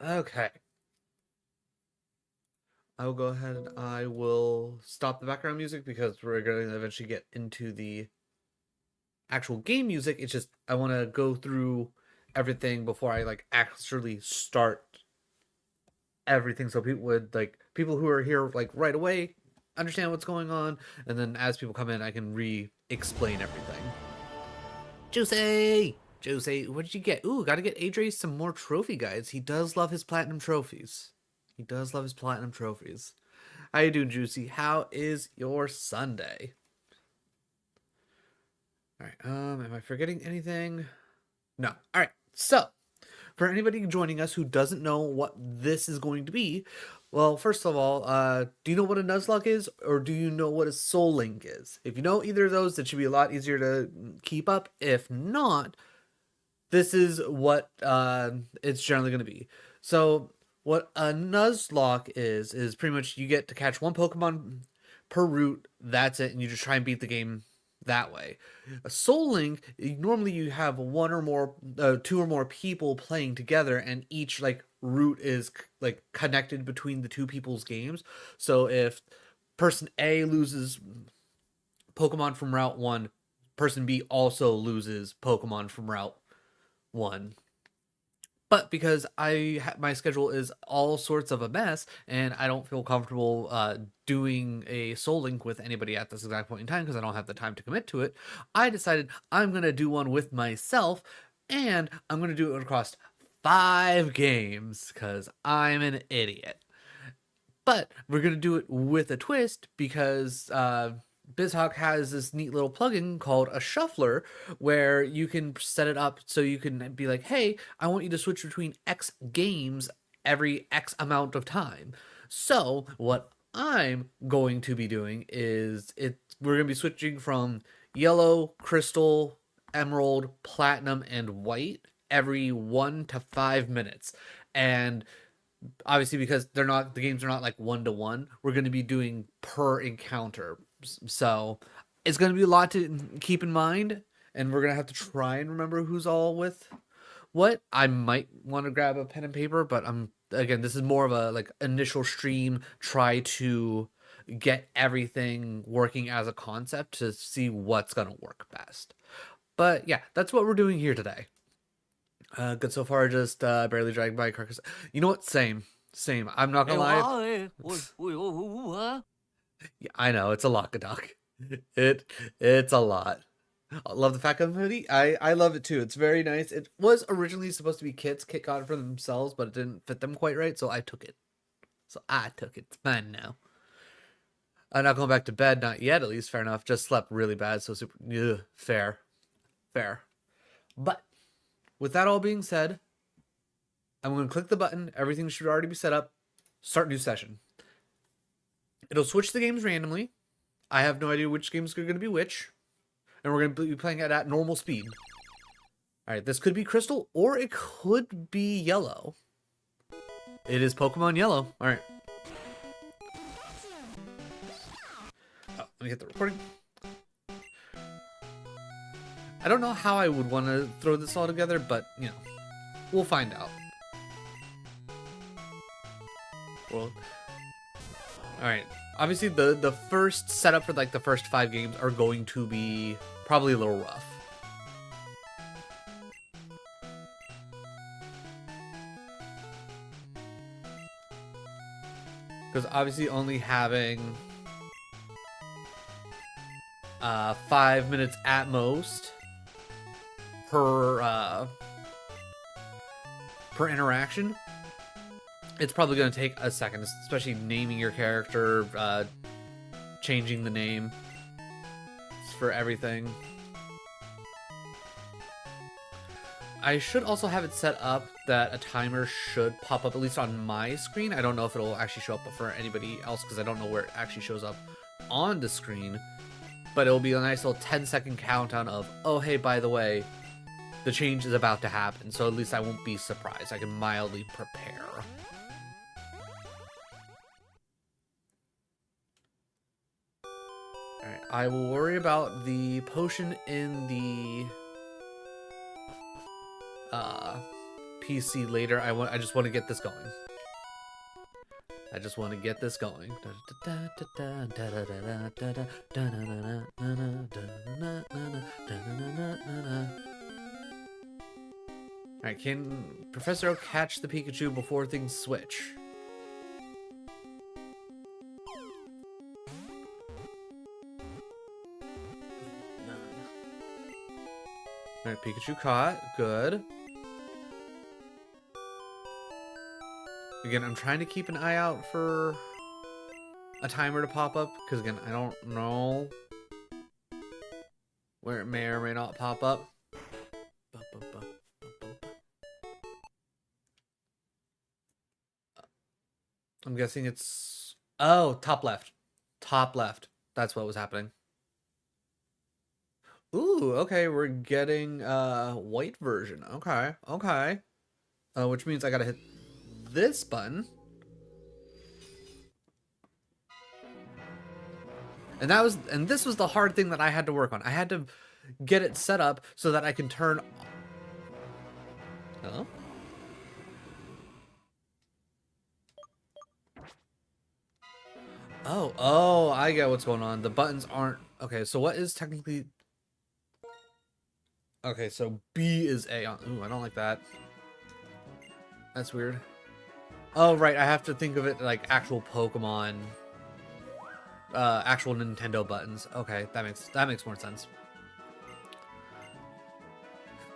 Okay. I will go ahead and I will stop the background music because we're going to eventually get into the actual game music. It's just I want to go through everything before I like actually start everything so people who are here like right away understand what's going on, and then as people come in I can re-explain everything. Juicy, what did you get? Ooh, gotta get Adre some more trophy guides. He does love his platinum trophies. He does love his platinum trophies. How you doing, Juicy? How is your Sunday? All right. Am I forgetting anything? No. All right. So, for anybody joining us who doesn't know what this is going to be, well, first of all, do you know what a Nuzlocke is, or do you know what a Soul Link is? If you know either of those, that should be a lot easier to keep up. If not, this is what it's generally going to be. So, what a Nuzlocke is pretty much you get to catch one Pokemon per route. That's it, and you just try and beat the game that way. A Soul Link, normally you have one or more, two or more people playing together, and each like route is like connected between the two people's games. So if person A loses Pokemon from Route One, person B also loses Pokemon from Route One. But because my schedule is all sorts of a mess, and I don't feel comfortable doing a Soul Link with anybody at this exact point in time because I don't have the time to commit to it, I decided I'm gonna do one with myself, and I'm gonna do it across 5 games because I'm an idiot. But we're gonna do it with a twist because BizHawk has this neat little plugin called a shuffler where you can set it up so you can be like, hey, I want you to switch between X games every X amount of time. So what I'm going to be doing is we're gonna be switching from yellow, crystal, emerald, platinum, and white every 1 to 5 minutes. And obviously because the games are not like 1 to 1, we're going to be doing per encounter, so it's going to be a lot to keep in mind, and we're going to have to try and remember who's all with what. I might want to grab a pen and paper, but I'm again, this is more of a like initial stream, try to get everything working as a concept to see what's going to work best. But yeah, that's what we're doing here today. Good so far. Just barely dragged by carcass. You know what? Same. I'm not gonna lie. Yeah, I know it's a Lockdock. It's a lot. I love the fat gun hoodie. I love it too. It's very nice. It was originally supposed to be Kit's. Kit got it for themselves, but it didn't fit them quite right, so I took it. It's mine now. I'm not going back to bed, not yet. At least fair enough. Just slept really bad, so super. Ugh, fair. But with that all being said, I'm going to click the button. Everything should already be set up. Start new session. It'll switch the games randomly. I have no idea which games are going to be which. And we're going to be playing it at normal speed. Alright, this could be Crystal or it could be Yellow. It is Pokemon Yellow. Alright. Oh, let me hit the recording. I don't know how I would want to throw this all together, but, you know, we'll find out. Well, alright. Obviously, the first setup for like the first 5 games are going to be probably a little rough. Because obviously only having 5 minutes at most per interaction, it's probably going to take a second, especially naming your character, changing the name for everything. I should also have it set up that a timer should pop up, at least on my screen. I don't know if it'll actually show up for anybody else because I don't know where it actually shows up on the screen. But it'll be a nice little 10-second countdown of, oh, hey, by the way, the change is about to happen. So at least I won't be surprised. I can mildly prepare. Alright, I will worry about the potion in the PC later. I just want to get this going. I just want to get this going. Alright, can Professor Oak catch the Pikachu before things switch? Alright, Pikachu caught. Good. Again, I'm trying to keep an eye out for a timer to pop up, because again, I don't know where it may or may not pop up. I'm guessing it's... Oh, top left. Top left. That's what was happening. Ooh, okay, we're getting white version. Okay, okay. Which means I gotta hit this button. And this was the hard thing that I had to work on. I had to get it set up so that I can turn... Huh? Oh, I get what's going on. The buttons aren't... Okay, so what is technically... Okay, so B is A on... Ooh, I don't like that. That's weird. Oh, right, I have to think of it like actual Pokemon... actual Nintendo buttons. Okay, that makes more sense.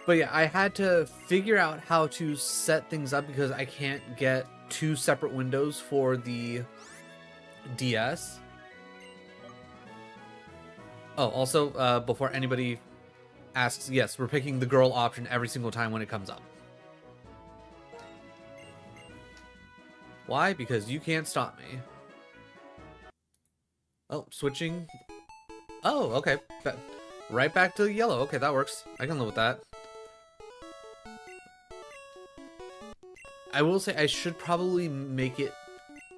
But yeah, I had to figure out how to set things up because I can't get 2 separate windows for the DS. Oh, also, before anybody asks, yes, we're picking the girl option every single time when it comes up. Why? Because you can't stop me. Oh, switching. Oh, okay. Right back to yellow. Okay, that works. I can live with that. I will say I should probably make it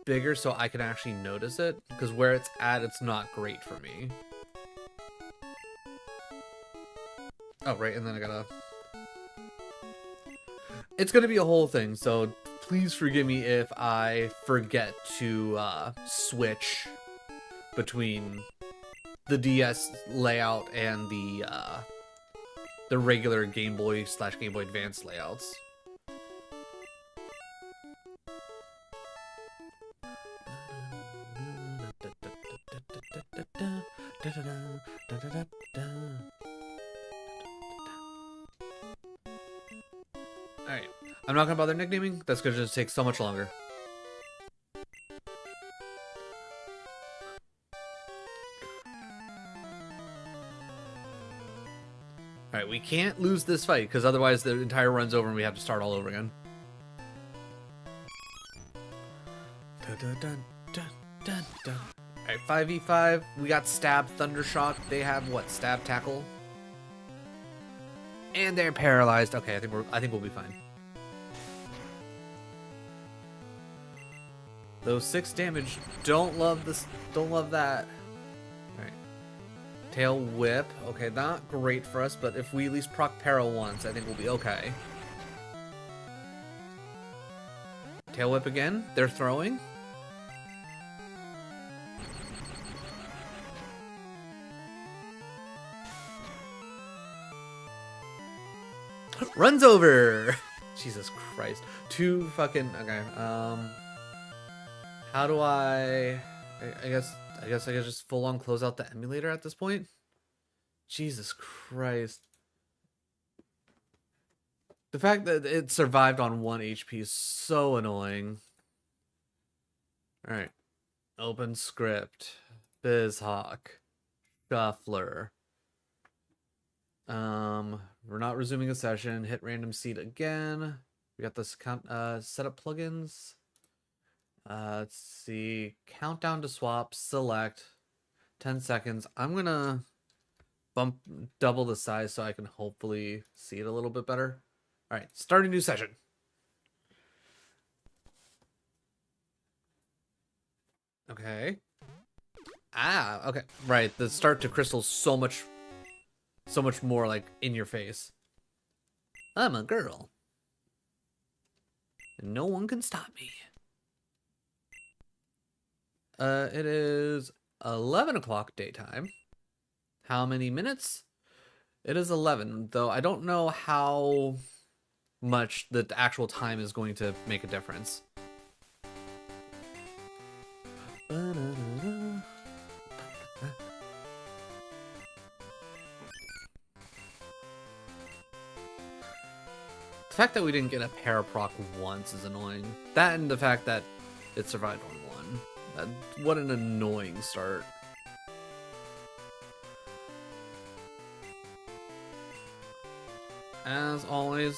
bigger so I can actually notice it, because where it's at, it's not great for me. Oh, right, and then I gotta... It's gonna be a whole thing, so please forgive me if I forget to switch between the DS layout and the regular Game Boy / Game Boy Advance layouts. Alright, I'm not gonna bother nicknaming, that's gonna just take so much longer. Alright, we can't lose this fight, because otherwise the entire run's over and we have to start all over again. Alright, 5v5, we got Stab, Thundershock, they have what, Stab, Tackle? And they're paralyzed. Okay, I think we'll be fine. Those 6 damage, don't love this, don't love that. Alright. Tail Whip, okay, not great for us, but if we at least proc Para once, I think we'll be okay. Tail Whip again, they're throwing. Runs over. Jesus Christ. 2 fucking... Okay, how do I guess I could just full on close out the emulator at this point? Jesus Christ. The fact that it survived on 1 HP is so annoying. Alright. Open script. BizHawk. Shuffler. We're not resuming a session. Hit random seed again. We got this count setup plugins. Let's see. Countdown to swap. Select. 10 seconds. I'm gonna double the size so I can hopefully see it a little bit better. Alright, start a new session. Okay. Ah, okay. Right, the start to Crystal's so much more like in your face. I'm a girl. and no one can stop me. It is 11 o'clock daytime. How many minutes? It is 11, though I don't know how much the actual time is going to make a difference. The fact that we didn't get a paraproc once is annoying. That and the fact that it survived on one. What an annoying start. As always,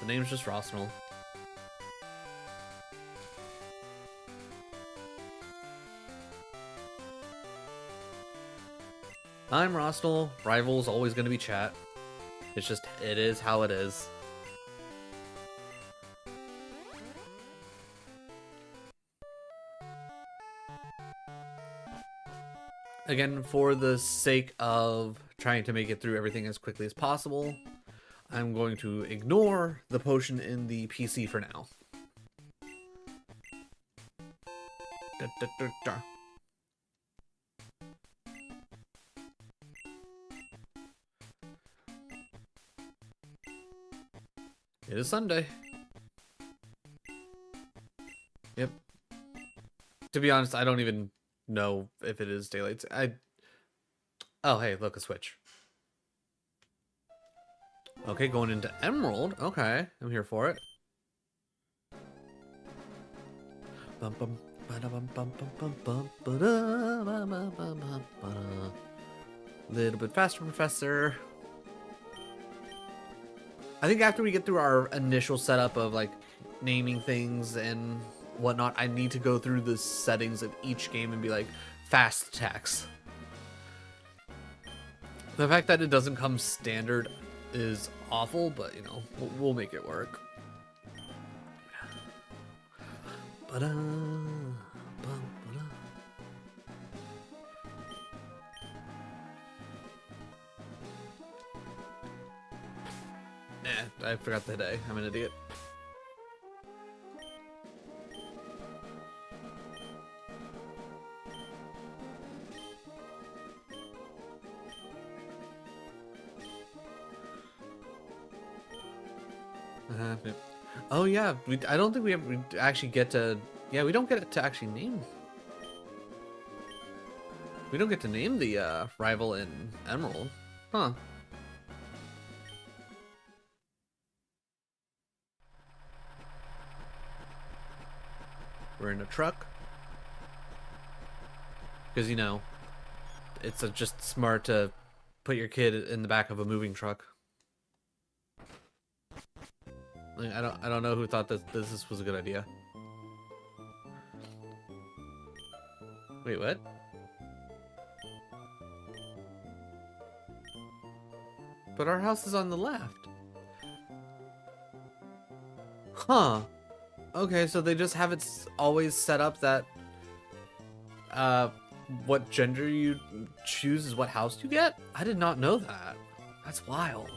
the name's just Rosnell. I'm Rosnell. Rival's always going to be chat. It's just, it is how it is. Again, for the sake of trying to make it through everything as quickly as possible, I'm going to ignore the potion in the PC for now. It is Sunday. Yep. To be honest, I don't even know if it is daylight. Oh, hey, look, a switch. Okay, going into Emerald. Okay, I'm here for it. Little bit faster, Professor. I think after we get through our initial setup of like naming things and whatnot, I need to go through the settings of each game and be like, fast attacks. The fact that it doesn't come standard is awful, but you know, we'll make it work. Nah, I forgot the day. I'm an idiot. Oh yeah, I don't think we actually get to. Yeah, we don't get to actually name. We don't get to name the rival in Emerald, huh? We're in a truck because you know it's just smart to put your kid in the back of a moving truck. Like, I don't know who thought that this was a good idea. Wait, what? But our house is on the left. Huh. Okay, so they just have it always set up that what gender you choose is what house you get? I did not know that. That's wild.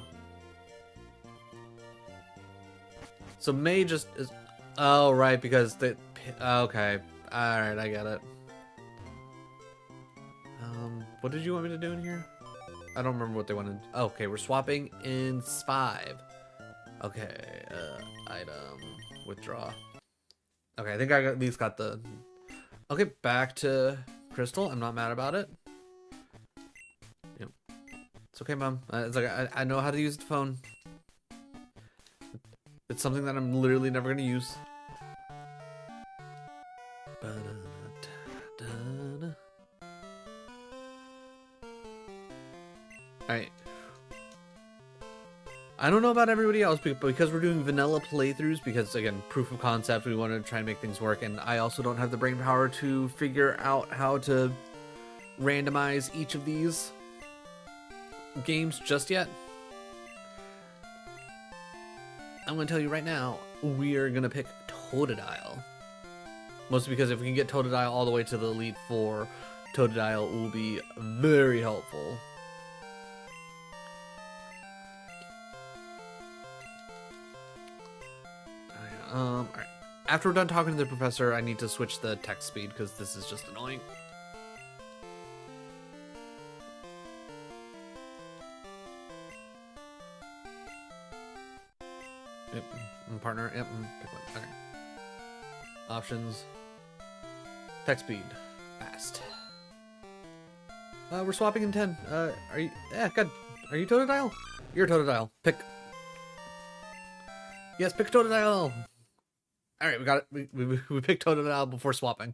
So May just is... Oh, right, because they... Okay. Alright, I get it. What did you want me to do in here? I don't remember what they wanted. Oh, okay, we're swapping in 5. Okay, item, withdraw. Okay, I think I at least got the... Okay, back to Crystal. I'm not mad about it. Yep. It's okay, Mom. It's like, I know how to use the phone. It's something that I'm literally never going to use. Alright. I don't know about everybody else, but because we're doing vanilla playthroughs, because again, proof of concept, we want to try and make things work, and I also don't have the brain power to figure out how to randomize each of these games just yet. I'm going to tell you right now, we are going to pick Totodile. Mostly because if we can get Totodile all the way to the Elite Four, Totodile will be very helpful. All right. After we're done talking to the professor, I need to switch the text speed because this is just annoying. Yep. Partner. Yep. Pick one. Okay. Options. Text speed. Fast. We're swapping in 10. Are you? Yeah, good. Are you Totodile? You're Totodile. Pick. Yes, pick Totodile. All right, we got it. We picked Totodile before swapping.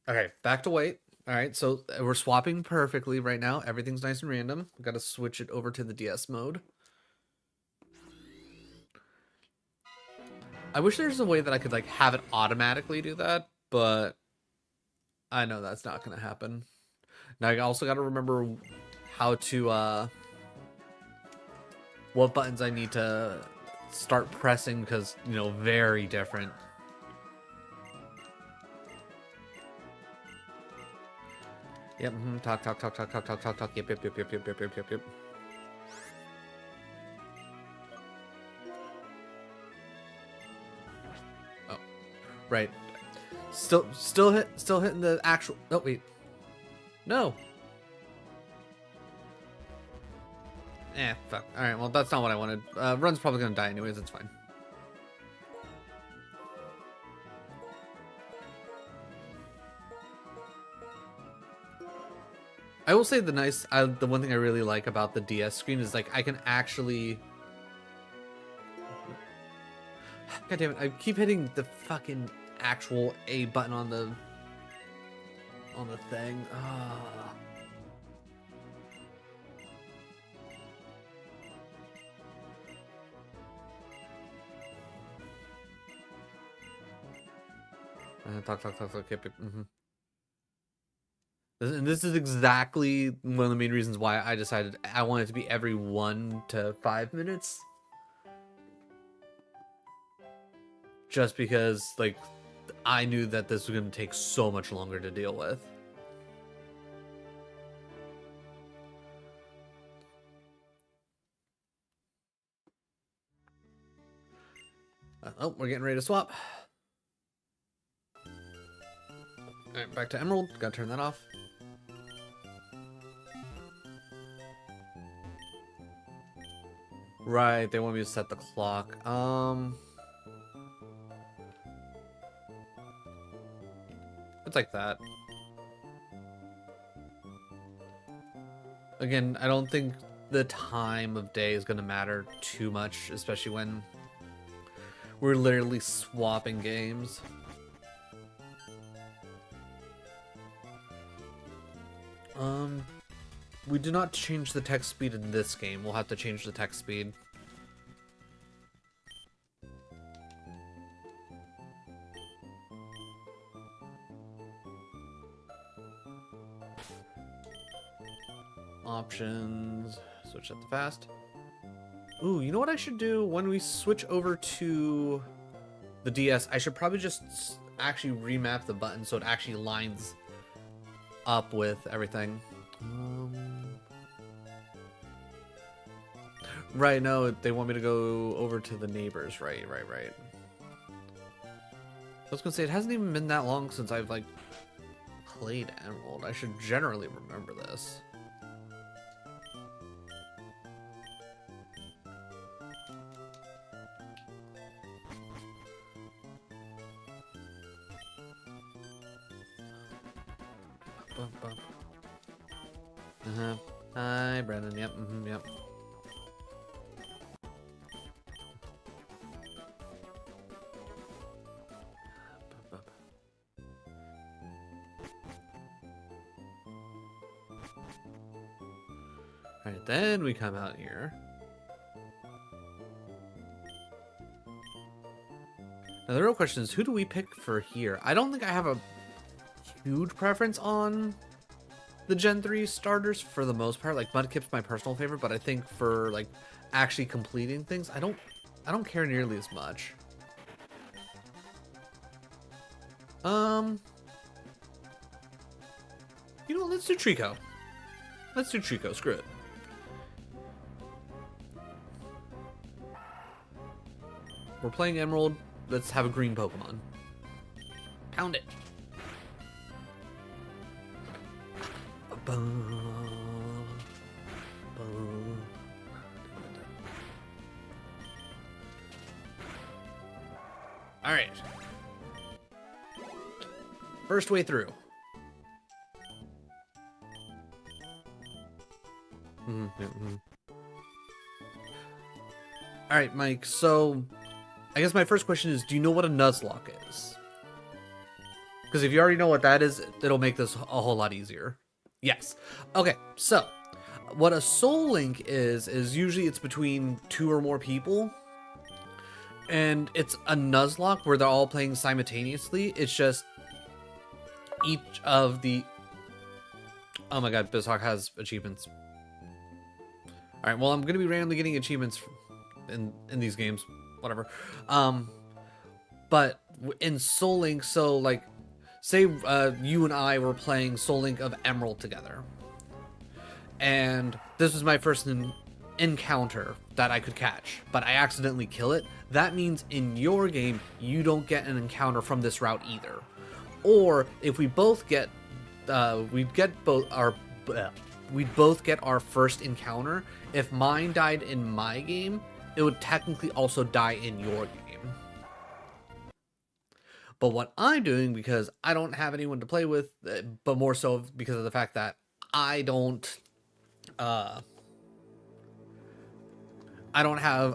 Okay, back to weight. All right, so we're swapping perfectly right now. Everything's nice and random. We got to switch it over to the DS mode. I wish there's a way that I could like have it automatically do that, but I know that's not going to happen. Now I also got to remember how to what buttons I need to start pressing because, you know, very different. Yep, talk. Yep. Oh, right. Still hitting the actual. Oh wait, no. Fuck. All right, well that's not what I wanted. Run's probably gonna die anyways. It's fine. I will say the one thing I really like about the DS screen is like I can actually. God damn it! I keep hitting the fucking actual A button on the thing. Talk. Yep. And this is exactly one of the main reasons why I decided I want it to be every 1 to 5 minutes. Just because, like, I knew that this was going to take so much longer to deal with. Oh, we're getting ready to swap. Alright, back to Emerald. Gotta turn that off. Right, they want me to set the clock. It's like that. Again, I don't think the time of day is going to matter too much, especially when we're literally swapping games. We do not change the text speed in this game. We'll have to change the text speed. Options. Switch at the fast. Ooh, you know what I should do when we switch over to the DS? I should probably just actually remap the button so it actually lines up with everything. Right, no, they want me to go over to the neighbors. Right. I was gonna say, it hasn't even been that long since I've, like, played Emerald. I should generally remember this. Hi, Brennan. Yep. Yep. Alright, then we come out here. Now the real question is, who do we pick for here? I don't think I have a huge preference on the Gen 3 starters for the most part. Like, Mudkip's my personal favorite, but I think for, like, actually completing things, I don't care nearly as much. You know, let's do Trico. Let's do Trico, screw it. We're playing Emerald. Let's have a green Pokemon. Pound it. All right. First way through. All right, Mike. So, I guess my first question is, do you know what a Nuzlocke is? Because if you already know what that is, it'll make this a whole lot easier. Yes. Okay, so what a Soul Link is usually it's between 2 or more people. And it's a Nuzlocke where they're all playing simultaneously. It's just each of the... Oh my god, BizHawk has achievements. Alright, well, I'm going to be randomly getting achievements in these games. Whatever. But in Soul Link, so, like, say you and I were playing Soul Link of Emerald together. And this was my first encounter that I could catch, but I accidentally kill it. That means in your game, you don't get an encounter from this route either. Or if we both get, we'd both get our first encounter. If mine died in my game, it would technically also die in your game. But what I'm doing, because I don't have anyone to play with, but more so because of the fact that I don't have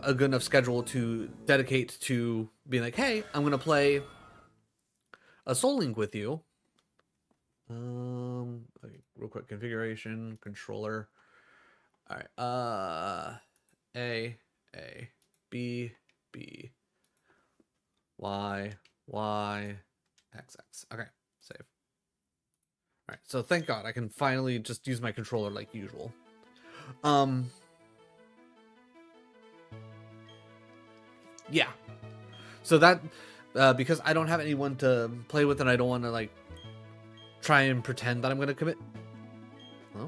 a good enough schedule to dedicate to being like, hey, I'm going to play a Soul Link with you. Okay, real quick, configuration, controller. All right, A, B, Y, X. Okay, save. All right, so thank God I can finally just use my controller like usual. Yeah. So that, because I don't have anyone to play with and I don't want to, like, try and pretend that I'm going to commit. Huh?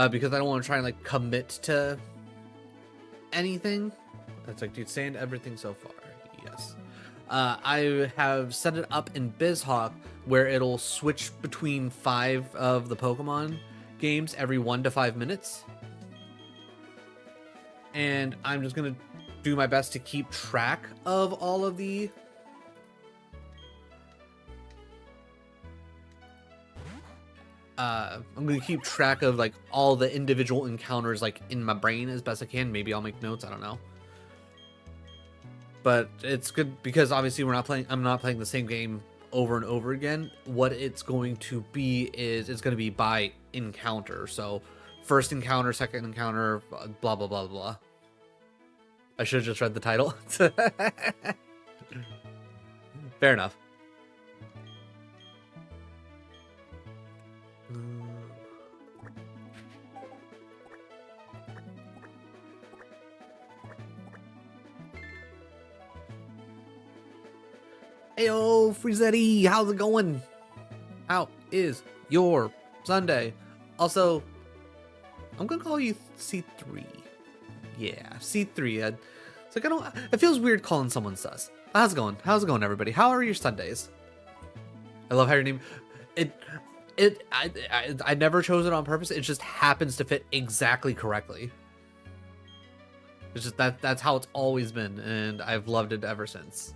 Because I don't want to try and, like, commit to anything. That's like, dude, saying everything so far. Yes. I have set it up in BizHawk where it'll switch between 5 of the Pokemon games every 1 to 5 minutes. And I'm just going to do my best to keep track of all of the... I'm going to keep track of, like, all the individual encounters, like, in my brain as best I can. Maybe I'll make notes, I don't know. But it's good because obviously I'm not playing the same game over and over again. What it's going to be is it's going to be by encounter. So first encounter, second encounter, blah, blah, blah, blah. I should have just read the title. Fair enough. Heyo, Frizetti, how's it going? How is your Sunday? Also, I'm gonna call you C3. Yeah, C3. It's like it feels weird calling someone sus. How's it going? How's it going, everybody? How are your Sundays? I love how your name. I never chose it on purpose. It just happens to fit exactly correctly. It's just that's how it's always been, and I've loved it ever since.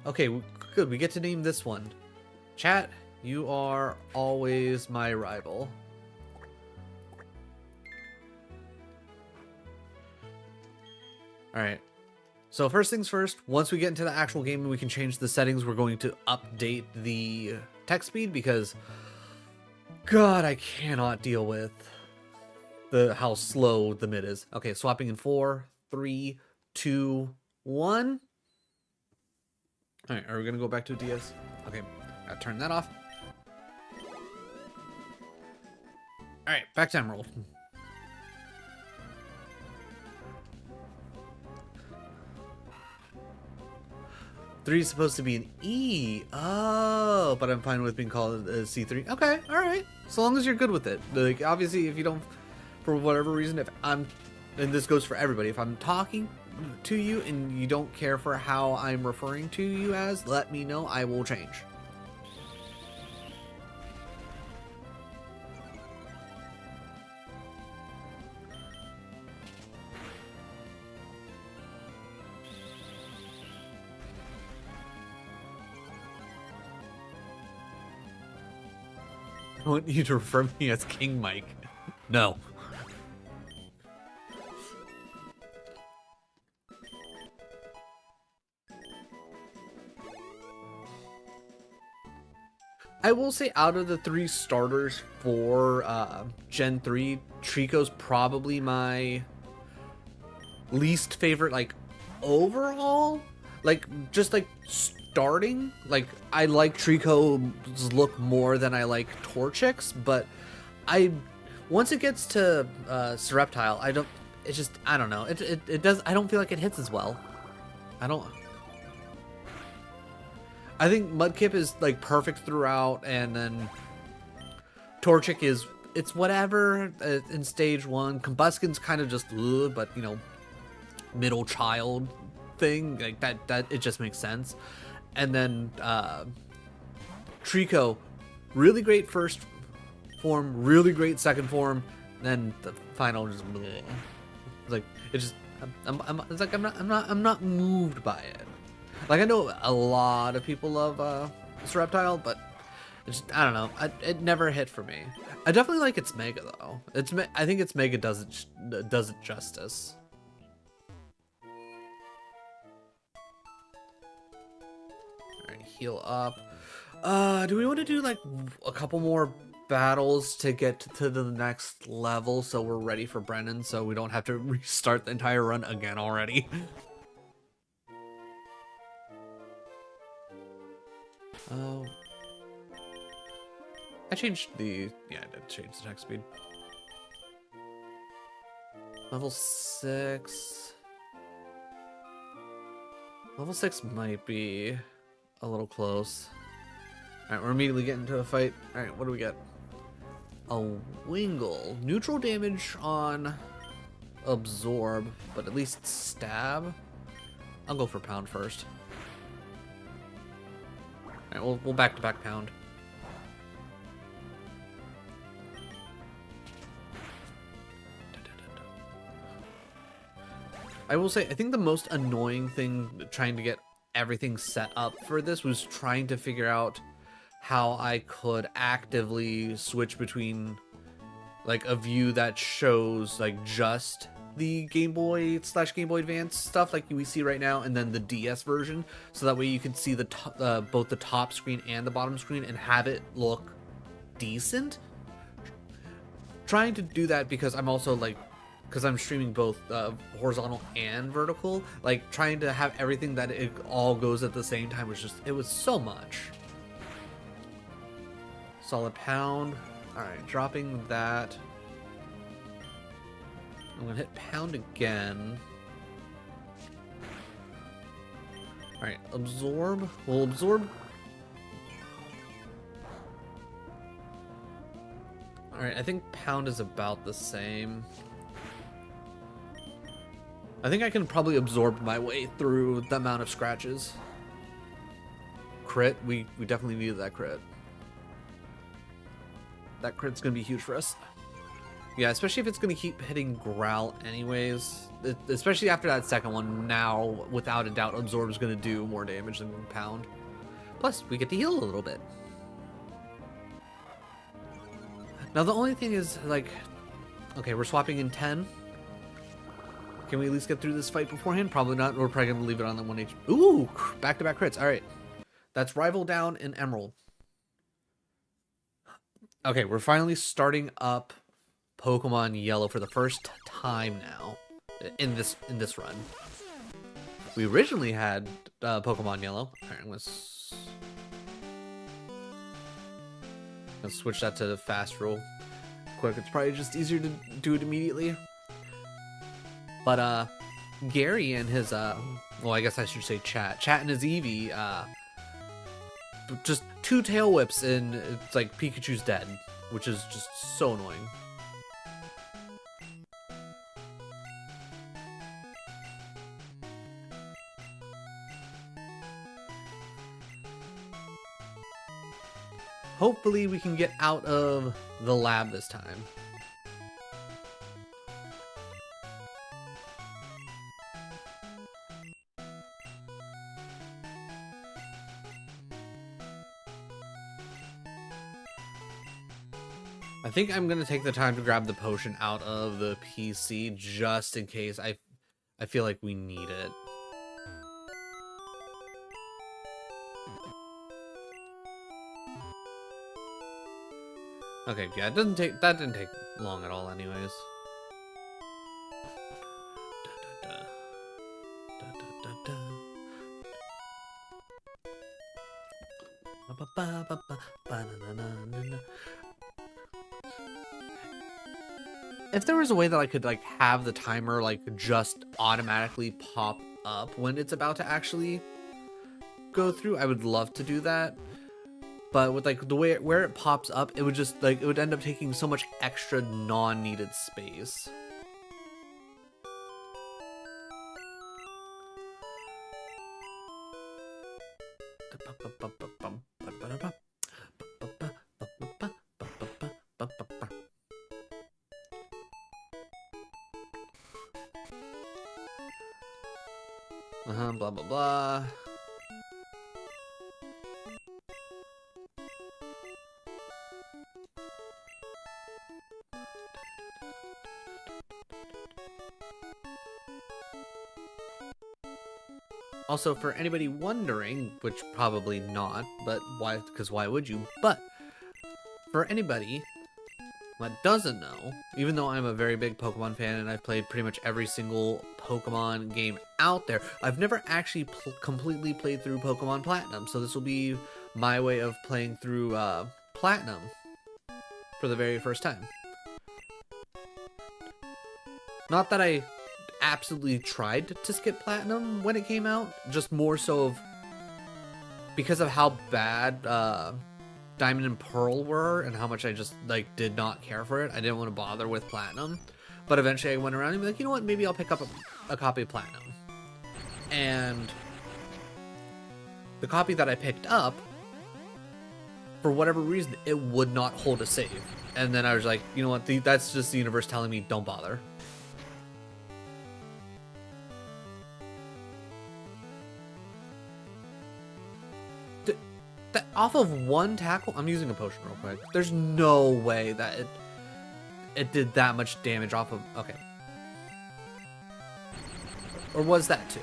Okay, good. We get to name this one. Chat, you are always my rival. Alright. So first things first, once we get into the actual game and we can change the settings, we're going to update the text speed because, God, I cannot deal with how slow the mid is. Okay, swapping in 4, 3, 2, 1. Alright, are we going to go back to DS? Okay, gotta turn that off. Alright, back to Emerald. Three is supposed to be an E. Oh, but I'm fine with being called a C3. Okay, alright. So long as you're good with it. Like, obviously, if you don't for whatever reason, if I'm, and this goes for everybody, if I'm talking to you and you don't care for how I'm referring to you as, let me know. I will change. I want you to refer to me as King Mike. No. I will say out of the 3 starters for Gen 3, Trico's probably my least favorite, like, overall. Like, just like starting. Like, I like Trico's look more than I like Torchic's, but once it gets to Sereptile, I don't know. It does, I don't feel like it hits as well. I think Mudkip is like perfect throughout, and then Torchic is, it's whatever in stage 1. Combusken's kind of just but you know, middle child thing like that it just makes sense. And then Trico, really great first form, really great second form, then the final just like it just it's like I'm not moved by it. Like, I know a lot of people love Sereptile, but it's, I don't know. It never hit for me. I definitely like its Mega though. I think its Mega does it justice. All right, heal up. Do we want to do like a couple more battles to get to the next level so we're ready for Brennan, so we don't have to restart the entire run again already? Oh, I changed the, yeah, I did change the attack speed. Level 6. Level 6 might be a little close. Alright, we're immediately getting into a fight. Alright, what do we get? A Wingull. Neutral damage on Absorb, but at least stab. I'll go for Pound first. Alright, we'll back-to-back Pound. I will say, I think the most annoying thing trying to get everything set up for this was trying to figure out how I could actively switch between like a view that shows like just the Game Boy / Game Boy Advance stuff like we see right now, and then the DS version, so that way you can see the both the top screen and the bottom screen and have it look decent. Trying to do that because I'm also like, because I'm streaming both horizontal and vertical, like trying to have everything that it all goes at the same time was just, it was so much. Solid Pound. All right, dropping that. I'm gonna hit Pound again. All right, Absorb. We'll Absorb. All right, I think Pound is about the same. I think I can probably absorb my way through the amount of scratches. Crit, we definitely needed that crit. That crit's gonna be huge for us. Yeah, especially if it's gonna keep hitting Growl anyways. Especially after that second one, now, without a doubt, Absorb is gonna do more damage than Pound. Plus, we get to heal a little bit. Now, the only thing is, like, okay, we're swapping in 10. Can we at least get through this fight beforehand? Probably not. We're probably going to leave it on the 1 HP. Ooh, back-to-back crits. All right. That's Rival down in Emerald. Okay, we're finally starting up Pokemon Yellow for the first time now in this run. We originally had Pokemon Yellow. All right, let's switch that to fast roll quick. It's probably just easier to do it immediately. But Gary and his well, I guess I should say Chat and his Eevee just 2 tail whips and it's like Pikachu's dead, which is just so annoying. hopefully we can get out of the lab this time. I think I'm gonna take the time to grab the potion out of the PC just in case. I feel like we need it. Okay, yeah, that didn't take long at all anyways. If there was a way that I could like have the timer like just automatically pop up when it's about to actually go through, I would love to do that. But with like the way where it pops up, it would just like it would end up taking so much extra non-needed space. Blah blah blah. Also, for anybody wondering, which probably not, but why? Because why would you? But for anybody that doesn't know, even though I'm a very big Pokemon fan and I've played pretty much every single Pokemon game out there, I've never actually completely played through Pokemon Platinum. So this will be my way of playing through Platinum for the very first time. Not that I absolutely tried to skip Platinum when it came out, just more so of because of how bad Diamond and Pearl were and how much I just like did not care for it. I didn't want to bother with Platinum, but eventually I went around and be like, you know what, maybe I'll pick up a copy of Platinum. And the copy that I picked up, for whatever reason, it would not hold a save. And then I was like, you know what, that's just the universe telling me don't bother. That off of one tackle, I'm using a potion real quick. There's no way that it did that much damage off of, okay. Or was that too?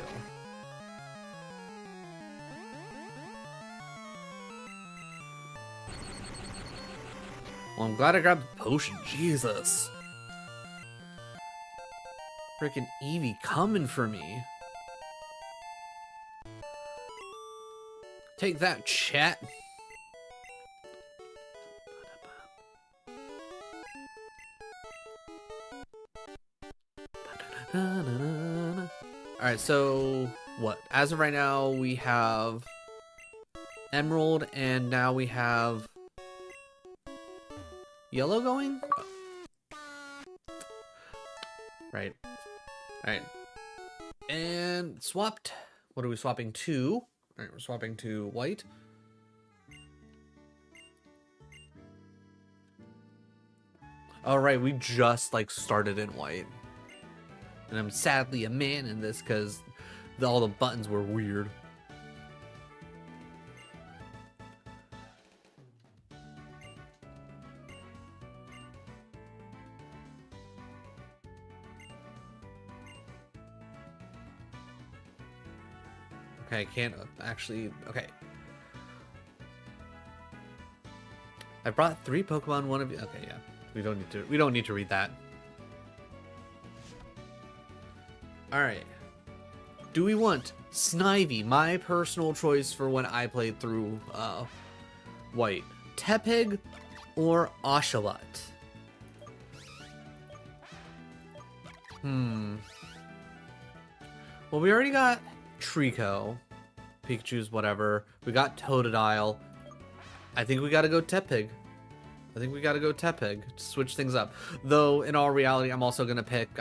Well, I'm glad I grabbed the potion, Jesus. Freaking Eevee coming for me. Take that, chat. Alright, so what? As of right now, we have Emerald, and now we have Yellow going? Right. Alright. And swapped. What are we swapping to? Alright, we're swapping to white. Alright, we just like started in white. And I'm sadly a man in this because all the buttons were weird. Okay, I can't actually. Okay. I brought 3 Pokemon, one of you. Okay, yeah. We don't need to read that. Alright. Do we want Snivy, my personal choice for when I played through white? Tepig or Oshawott? Well, we already got Trico, Pikachu's whatever. We got Totodile. I think we gotta go Tepig. To switch things up. Though, in all reality, I'm also gonna pick,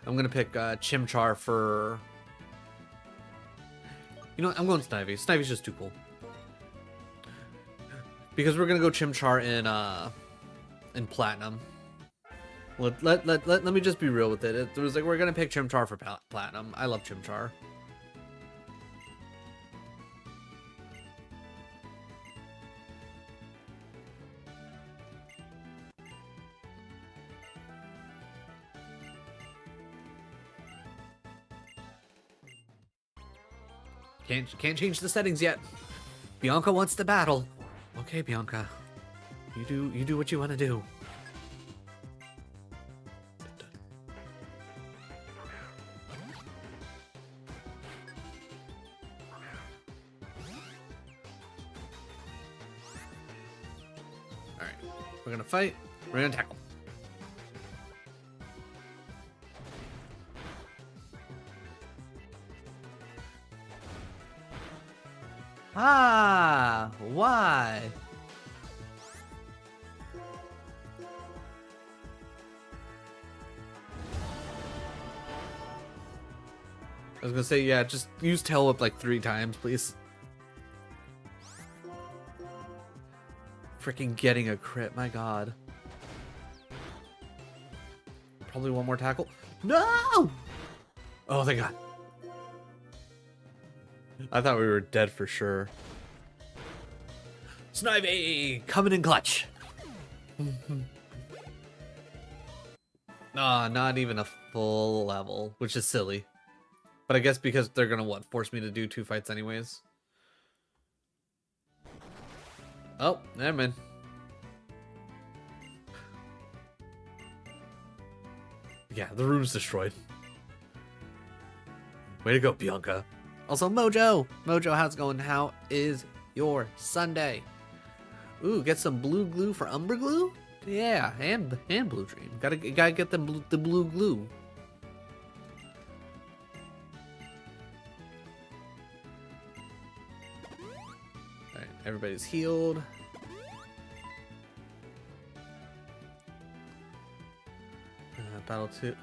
Chimchar for You know what? I'm going Snivy. Snivy's just too cool. Because we're gonna go Chimchar in Platinum. Let me just be real with it. It was like we're gonna pick Chimchar for Platinum. I love Chimchar. Can't change the settings yet. Bianca wants to battle. Okay, Bianca. You do what you want to do. Alright. We're gonna fight. We're gonna tackle. Ah, why? I was gonna say, yeah, just use Tail Whip like 3 times, please. Freaking getting a crit, my god. Probably one more tackle. No! Oh, thank god. I thought we were dead for sure. Snivy! Coming in clutch! Ah, not even a full level, which is silly. But I guess because they're gonna, what, force me to do 2 fights anyways? Oh, never mind. Yeah, the room's destroyed. Way to go, Bianca. Also, Mojo! Mojo, how's it going? How is your Sunday? Ooh, get some blue glue for Umber Glue? Yeah, and Blue Dream. Gotta get the blue glue. Alright, everybody's healed. Battle 2.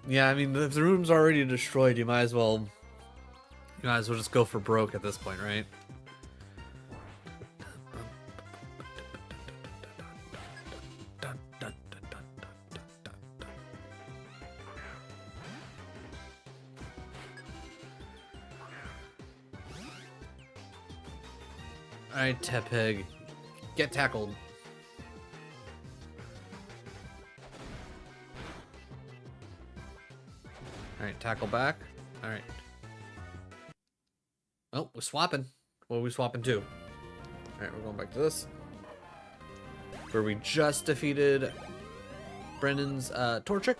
Yeah, I mean, if the room's already destroyed, you might as well just go for broke at this point, right? Alright, Tepig. Get tackled. Alright, tackle back. Alright. Oh, we're swapping. What are we swapping to? Alright, we're going back to this. Where we just defeated Brendan's Torchic.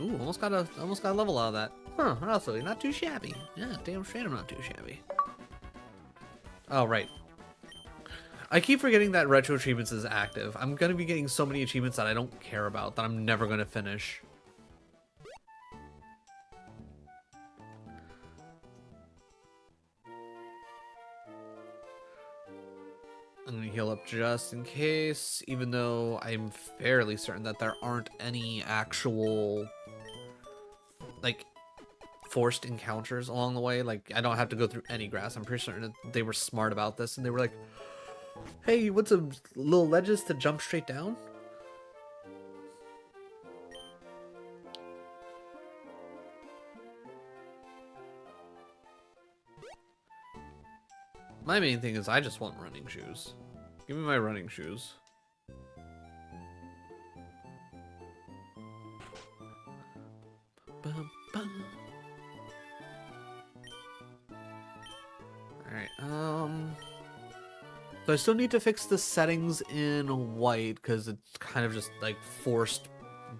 Ooh, almost got a level out of that. Huh, also not too shabby. Yeah, damn straight I'm not too shabby. Oh, right. I keep forgetting that Retro Achievements is active. I'm gonna be getting so many achievements that I don't care about, that I'm never gonna finish. I'm gonna heal up just in case, even though I'm fairly certain that there aren't any actual, like, forced encounters along the way. Like, I don't have to go through any grass. I'm pretty certain that they were smart about this, and they were like, hey, what's a little ledges to jump straight down? My main thing is I just want running shoes. Give me my running shoes. Alright, so I still need to fix the settings in white, because it's kind of just like forced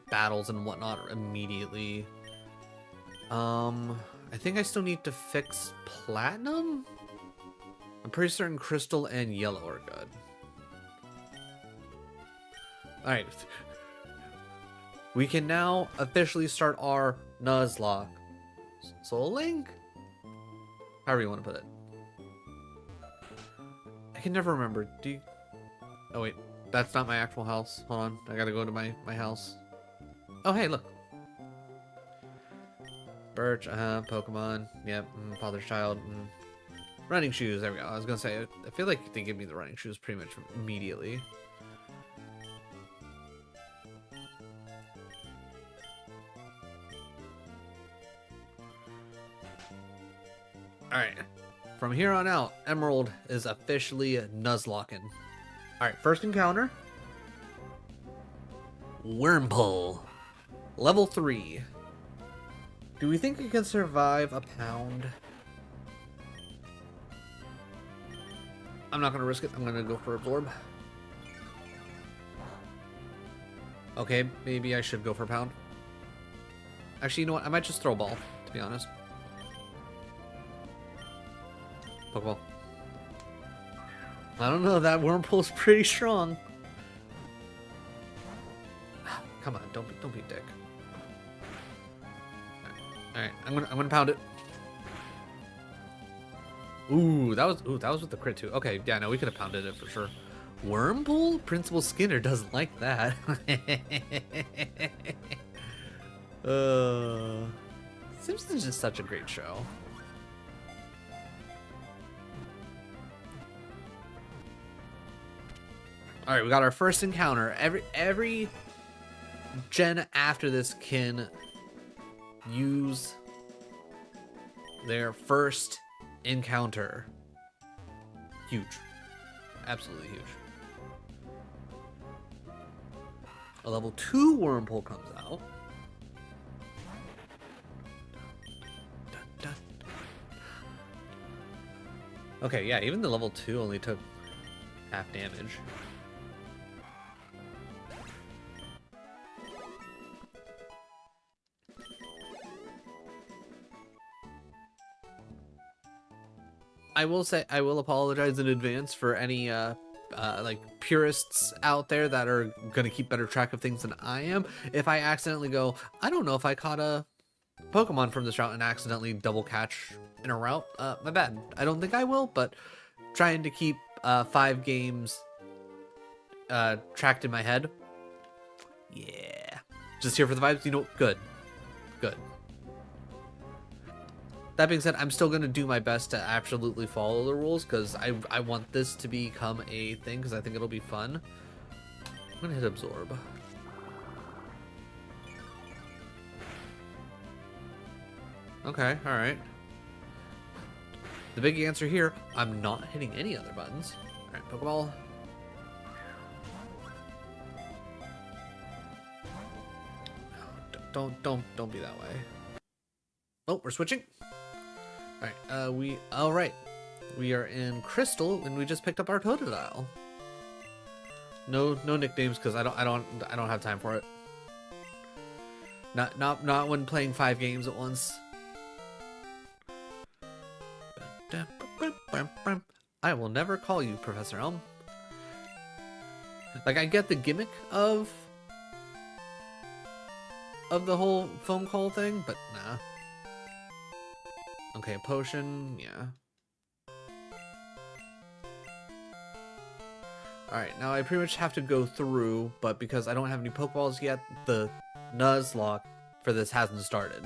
battles and whatnot immediately. I think I still need to fix platinum? I'm pretty certain crystal and yellow are good. Alright. We can now officially start our Nuzlocke. Soul Link? However you want to put it. I can never remember. Do you... Oh wait, that's not my actual house. Hold on, I gotta go to my house. Oh, hey, look. Birch, Pokemon. Yep, father's child. Running shoes, there we go. I was gonna say, I feel like they give me the running shoes pretty much immediately. Alright, from here on out, Emerald is officially Nuzlocking. Alright, first encounter. Wormpull. Level 3. Do we think it can survive a pound? I'm not gonna risk it. I'm gonna go for Absorb. Okay, maybe I should go for pound. Actually, you know what? I might just throw a ball, to be honest. Pokeball. I don't know. That Wormpull's pretty strong. Come on, don't be a dick. All right, I'm gonna pound it. Ooh, that was with the crit too. Okay, yeah, no, we could have pounded it for sure. Wormpull? Principal Skinner doesn't like that. Simpsons is such a great show. All right, we got our first encounter. Every gen after this can use their first encounter. Huge. Absolutely huge. A level 2 Wormpull comes out. Okay, yeah, even the level 2 only took half damage. I will say, I will apologize in advance for any like purists out there that are gonna keep better track of things than I am. If I accidentally go, I don't know if I caught a Pokemon from this route and accidentally double catch in a route, my bad. I don't think I will, but trying to keep 5 games tracked in my head. Yeah, just here for the vibes. You know, good. That being said, I'm still going to do my best to absolutely follow the rules because I want this to become a thing because I think it'll be fun. I'm going to hit Absorb. Okay, alright. The big answer here, I'm not hitting any other buttons. Alright, Pokeball. Don't be that way. Oh, we're switching. Alright, we are in Crystal and we just picked up our Totodile. No nicknames because I don't have time for it. Not when playing 5 games at once. I will never call you Professor Elm. Like, I get the gimmick of the whole phone call thing, but nah. Okay, a potion, yeah. Alright, now I pretty much have to go through, but because I don't have any Pokeballs yet, the Nuzlocke for this hasn't started.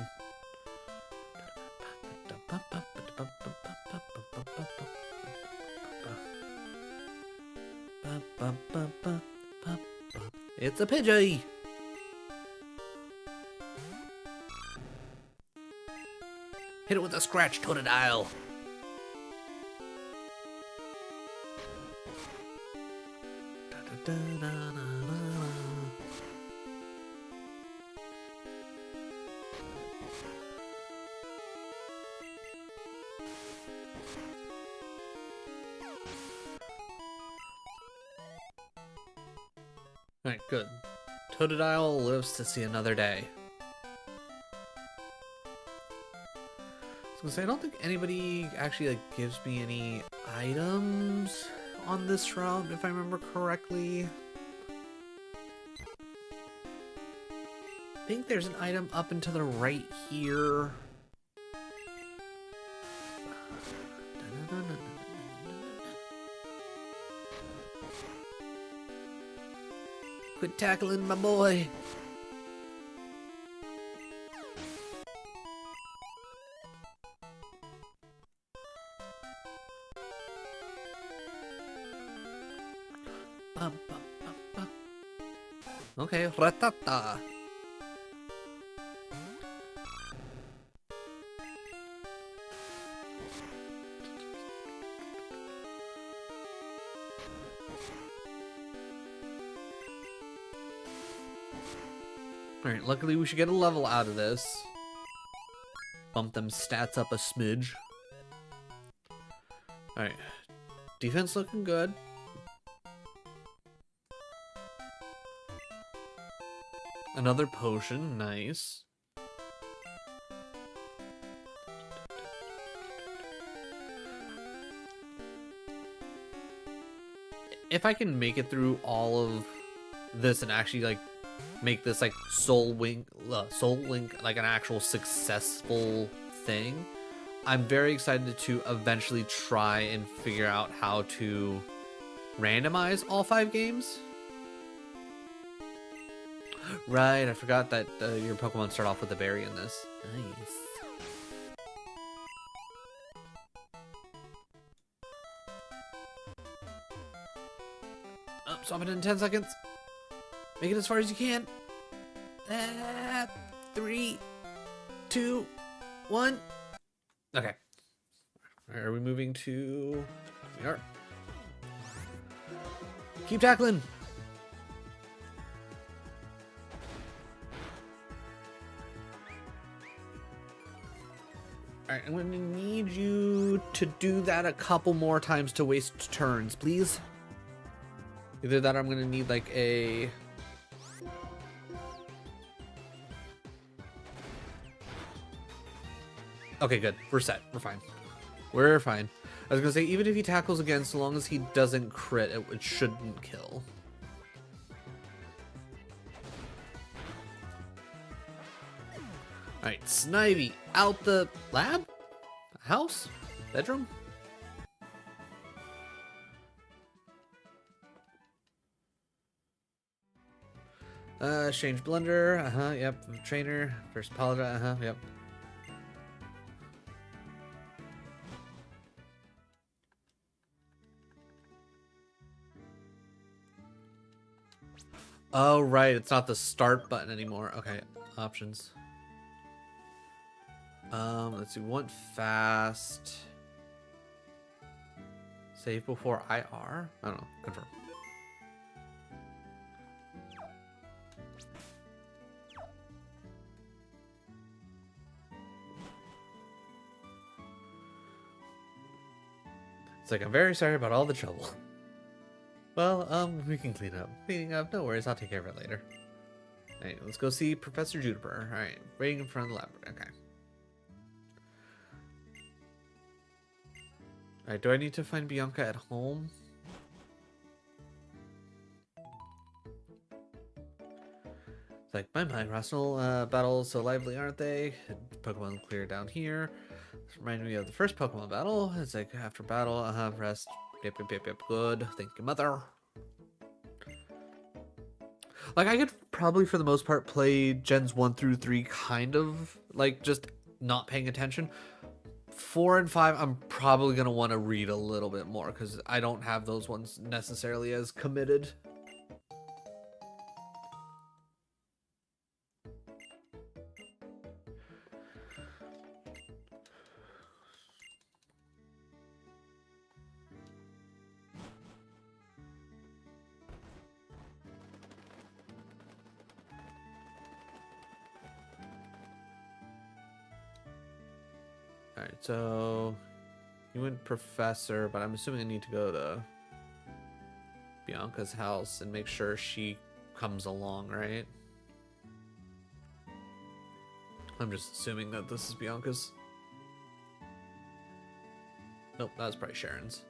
It's a Pidgey! Hit it with a scratch, Totodile! Alright, good. Totodile lives to see another day. I was gonna say, I don't think anybody actually like gives me any items on this route, if I remember correctly. I think there's an item up and to the right here. Quit tackling my boy. Bum, bum, bum, bum. Okay, ratata. Alright, luckily we should get a level out of this. Bump them stats up a smidge. Alright. Defense looking good. Another potion, nice. If I can make it through all of this and actually like make this like Soul Link like an actual successful thing, I'm very excited to eventually try and figure out how to randomize all 5 games. Right, I forgot that your Pokemon start off with a berry in this. Nice. Oh, stop it in 10 seconds. Make it as far as you can. 3, 2, 1. Okay. Are we moving to... We are. Keep tackling. Alright, I'm going to need you to do that a couple more times to waste turns, please. Either that or I'm going to need like a... Okay, good. We're set. We're fine. We're fine. I was going to say, even if he tackles again, so long as he doesn't crit, it shouldn't kill. Alright, Snivy, out the lab? House? Bedroom? Exchange blender, yep. Trainer, first apologize, yep. Oh, right, it's not the start button anymore. Okay, options. Let's see, want fast. Save before IR? I don't know, confirm. It's like, I'm very sorry about all the trouble. Well, we can clean up. Cleaning up, no worries, I'll take care of it later. Alright, let's go see Professor Juniper. Alright, waiting in front of the laboratory. Okay. Alright, do I need to find Bianca at home? It's like, my Arsenal battles so lively, aren't they? Pokemon clear down here. This reminds me of the first Pokemon battle. It's like, after battle, rest. Yep, good. Thank you, mother. Like, I could probably, for the most part, play Gens 1 through 3 kind of, like, just not paying attention. 4 and 5, I'm probably going to want to read a little bit more, because I don't have those ones necessarily as committed. Alright, so you went Professor, but I'm assuming I need to go to Bianca's house and make sure she comes along, right? I'm just assuming that this is Bianca's. Nope, that was probably Sharon's.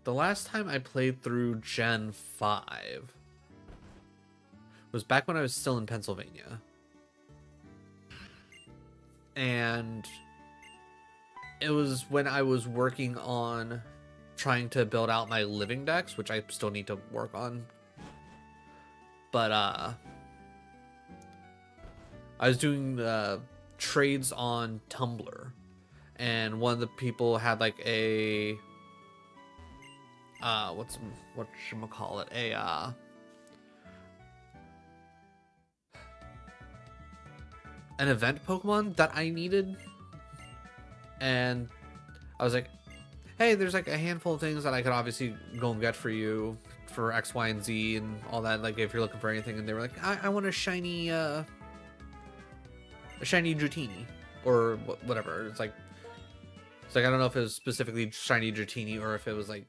The last time I played through Gen 5 was back when I was still in Pennsylvania. And it was when I was working on trying to build out my living decks, which I still need to work on. But I was doing trades on Tumblr, and one of the people had like a whatchamacallit, an event Pokemon that I needed, and I was like, hey, there's like a handful of things that I could obviously go and get for you for X, Y, and Z and all that, like if you're looking for anything. And they were like, I want a shiny Dratini or whatever. It's like I don't know if it was specifically shiny Dratini or if it was like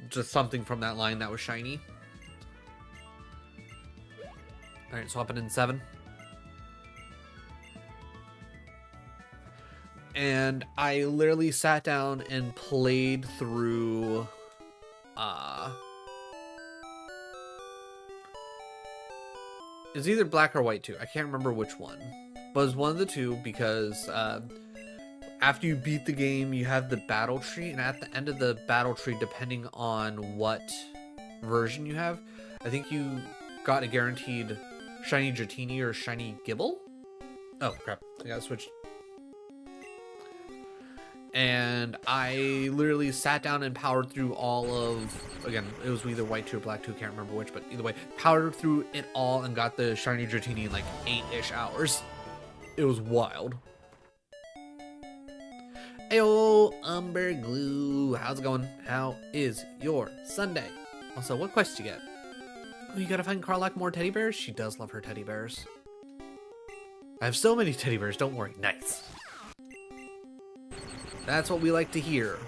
just something from that line that was shiny. All right, swapping in 7. And I literally sat down and played through it's either Black or White 2. I can't remember which one. But it was one of the two, because after you beat the game, you have the battle tree, and at the end of the battle tree, depending on what version you have, I think you got a guaranteed shiny Dratini or shiny Gibble. Oh crap, I gotta switch. And I literally sat down and powered through all of, again, it was either White 2 or Black 2, can't remember which, but either way, powered through it all and got the shiny Dratini in like 8-ish hours. It was wild. Ayo, Umber Glue, how's it going? How is your Sunday? Also, what quest you get? Oh, you gotta find Karlach more teddy bears? She does love her teddy bears. I have so many teddy bears, don't worry. Nice. That's what we like to hear.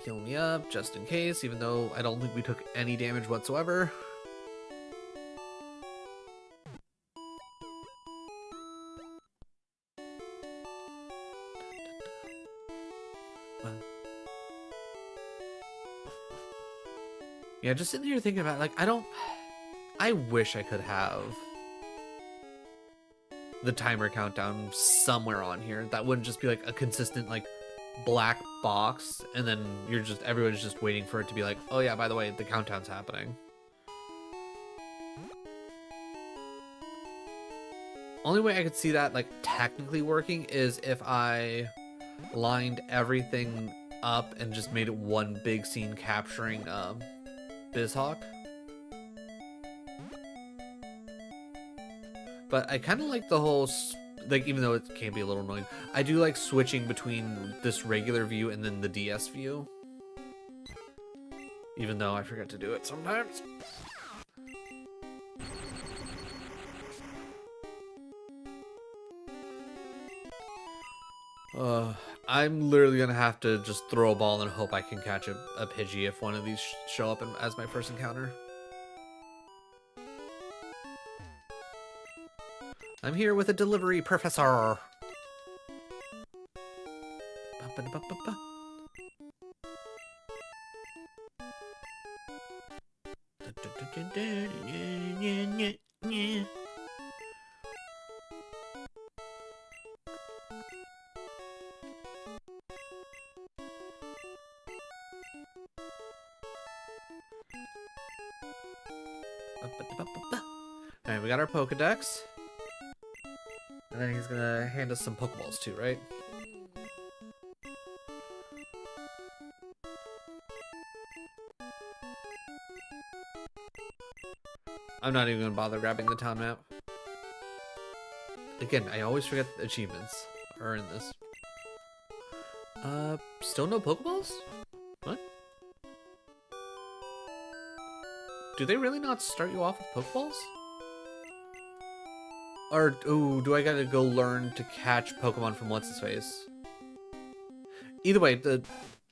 Heal me up just in case, even though I don't think we took any damage whatsoever. Yeah, just sitting here thinking about, like, I wish I could have the timer countdown somewhere on here. That wouldn't just be like a consistent, like, black box, and then everyone's just waiting for it to be like, oh yeah, by the way, the countdown's happening. Only way I could see that, like, technically working is if I lined everything up and just made it one big scene capturing, BizHawk. But I kind of like the whole, like, even though it can be a little annoying, I do like switching between this regular view and then the DS view. Even though I forget to do it sometimes. I'm literally gonna have to just throw a ball and hope I can catch a Pidgey if one of these show up as my first encounter. I'm here with a delivery, Professor. Alright, we got our Pokedex. And then he's gonna hand us some Pokeballs too, right? I'm not even gonna bother grabbing the town map. Again, I always forget the achievements are in this. Still no Pokeballs? What? Do they really not start you off with Pokeballs? Or, ooh, do I gotta go learn to catch Pokemon from what's-his-face? Either way, the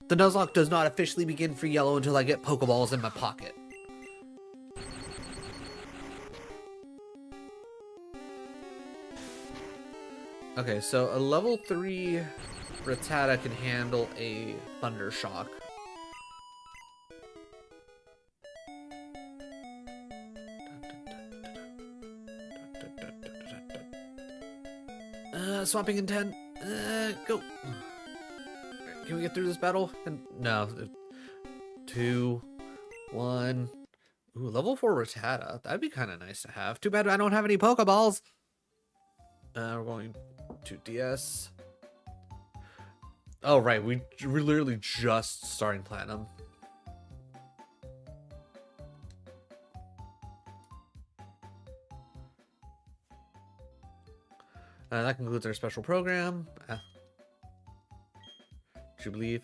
Nuzlocke does not officially begin for yellow until I get Pokeballs in my pocket. Okay, so a level 3 Rattata can handle a Thunder Shock. Swapping intent. Go. Right, can we get through this battle? And no. 2, 1. Ooh, level 4 Rattata. That'd be kind of nice to have. Too bad I don't have any Pokeballs. We're going to DS. Oh, right. We're literally just starting Platinum. That concludes our special program. Jubilee.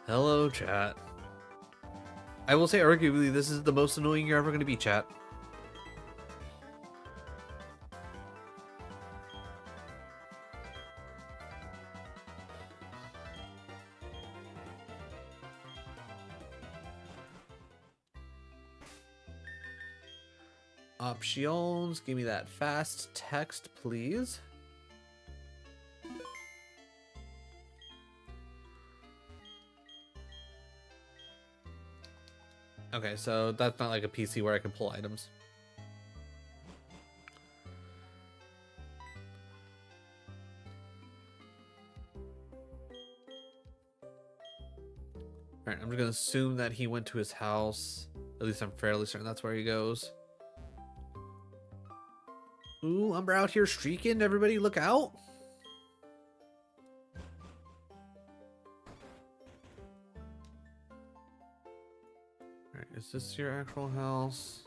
Hello, chat. I will say, arguably, this is the most annoying you're ever going to be, chat. Options. Give me that fast text, please. Okay, so that's not like a PC where I can pull items. Alright, I'm just gonna assume that he went to his house. At least I'm fairly certain that's where he goes. Ooh, Umbra out here streaking. Everybody look out. Alright, is this your actual house?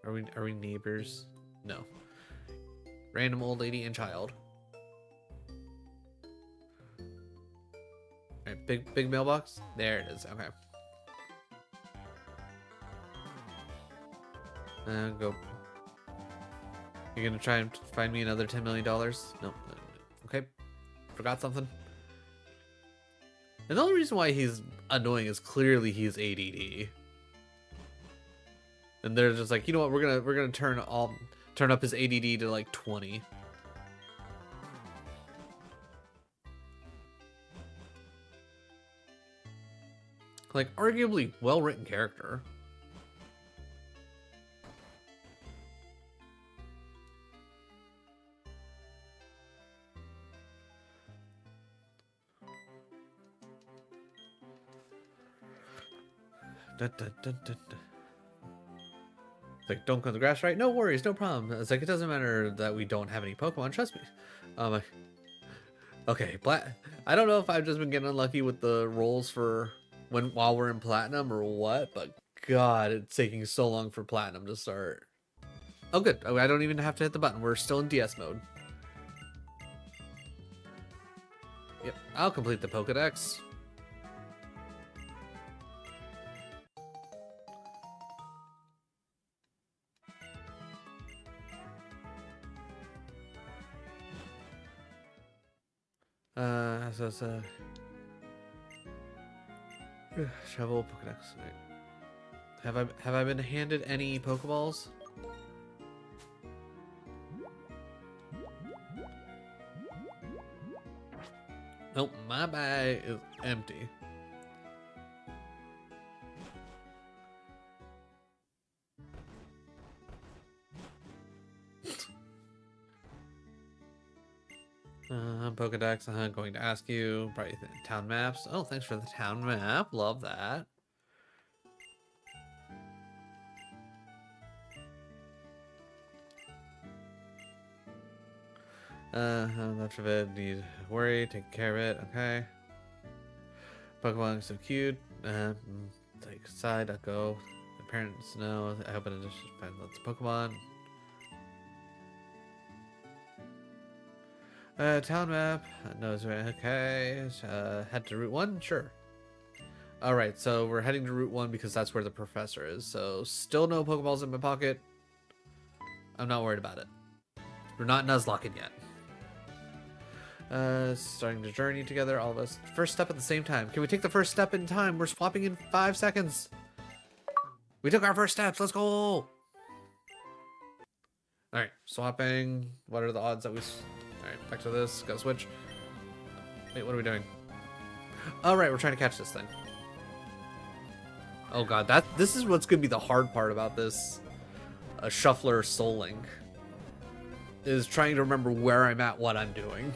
Are we neighbors? No. Random old lady and child. Alright, big mailbox. There it is. Okay. Go. You're gonna try and find me another $10 million? No. Okay. Forgot something. And the only reason why he's annoying is clearly he's ADD. And they're just like, you know what? We're gonna turn up his ADD to like 20. Like, arguably well-written character. Like, don't cut the grass, right? No worries, no problem. It's like, it doesn't matter that we don't have any Pokemon, trust me. Okay, I don't know if I've just been getting unlucky with the rolls for while we're in Platinum or what, but God, it's taking so long for Platinum to start. Oh, good. I don't even have to hit the button. We're still in DS mode. Yep, I'll complete the Pokedex. Shovel Pokedex. Have I been handed any Pokeballs? Nope, my bag is empty. Pokedex, I'm going to ask you. Probably town maps. Oh, thanks for the town map. Love that. Left of it, need to worry, take care of it, okay. Pokemon so cute. Take side, I'll go. The parents know. I hope it just find lots of Pokemon. Town map. Knows where. Okay. Head to Route 1? Sure. Alright, so we're heading to Route 1 because that's where the professor is. So, still no Pokeballs in my pocket. I'm not worried about it. We're not Nuzlocking yet. Starting the journey together, all of us. First step at the same time. Can we take the first step in time? We're swapping in 5 seconds. We took our first steps. Let's go. Alright, swapping. What are the odds that we... Alright, back to this. Gotta switch. Wait, what are we doing? Alright, we're trying to catch this thing. Oh god, this is what's gonna be the hard part about this Shuffler Soul Link. Is trying to remember where I'm at, what I'm doing.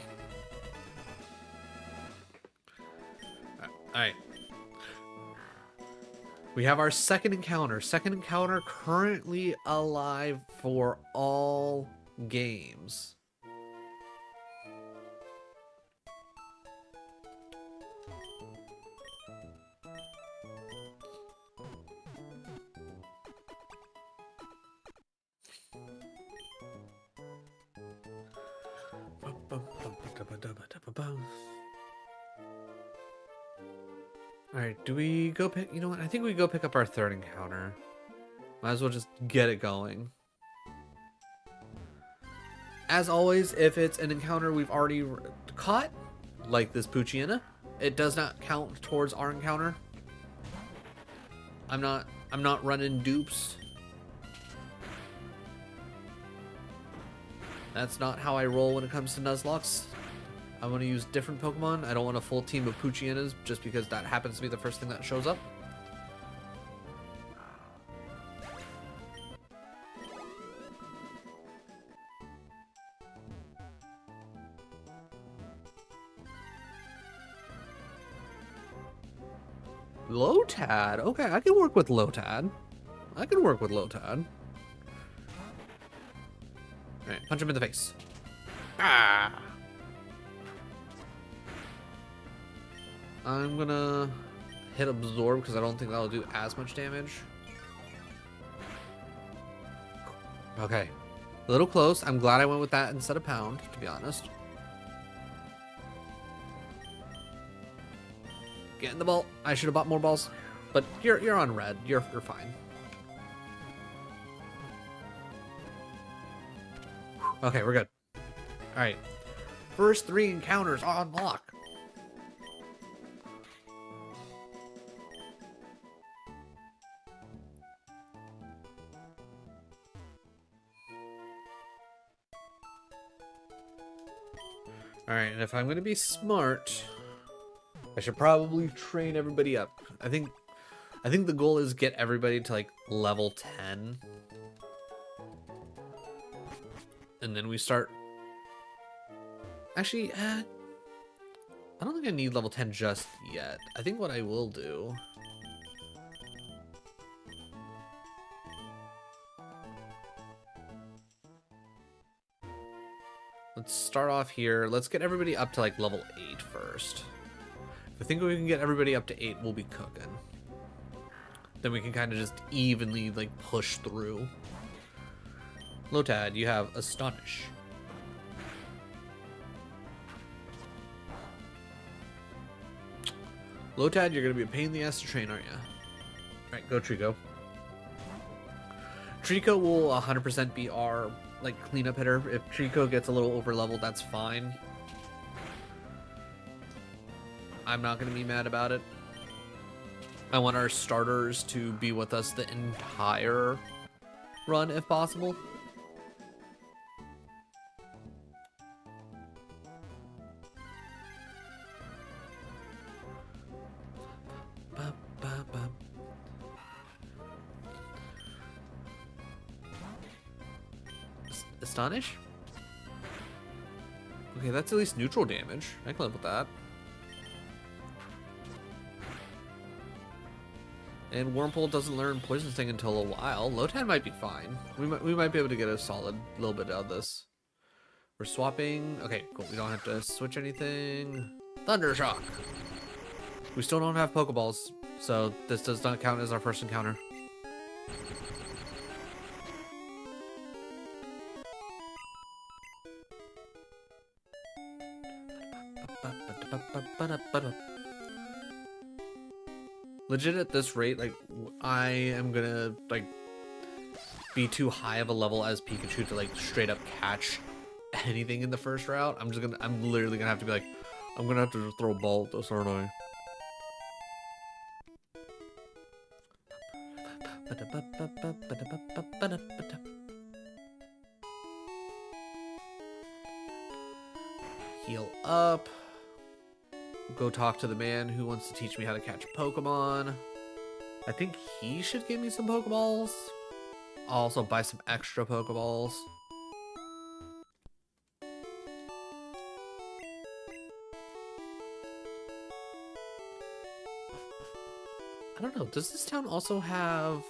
Alright. We have our second encounter. Second encounter currently alive for all games. Alright, do we go pick... You know what? I think we go pick up our third encounter. Might as well just get it going. As always, if it's an encounter we've already caught, like this Poochyena, it does not count towards our encounter. I'm not running dupes. That's not how I roll when it comes to Nuzlockes. I want to use different Pokemon. I don't want a full team of Poochyenas just because that happens to be the first thing that shows up. Lotad. Okay, I can work with Lotad. I can work with Lotad. Alright, punch him in the face. Ah! I'm gonna hit Absorb because I don't think that'll do as much damage. Okay. A little close. I'm glad I went with that instead of Pound, to be honest. Get in the ball. I should have bought more balls. But you're on red. You're fine. Okay, we're good. Alright. First 3 encounters on lock. Alright, and if I'm gonna be smart, I should probably train everybody up. I think the goal is get everybody to like level 10. And then we start... Actually, I don't think I need level 10 just yet. I think what I will do... Let's start off here. Let's get everybody up to like level 8 first. If I think we can get everybody up to 8, we'll be cooking. Then we can kind of just evenly like push through. Lotad, you have Astonish. Lotad, you're going to be a pain in the ass to train, aren't you? Alright, go Trico. Trico will 100% be our like cleanup hitter. If Trico gets a little over leveled, that's fine. I'm not going to be mad about it. I want our starters to be with us the entire run if possible. Astonish? Okay, that's at least neutral damage. I can live with that. And Wurmple doesn't learn Poison Sting until a while. Lotad might be fine. We might be able to get a solid little bit out of this. We're swapping. Okay, cool. We don't have to switch anything. Thundershock. We still don't have Pokeballs, so this does not count as our first encounter. Legit at this rate, like, I am gonna, like, be too high of a level as Pikachu to, like, straight up catch anything in the first route. I'm literally gonna have to be like, I'm gonna have to just throw a ball at this, aren't I? Heal up. Go talk to the man who wants to teach me how to catch Pokemon. I think he should give me some Pokeballs. I'll also buy some extra Pokeballs. I don't know. Does this town also have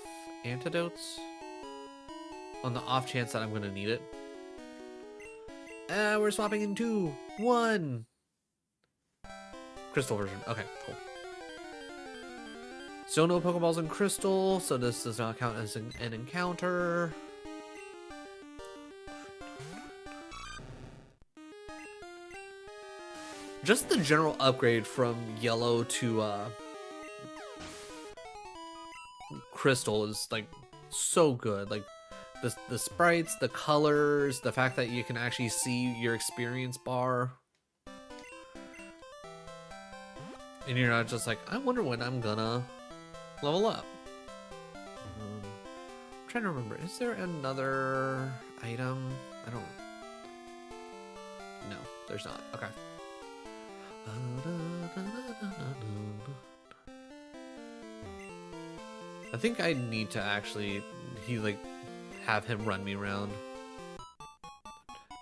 antidotes? On the off chance that I'm going to need it. We're swapping in 2, 1. Crystal version. Okay, cool. Still no Pokeballs in Crystal, so this does not count as an encounter. Just the general upgrade from Yellow to Crystal is like so good. Like the sprites, the colors, the fact that you can actually see your experience bar. And you're not just like, I wonder when I'm gonna level up. I'm trying to remember, is there another item? I don't. No, there's not. Okay. I think I need to actually, have him run me around.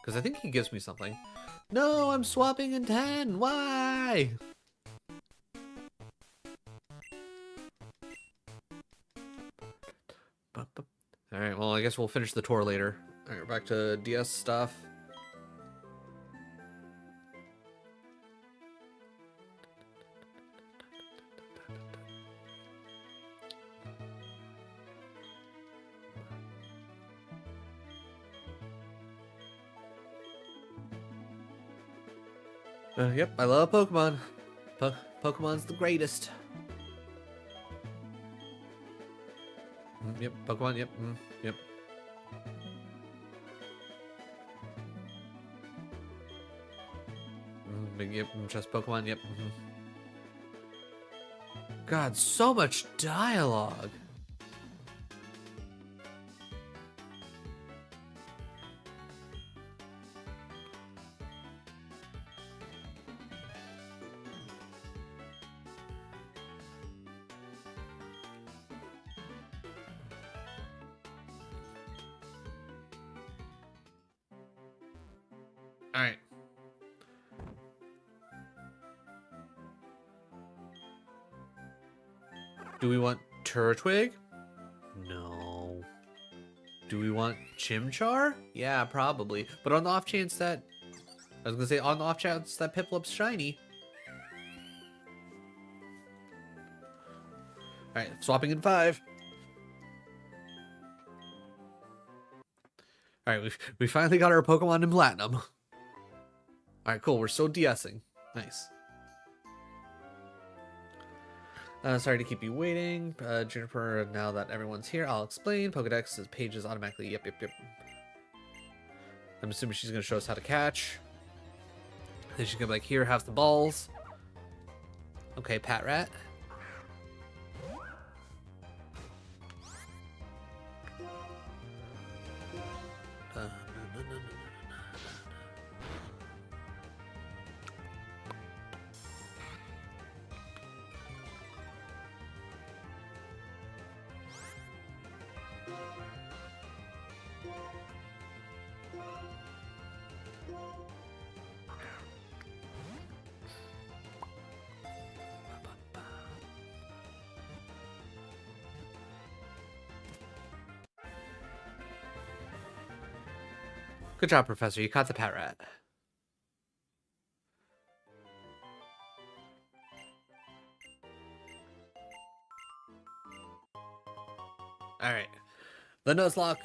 Because I think he gives me something. No, I'm swapping in 10. Why? Alright, well, I guess we'll finish the tour later. Alright, back to DS stuff. Yep, I love Pokemon. Pokemon's the greatest. Yep, Pokemon, yep, yep. Yep, just Pokemon, yep. God, so much dialogue. All right. Do we want Turtwig? No. Do we want Chimchar? Yeah, probably. But on the off chance that... I was gonna say, on the off chance that Piplup's shiny. Alright, swapping in 5. Alright, we finally got our Pokemon in Platinum. Alright, cool. We're still DSing. Nice. Sorry to keep you waiting. Juniper, now that everyone's here, I'll explain. Pokedex pages automatically. Yep. I'm assuming she's going to show us how to catch. Then she's going to be like, here, have the balls. Okay, Pat Rat. Good job, Professor. You caught the Pat Rat. Alright. The Nuzlocke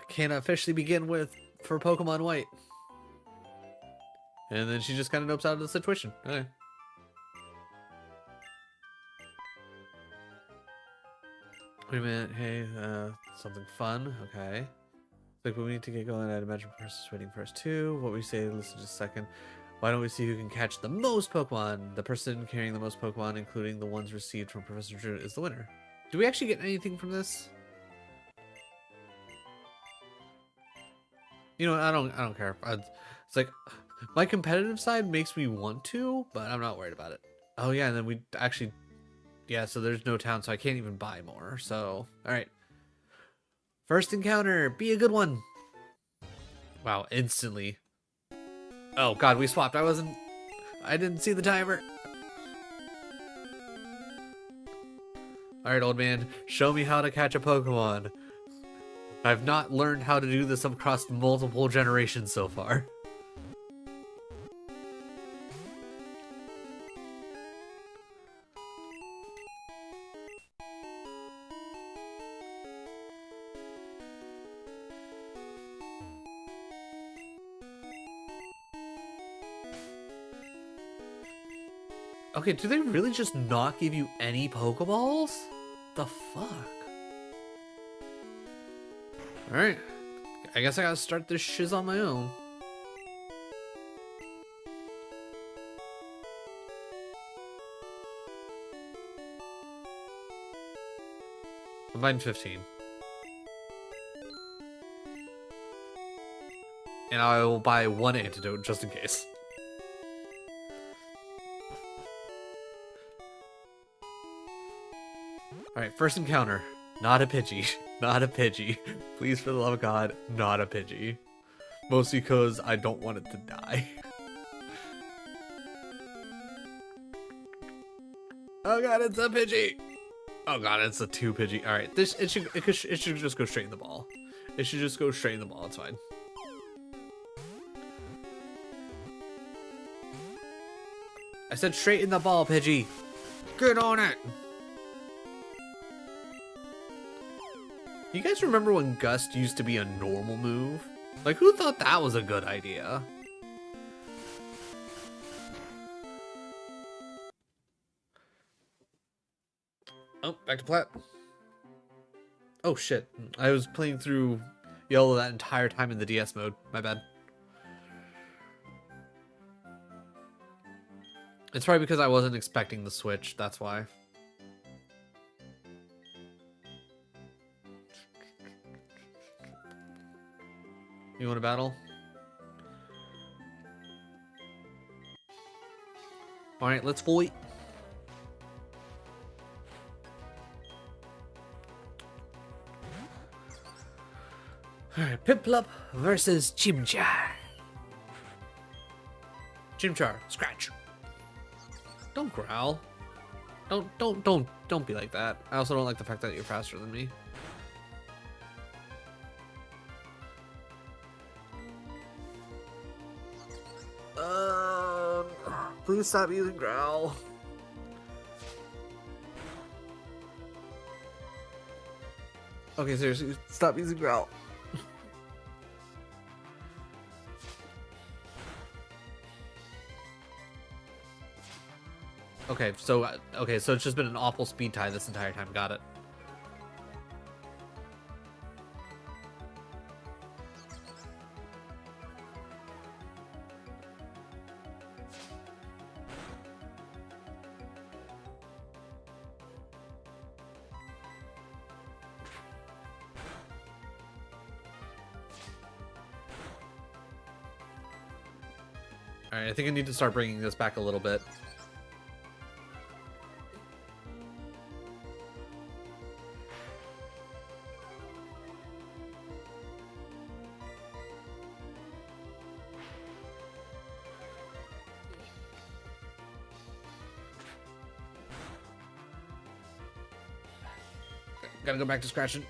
can officially begin for Pokemon White. And then she just kind of nopes out of the situation. Okay. Wait a minute. Hey, something fun. Okay. Like, but we need to get going. I'd imagine Professor's waiting for us too. What we say, listen just a second. Why don't we see who can catch the most Pokemon? The person carrying the most Pokemon, including the ones received from Professor Drew, is the winner. Do we actually get anything from this? You know what? I don't care. It's like, my competitive side makes me want to, but I'm not worried about it. Oh yeah, and then we actually, Yeah, so there's no town, so I can't even buy more. So, all right. First encounter, be a good one. Wow, instantly. Oh god, we swapped. I didn't see the timer. All right, old man, show me how to catch a Pokemon. I've not learned how to do this across multiple generations so far. Okay, do they really just not give you any Pokeballs? The fuck? Alright. I guess I gotta start this shiz on my own. I'm buying 15. And I will buy one antidote just in case. Alright, first encounter. Not a Pidgey. Not a Pidgey. Please, for the love of God, not a Pidgey. Mostly because I don't want it to die. Oh god, it's a Pidgey! Oh god, it's a 2 Pidgey. Alright, it should just go straight in the ball. It should just go straight in the ball, it's fine. I said straight in the ball, Pidgey. Get on it! You guys remember when Gust used to be a normal move? Like, who thought that was a good idea? Oh, back to plat. Oh shit, I was playing through Yellow that entire time in the DS mode. My bad. It's probably because I wasn't expecting the switch, that's why. You want to battle? Alright, let's fight. Alright, Piplup versus Chimchar. Chimchar, scratch. Don't growl. Don't be like that. I also don't like the fact that you're faster than me. Please stop using growl. Okay, seriously, stop using growl. Okay, so it's just been an awful speed tie this entire time. Got it. All right, I think I need to start bringing this back a little bit. Gotta go back to scratching.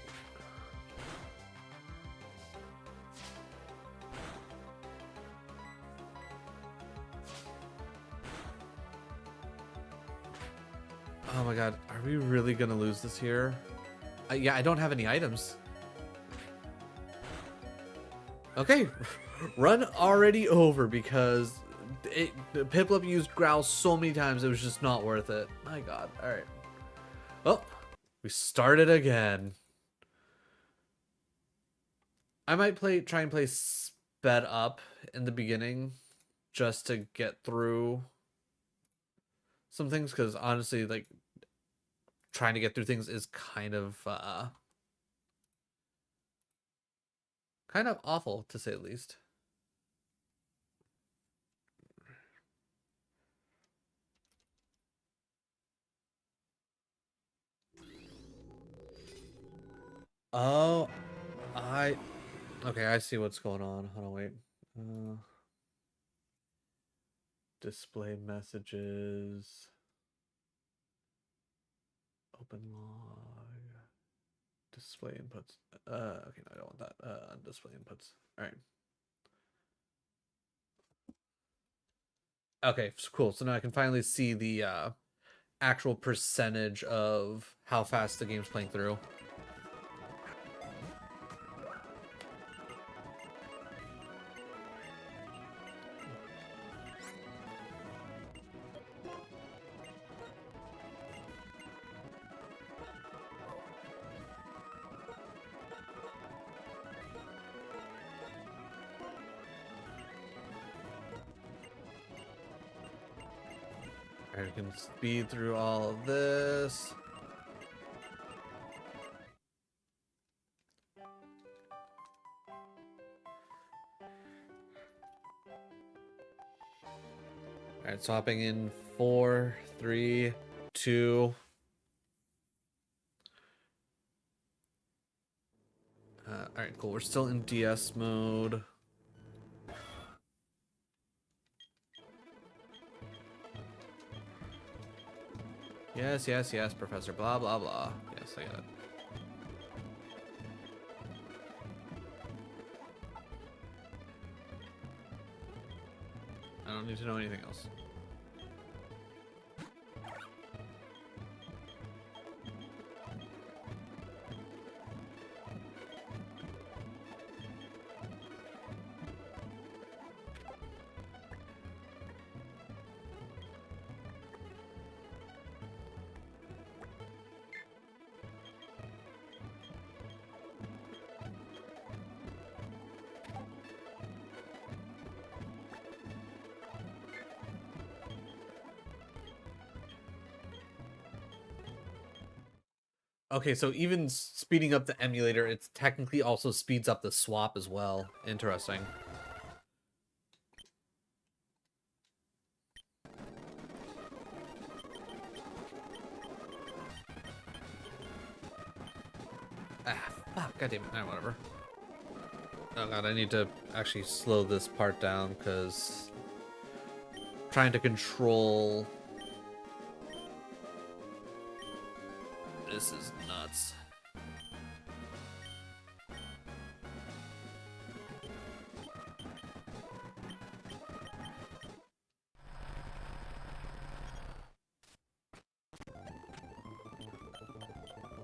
Oh my god, are we really gonna lose this here? Yeah, I don't have any items. Okay, run already over because Piplup used Growl so many times it was just not worth it. My god, alright. Well, we started again. I might try and play sped up in the beginning just to get through some things, because honestly, like, trying to get through things is kind of awful, to say the least. Oh, I okay, I see what's going on. Hold on, wait. Uh, display messages. Open log. Display inputs. Okay, no, I don't want that. Display inputs. All right. Okay, cool. So now I can finally see the actual percentage of how fast the game's playing through. I can speed through all of this. All right, swapping in 4, 3, 2. All right, cool. We're still in DS mode. Yes, yes, yes, Professor. Blah, blah, blah. Yes, I got it. I don't need to know anything else. Okay, so even speeding up the emulator, it technically also speeds up the swap as well. Interesting. Ah, fuck, god damn it. Nah, whatever. Oh god, I need to actually slow this part down, because trying to control this is nuts.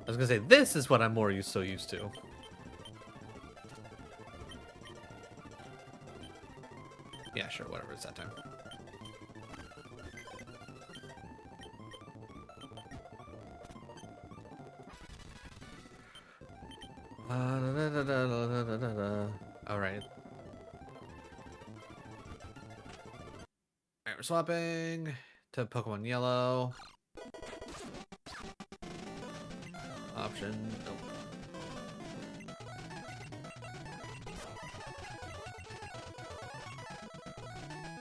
I was gonna say, this is what I'm more so used to. Yeah, sure, whatever, it's that time. Alright. Alright, we're swapping to Pokemon Yellow. Option. Nope.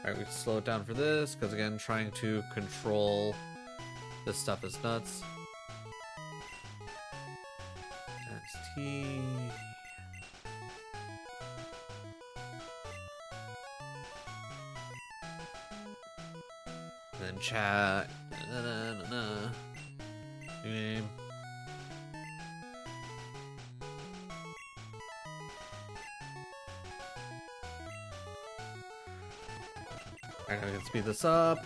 Alright, we slow it down for this, because again, trying to control this stuff is nuts. XT. And then chat. New name. Alright, I can speed this up.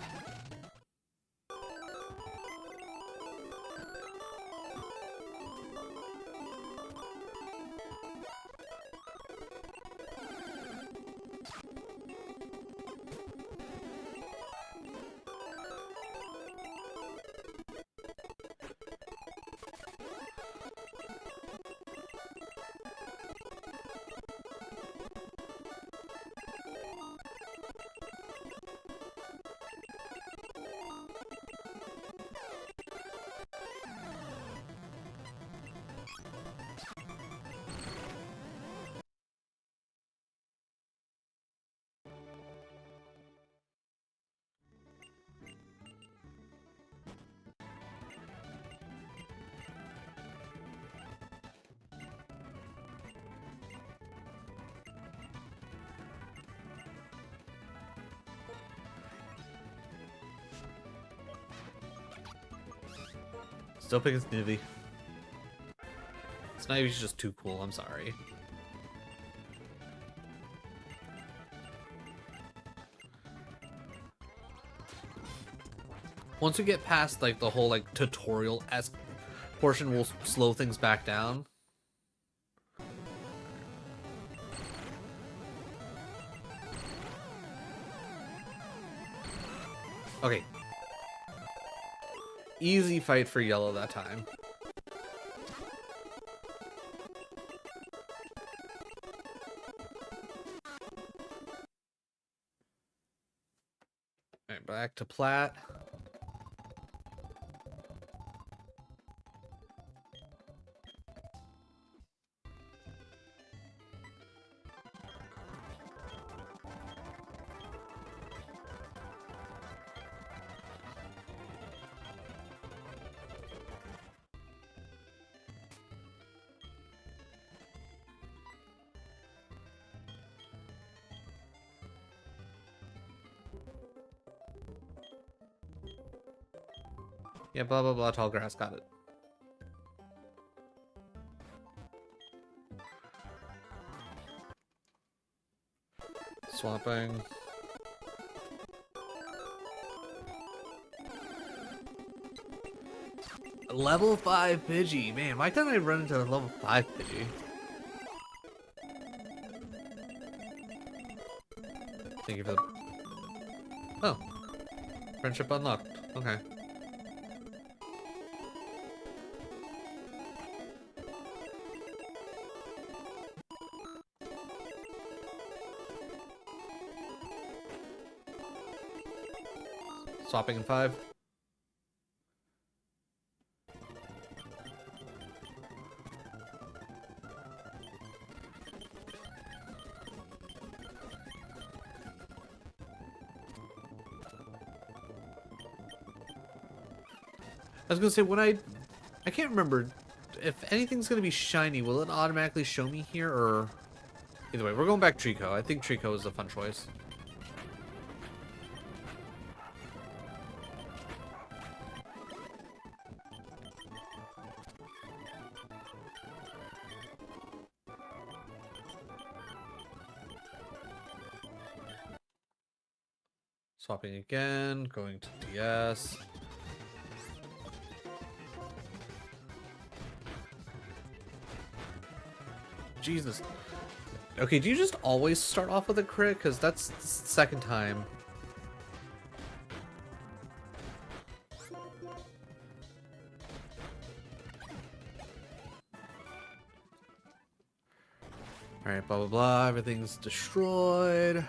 Still picking Snivy. Snivy's just too cool, I'm sorry. Once we get past like the whole like tutorial-esque portion, we'll slow things back down. Okay. Easy fight for yellow that time. Alright, back to plat. Yeah, blah blah blah, tall grass, got it. Swapping. Level 5 Pidgey. Man, why can't I run into a level 5 Pidgey? Thank you for the... Oh. Friendship unlocked. Okay. Swapping in 5. I was gonna say, when I can't remember if anything's gonna be shiny, will it automatically show me here, or either way, we're going back Trico. I think Trico is a fun choice. Swapping again, going to DS. Jesus. Okay, do you just always start off with a crit? Because that's the second time. Alright, blah blah blah, everything's destroyed.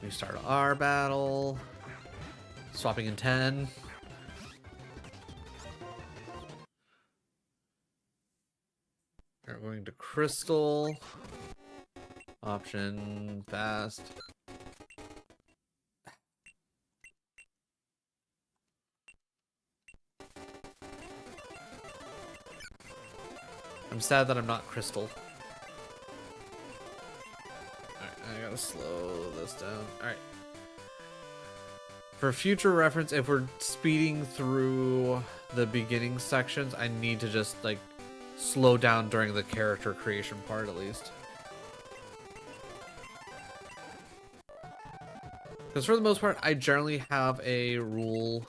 We start our battle. Swapping in 10. We're going to Crystal. Option fast. I'm sad that I'm not Crystal. Alright, I gotta slow this down. Alright. For future reference, if we're speeding through the beginning sections, I need to just, like, slow down during the character creation part, at least. Because for the most part, I generally have a rule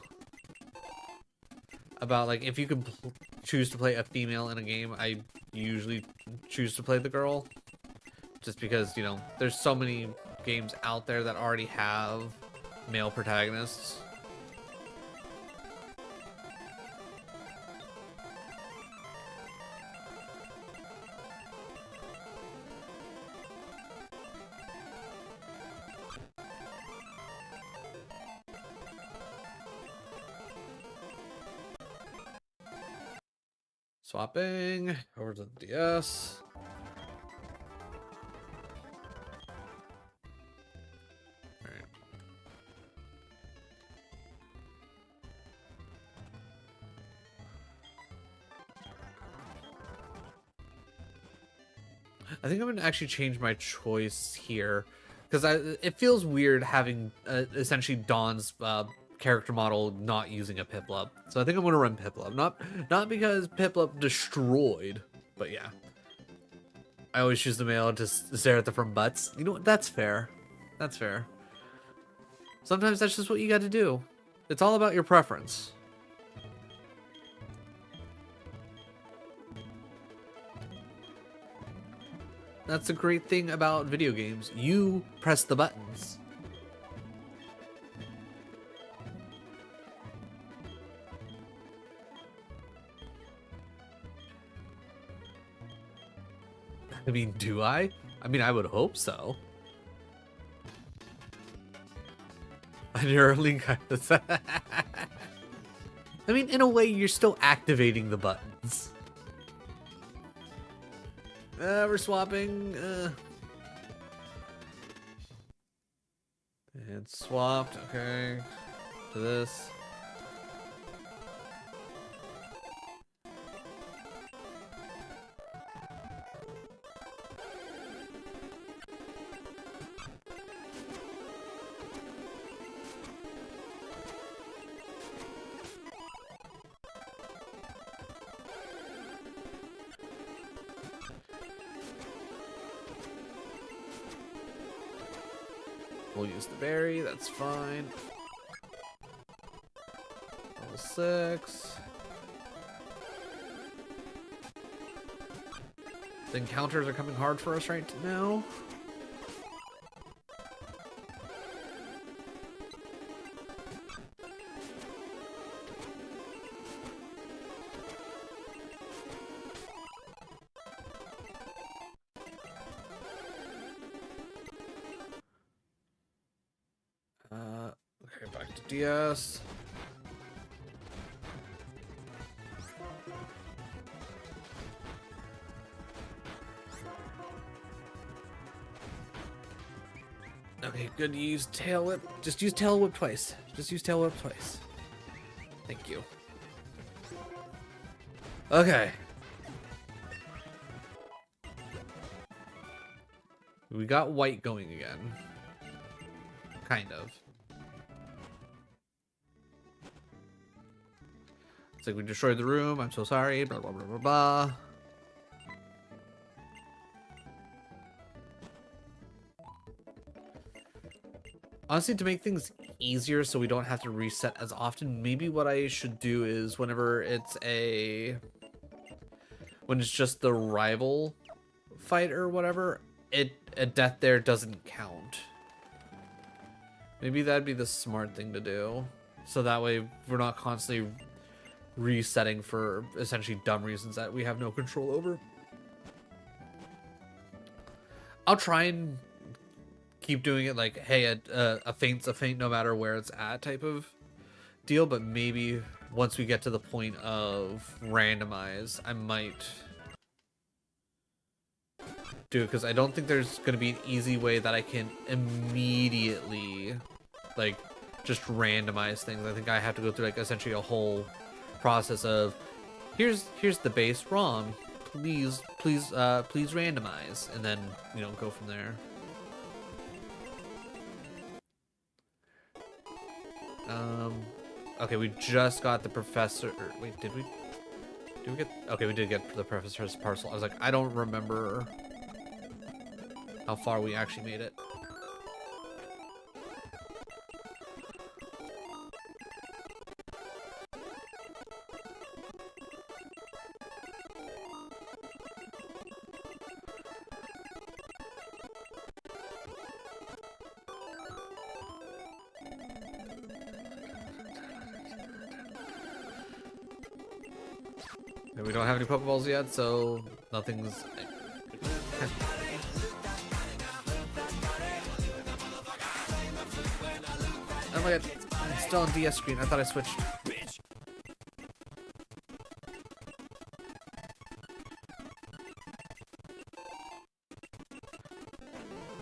about, like, if you could choose to play a female in a game, I usually choose to play the girl. Just because, you know, there's so many games out there that already have male protagonists. Swapping over to the DS. Alright. I think I'm gonna actually change my choice here because it feels weird having essentially Dawn's character model not using a Piplup. So I think I'm gonna run Piplup, not because Piplup destroyed, but yeah. I always choose the male to stare at the front butts. You know what? That's fair. That's fair. Sometimes that's just what you got to do. It's all about your preference. That's the great thing about video games. You press the buttons. I mean, do I? I mean, I would hope so. And you're only kind of... I mean, in a way, you're still activating the buttons. We're swapping. And swapped, okay. To this. We'll use the berry, that's fine. Level 6. The encounters are coming hard for us right now. Okay, back to DS. Okay, good to use tail whip. Just use tail whip twice. Just use tail whip twice. Thank you. Okay. We got white going again. Kind of. It's like we destroyed the room. I'm so sorry. Blah, blah, blah, blah, blah. Honestly, to make things easier so we don't have to reset as often, maybe what I should do is whenever it's when it's just the rival fight or whatever, a death there doesn't count. Maybe that'd be the smart thing to do. So that way we're not constantly resetting for essentially dumb reasons that we have no control over. I'll try and keep doing it like, hey, a feint's a feint no matter where it's at type of deal, but maybe once we get to the point of randomize, I might do it, because I don't think there's going to be an easy way that I can immediately like just randomize things. I think I have to go through like essentially a whole process of here's the base ROM, please randomize, and then, you know, go from there. Okay, we just got the professor. Wait, did we get? Okay, we did get the professor's parcel. I was like, I don't remember how far we actually made it. We don't have any Pokeballs yet, so nothing's... Oh my god, it's still on DS screen. I thought I switched.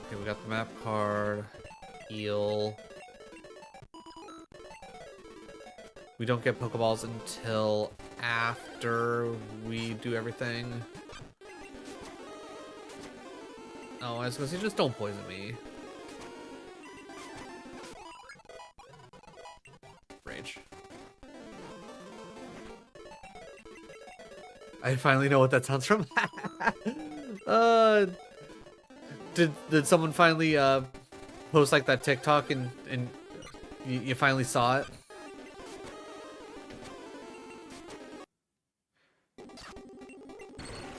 Okay, we got the map card. Heal. We don't get Pokeballs until after we do everything. Oh, I was gonna say, just don't poison me. Rage. I finally know what that sounds from. uh, did someone finally post like that TikTok and you finally saw it?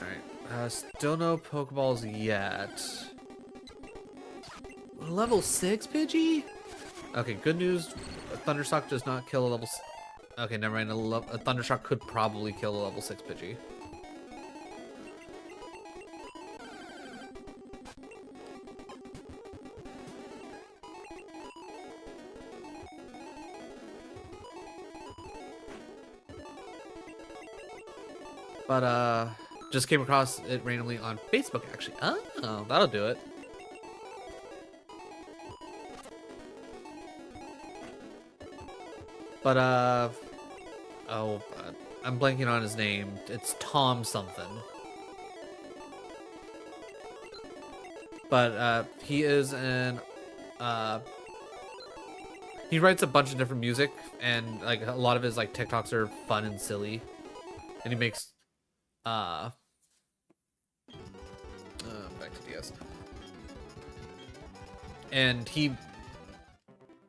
All right. Still no Pokeballs yet. Level 6, Pidgey? Okay, good news. A Thundershock does not kill a level. Okay, never mind. A Thundershock could probably kill a level 6 Pidgey. But just came across it randomly on Facebook actually. Oh, that'll do it. But I'm blanking on his name. It's Tom something. But he is an he writes a bunch of different music, and like a lot of his like TikToks are fun and silly, and he makes back to DS. And he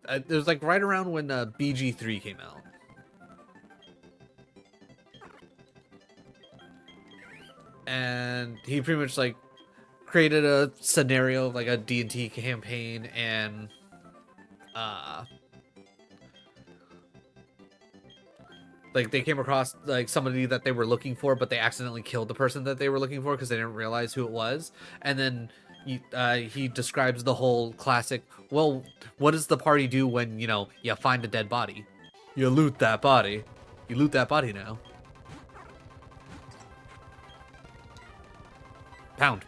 it was like right around when BG3 came out. And he pretty much like created a scenario of like a D&T campaign, and like they came across like somebody that they were looking for, but they accidentally killed the person that they were looking for because they didn't realize who it was. And then he describes the whole classic, well, what does the party do when, you know, you find a dead body? You loot that body. You loot that body now. Pound.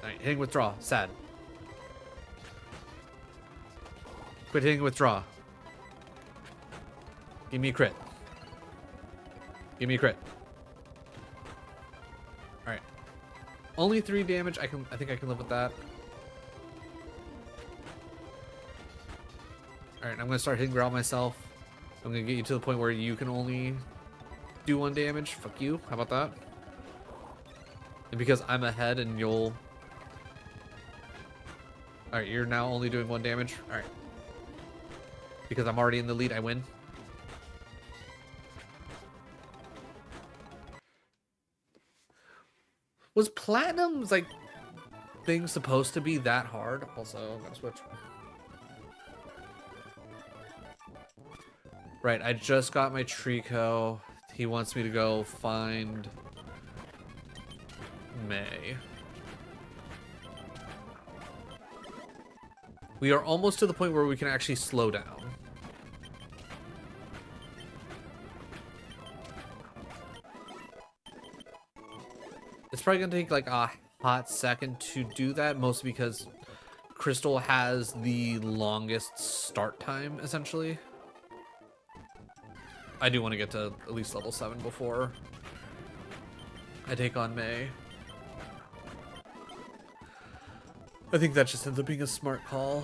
Alright, hitting withdraw. Sad. Quit hitting withdraw. Give me a crit. Give me a crit. Alright. Only 3 damage. I think I can live with that. Alright, I'm gonna start hitting ground myself. I'm gonna get you to the point where you can only do 1 damage. Fuck you. How about that? And because I'm ahead and you'll... Alright, you're now only doing 1 damage. Alright. Because I'm already in the lead, I win. Was Platinum's, like, thing supposed to be that hard? Also, I'm gonna switch. Right, I just got my Trico. He wants me to go find May. We are almost to the point where we can actually slow down. It's probably gonna take like a hot second to do that, mostly because Crystal has the longest start time, essentially. I do want to get to at least level 7 before I take on May. I think that just ends up being a smart call.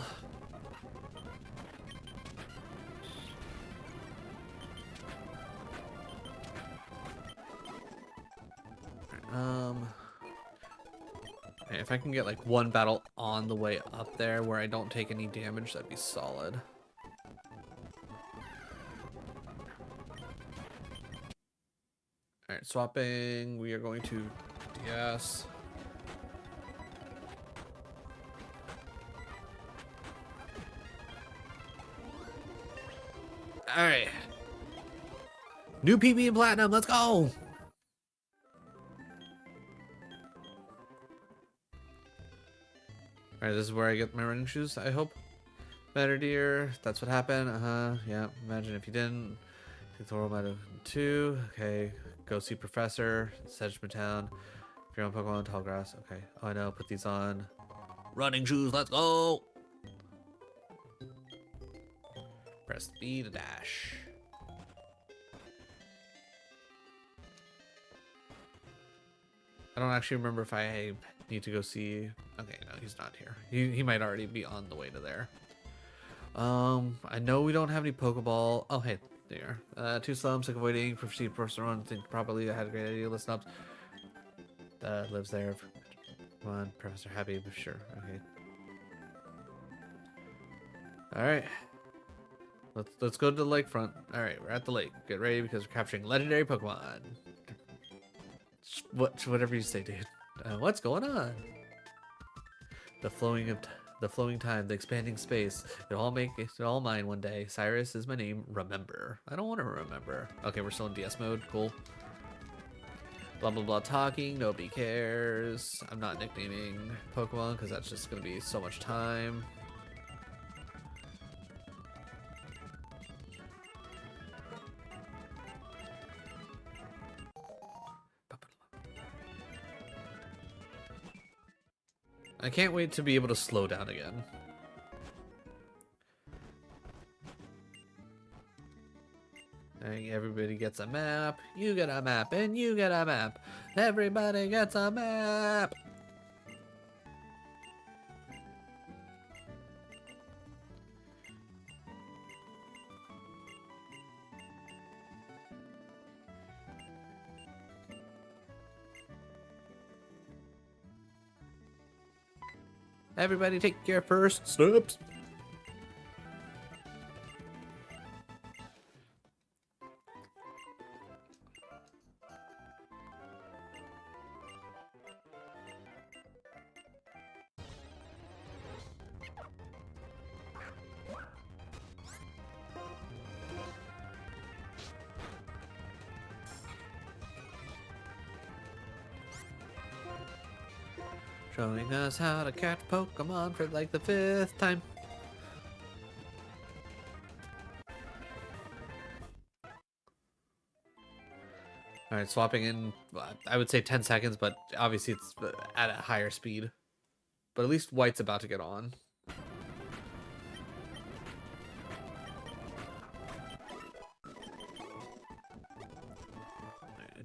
If I can get like 1 battle on the way up there where I don't take any damage, that'd be solid. Alright, swapping. We are going to DS. Alright. New PB and Platinum, let's go! Alright, this is where I get my running shoes, I hope. Better dear, that's what happened. Yeah, imagine if you didn't. Take the world might have 2. Okay, go see Professor, Sedgman Town. If you're on Pokemon, tall grass. Okay, oh, I know, put these on. Running shoes, let's go! Press B to dash. I don't actually remember if I need to go see. Okay, no, he's not here. He might already be on the way to there. I know we don't have any Pokeball. Oh, hey, there. Too slow. I'm sick of waiting for proceed person run. Think probably I had a great idea. Listen up. Lives there. Come on, Professor Happy. Sure. Okay. All right. Let's go to the lakefront. All right, we're at the lake. Get ready because we're capturing legendary Pokemon. Whatever you say, dude. What's going on? The flowing time, the expanding space. It's all mine one day. Cyrus is my name. Remember. I don't want to remember. Okay, we're still in DS mode. Cool. Blah blah blah talking. Nobody cares. I'm not nicknaming Pokemon because that's just gonna be so much time. I can't wait to be able to slow down again. Everybody gets a map. You get a map, and you get a map. Everybody gets a map. Everybody take your first steps. Showing us how to catch Pokemon for like the 5th time. Alright, swapping in, I would say 10 seconds, but obviously it's at a higher speed. But at least White's about to get on. I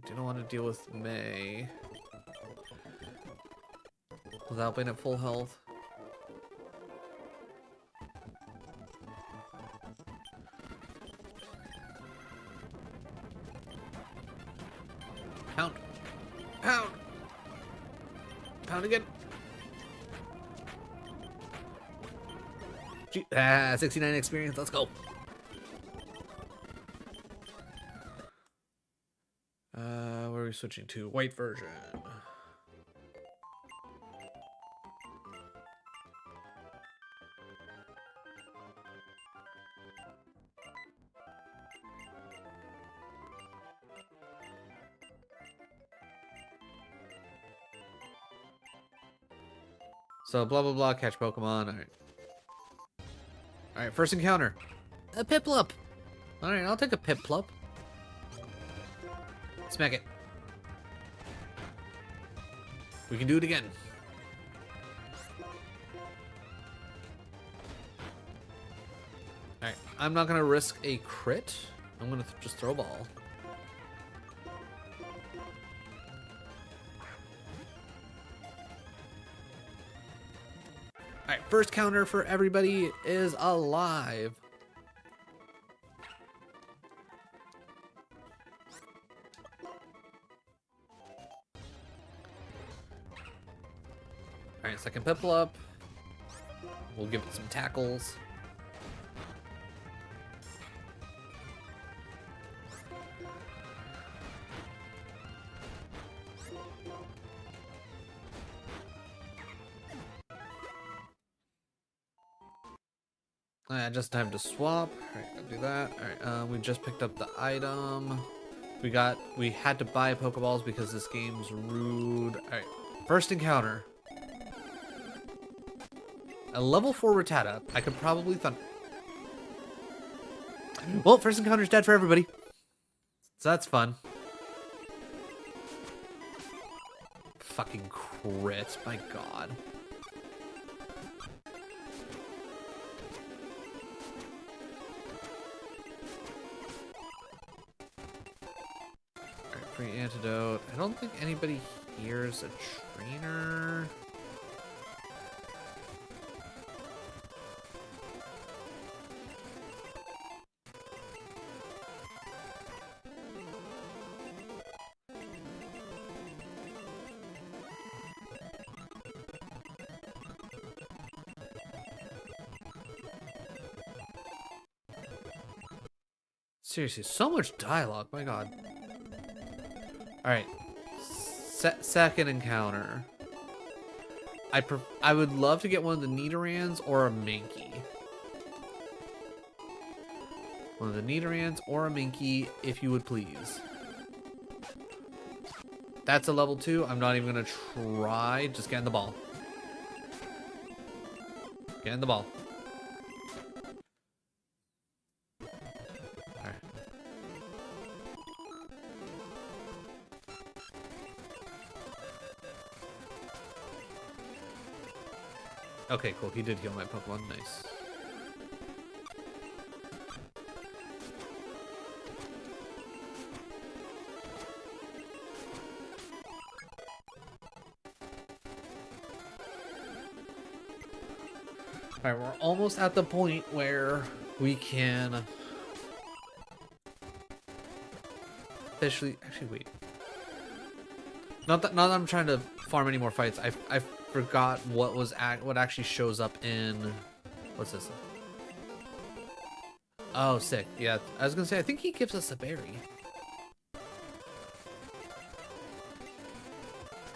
do not want to deal with May without being at full health. Pound! Pound! Pound again! 69 experience, let's go! Where are we switching to? White version. So blah blah blah, catch Pokemon. Alright. Alright, first encounter. A Piplup! Alright, I'll take a Piplup. Smack it. We can do it again. Alright, I'm not gonna risk a crit. I'm gonna just throw a ball. Alright, first counter for everybody is alive. Alright, second Piplup. We'll give it some tackles. Just time to swap. Alright, go do that. Alright, we just picked up the item. We had to buy Pokeballs because this game's rude. Alright, first encounter. A level 4 Rattata. I could probably thunder. Well, first encounter's dead for everybody. So that's fun. Fucking crit, my god. Alright, free antidote. I don't think anybody Here's a trainer. Seriously, so much dialogue, my god. Alright. Second encounter. I would love to get one of the Nidorans or a Mankey. One of the Nidorans or a Mankey, if you would please. That's a level 2. I'm not even gonna try. Just get in the ball. Get in the ball. Alright. Okay, cool. He did heal my Pokemon. Nice. Alright, we're almost at the point where we can officially... Actually, wait. Not that I'm trying to farm any more fights. I forgot what actually shows up in... What's this? Oh, sick. Yeah, I was gonna say, I think he gives us a berry.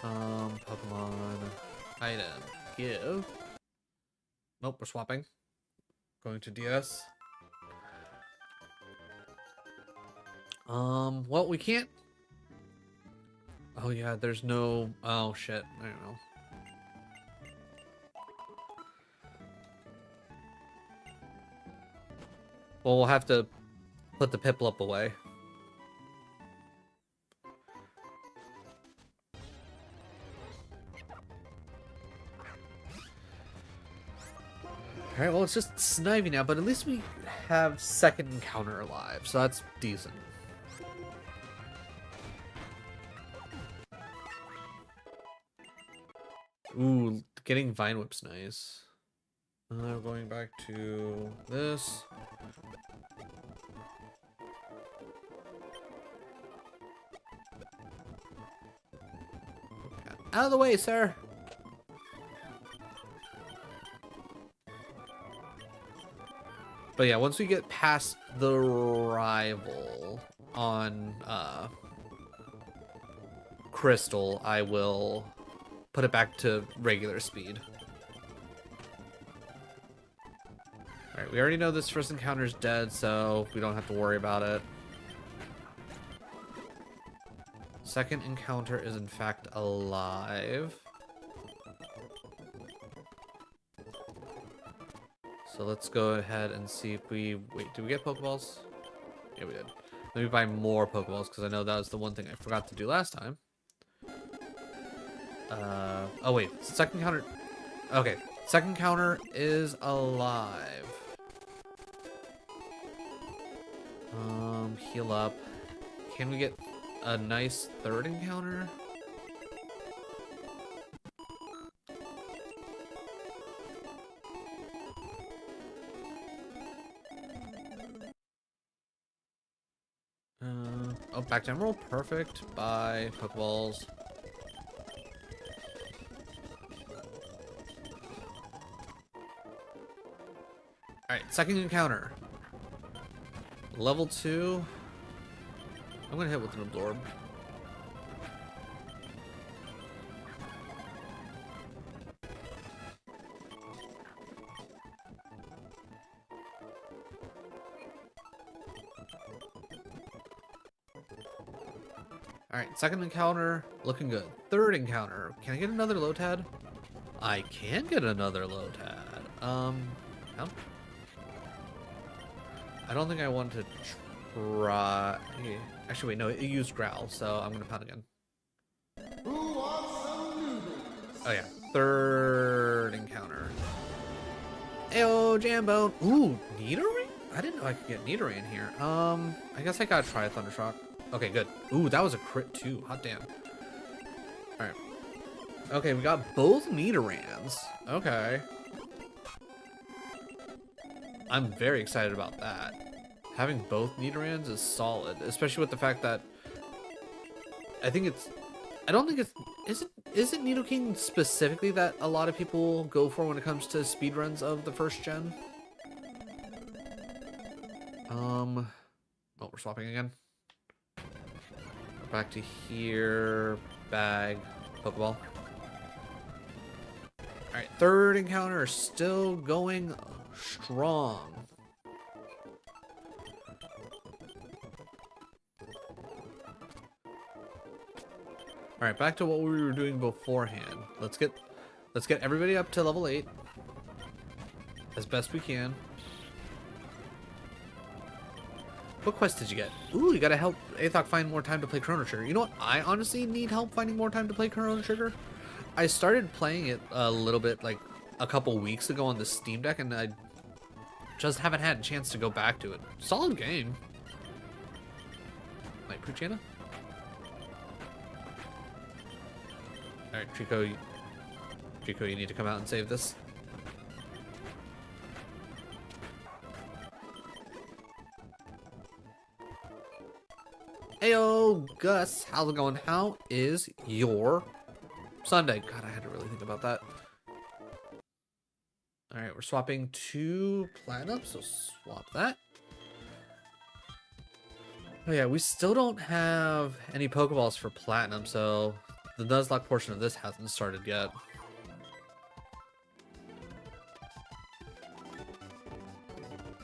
Pokemon item. Give. Nope, we're swapping. Going to DS. Well, we can't... Oh, yeah, there's no... Oh, shit. I don't know. Well, we'll have to put the Piplup away. Alright, well, it's just Snivy now, but at least we have second encounter alive, so that's decent. Ooh, getting Vine Whip's nice. We're going back to this. Out of the way, sir! But yeah, once we get past the rival on Crystal, I will put it back to regular speed. Alright, we already know this first encounter is dead, so we don't have to worry about it. Second encounter is in fact alive. So let's go ahead and see if we... Wait, did we get Pokeballs? Yeah, we did. Let me buy more Pokeballs, because I know that was the one thing I forgot to do last time. Oh wait, second counter... Okay, second counter is alive. Heal up. Can we get a nice third encounter? Oh, back down roll. Perfect. Buy Pokeballs. Alright, second encounter. Level 2. I'm gonna hit with an Absorb. Alright, second encounter, looking good. Third encounter, can I get another Lotad? I can get another Lotad. No? I don't think I want to try... Actually, wait, no, it used Growl, so I'm gonna pound again. Oh yeah, third encounter. Ayo, Jambone! Ooh, Nidoran? I didn't know I could get Nidoran here. I guess I gotta try a Thundershock. Okay, good. Ooh, that was a crit too. Hot damn. Alright. Okay, we got both Nidorans. Okay. I'm very excited about that. Having both Nidorans is solid, especially with the fact that I think it's I don't think it's is it Nidoking specifically that a lot of people go for when it comes to speedruns of the first gen? Oh, we're swapping again. Back to here, bag, Pokeball. Alright, third encounter still going strong. Alright, back to what we were doing beforehand. Let's get everybody up to level 8 as best we can. What quest did you get? Ooh, you gotta help Athok find more time to play Chrono Trigger. You know what? I honestly need help finding more time to play Chrono Trigger. I started playing it a little bit like a couple weeks ago on the Steam Deck, and I just haven't had a chance to go back to it. Solid game. Like Pruchana? Alright, Trico, you need to come out and save this. Heyo, Gus, how's it going? How is your Sunday? God, I had to really think about that. Alright, we're swapping to Platinum, so swap that. Oh yeah, we still don't have any Pokeballs for Platinum, so the Nuzlocke portion of this hasn't started yet.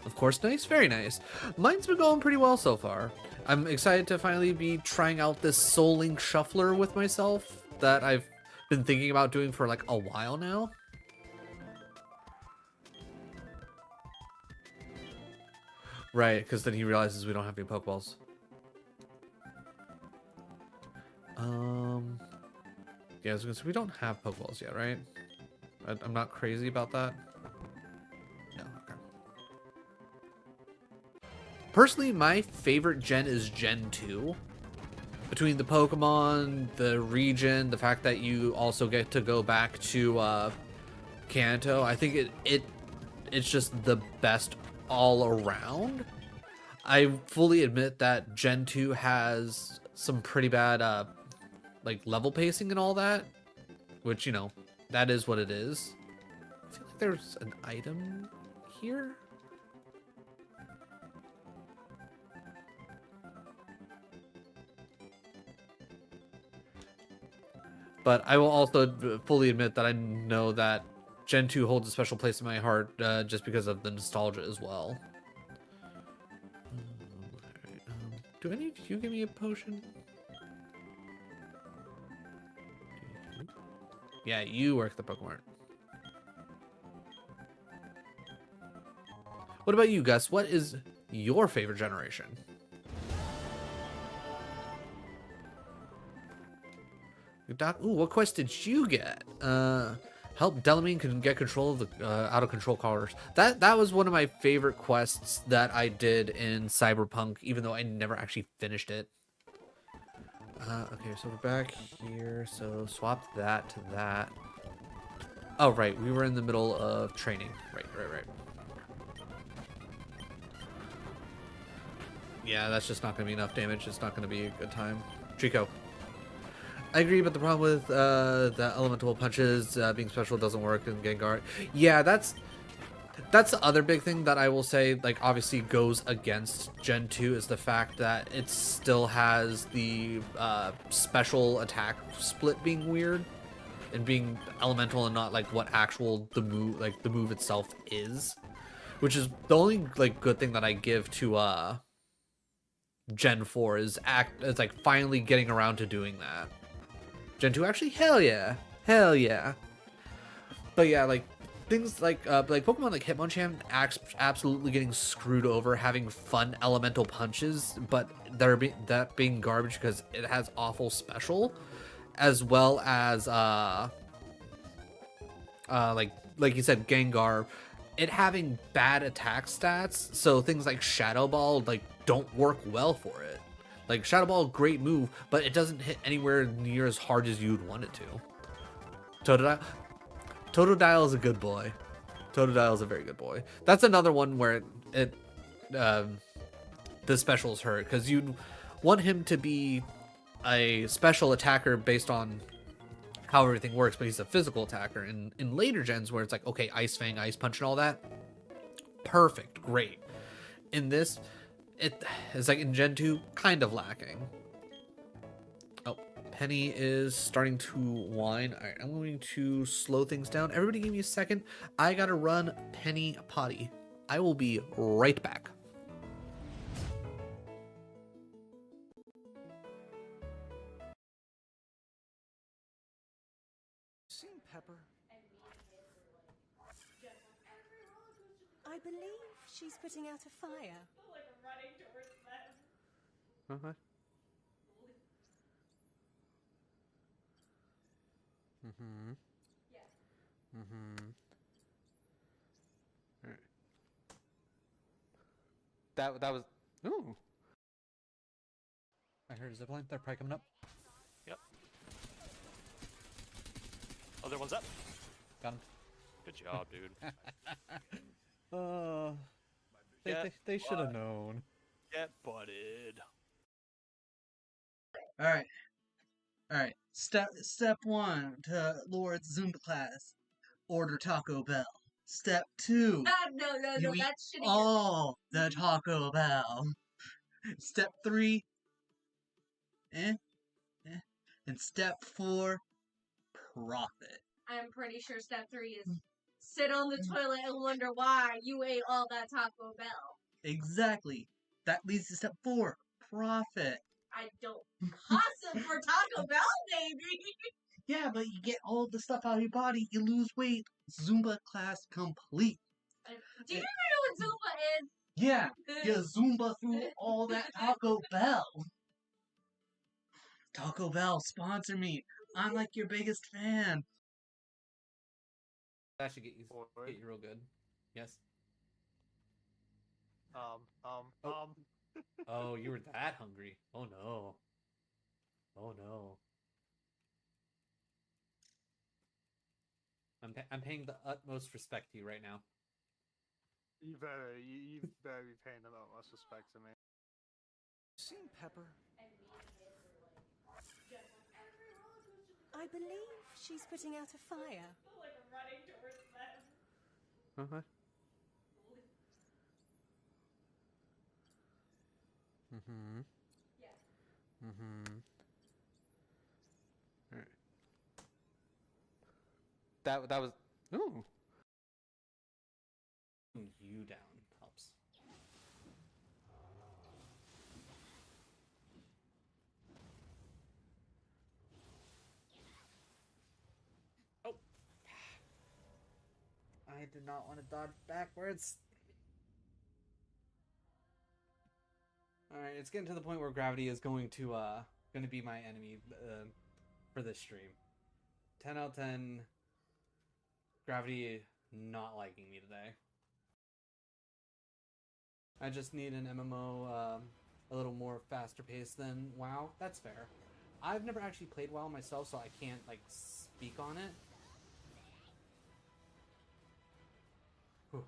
Of course, nice, very nice. Mine's been going pretty well so far. I'm excited to finally be trying out this Soul Link Shuffler with myself that I've been thinking about doing for like a while now. Right, because then he realizes we don't have any Pokeballs. Yeah, I was gonna say we don't have Pokeballs yet, right? I'm not crazy about that. No, okay. Personally, my favorite gen is Gen 2. Between the Pokemon, the region, the fact that you also get to go back to Kanto, I think it's just the best all around. I fully admit that Gen 2 has some pretty bad like level pacing and all that, which, you know, that is what it is. I feel like there's an item here. But I will also fully admit that I know that Gen 2 holds a special place in my heart just because of the nostalgia as well. Do any of you give me a potion? Yeah, you work the Pokemon. What about you, Gus? What is your favorite generation? Ooh, what quest did you get? Help Delamine can get control of the out of control cars. That was one of my favorite quests that I did in Cyberpunk, even though I never actually finished it. Okay, so we're back here. So swap that to that. Oh, right. We were in the middle of training. Right. Yeah, that's just not going to be enough damage. It's not going to be a good time. Trico. I agree, but the problem with the elemental punches being special doesn't work in Gengar. Yeah, that's the other big thing that I will say, like, obviously goes against Gen 2 is the fact that it still has the special attack split being weird and being elemental and not like what actual the move itself is, which is the only like good thing that I give to Gen 4 is like finally getting around to doing that. Gen 2 actually, hell yeah. But yeah, like things like Pokemon like Hitmonchan absolutely getting screwed over having fun elemental punches, but that being garbage because it has awful special, as well as like you said, Gengar, it having bad attack stats, so things like Shadow Ball like don't work well for it. Like Shadow Ball, great move, but it doesn't hit anywhere near as hard as you'd want it to. Totodile. Totodile is a good boy. Totodile is a very good boy. That's another one where the specials hurt because you want him to be a special attacker based on how everything works, but he's a physical attacker. In later gens where it's like, okay, Ice Fang, Ice Punch, and all that, perfect, great. In this, it is like in Gen 2, kind of lacking. Oh, Penny is starting to whine. All right, I'm going to slow things down. Everybody give me a second. I gotta run Penny potty. I will be right back. Seen Pepper? I believe she's putting out a fire. Like running towards them. Okay. Yeah. All right. That was. Ooh. I heard a zipline. They're probably coming up. Yep. Other one's up. Got him. Good job, dude. They should have known. Get butted. All right. Step one to Lord's Zumba class. Order Taco Bell. Step 2. No, You eat that's shitty. all the Taco Bell. Step 3. And step 4. Profit. I'm pretty sure step 3 is sit on the toilet and wonder why you ate all that Taco Bell. Exactly. That leads to step 4. Profit. I don't hustle for Taco Bell, baby. Yeah, but you get all the stuff out of your body, you lose weight. Zumba class complete. Do you even know what Zumba is? Yeah, you Zumba through all that Taco Bell. Taco Bell, sponsor me. I'm like your biggest fan. That should get you real good. Yes. Oh, you were that hungry. Oh no. Oh no. I'm paying the utmost respect to you right now. You better be paying the utmost respect to me. Seen Pepper? I believe she's putting out a fire. Like running towards them. Okay. Yeah. All right. That was. Ooh. You down helps. Oh. I did not want to dodge backwards. Alright, it's getting to the point where gravity is going to be my enemy for this stream. 10 out of 10. Gravity not liking me today. I just need an MMO a little more faster paced than WoW. That's fair. I've never actually played WoW myself, so I can't like speak on it. Whew, okay.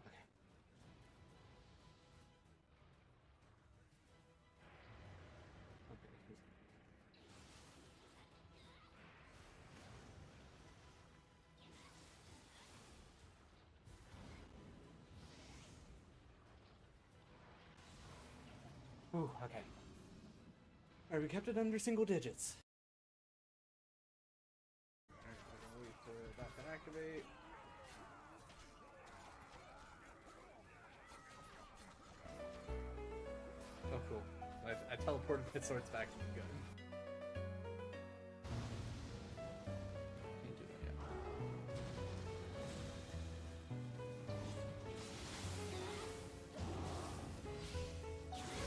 Ooh, okay. Alright, we kept it under single digits. Alright, I'm gonna wait for that to activate. Oh, cool. I teleported my swords back to the gun. Can't do that yet.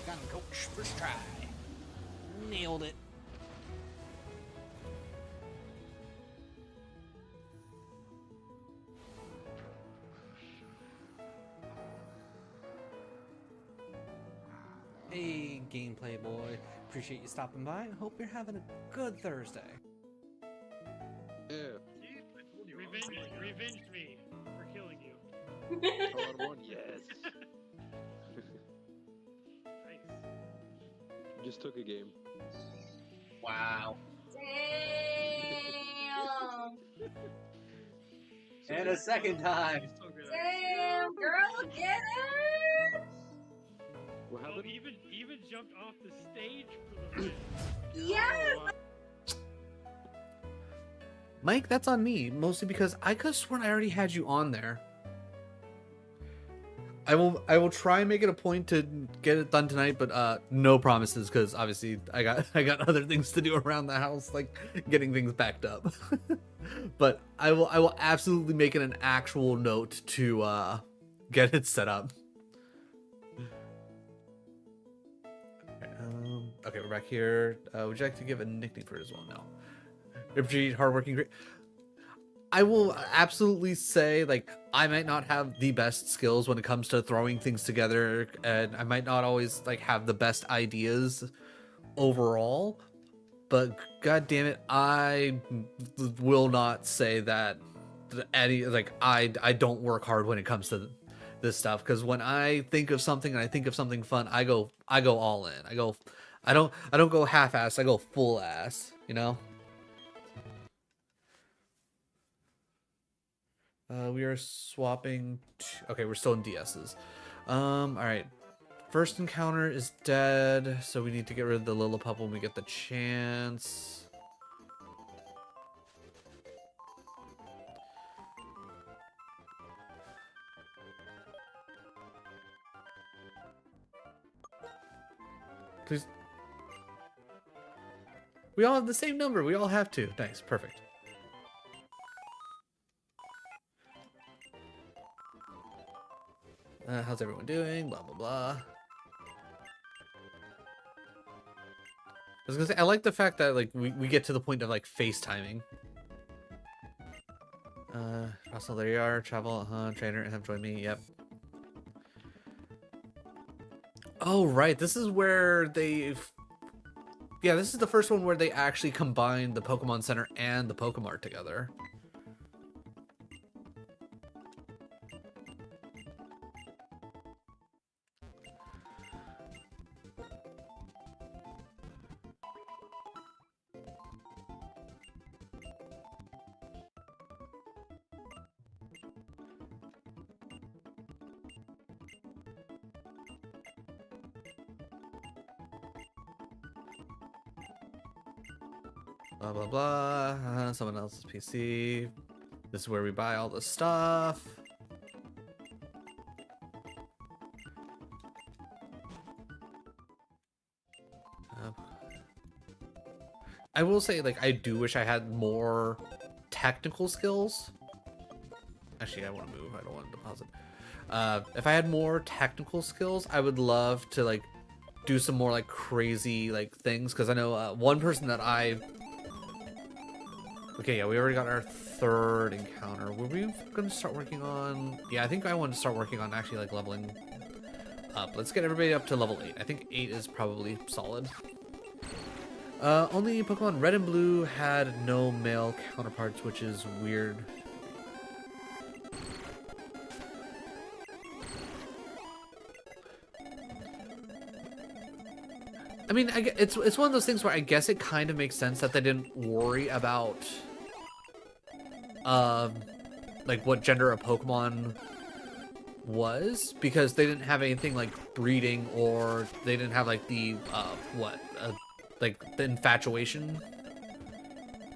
Gun coach, first try. Nailed it. Hey, gameplay boy. Appreciate you stopping by. Hope you're having a good Thursday. Yeah. Just took a game. Wow. Damn. And a second time. Damn, girl, get it. What Oh, happened? even jumped off the stage for the win. Yes. Mike, that's on me, mostly because I could have sworn I already had you on there. I will try and make it a point to get it done tonight, but no promises, because obviously I got other things to do around the house, like getting things backed up. But I will absolutely make it an actual note to get it set up. Okay, we're back here. Would you like to give a nickname for it as well? No. Ripjeet, hardworking, great. I will absolutely say, like, I might not have the best skills when it comes to throwing things together, and I might not always like have the best ideas overall, but god damn it, I will not say that any, like, I don't work hard when it comes to this stuff, because when I think of something and I think of something fun, I go all in. I don't go half-ass, I go full ass, you know? We are swapping. Okay, we're still in DSs. All right. First encounter is dead, so we need to get rid of the Lillipup when we get the chance. Please. We all have the same number. We all have to. Nice. Perfect. How's everyone doing? Blah, blah, blah. I was gonna say, I like the fact that, like, we get to the point of, like, FaceTiming. Russell, there you are. Travel, trainer, have joined me. Yep. Oh, right. This is where yeah, this is the first one where they actually combine the Pokemon Center and the Pokemart together. Blah, blah, blah. Someone else's PC. This is where we buy all the stuff. I will say, like, I do wish I had more technical skills. Actually, I want to move. I don't want to deposit. If I had more technical skills, I would love to, like, do some more, like, crazy, like, things. Because I know one person that I... Okay, yeah, we already got our third encounter. Were we going to start working on... Yeah, I think I want to start working on actually, like, leveling up. Let's get everybody up to level 8. I think 8 is probably solid. Only Pokemon Red and Blue had no male counterparts, which is weird. I mean, it's one of those things where I guess it kind of makes sense that they didn't worry about, like, what gender a Pokemon was, because they didn't have anything like breeding, or they didn't have like the like the infatuation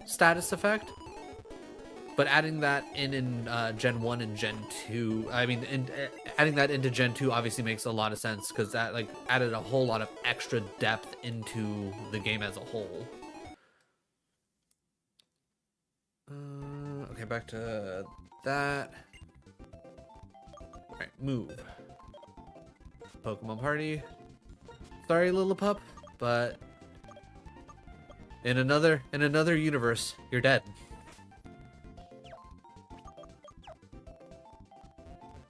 status effect. But adding that in Gen 1 and Gen 2, I mean, adding that into Gen 2 obviously makes a lot of sense, because that, like, added a whole lot of extra depth into the game as a whole. Okay, back to that. Alright, move. Pokemon Party. Sorry, Lillipup, but in another universe, you're dead.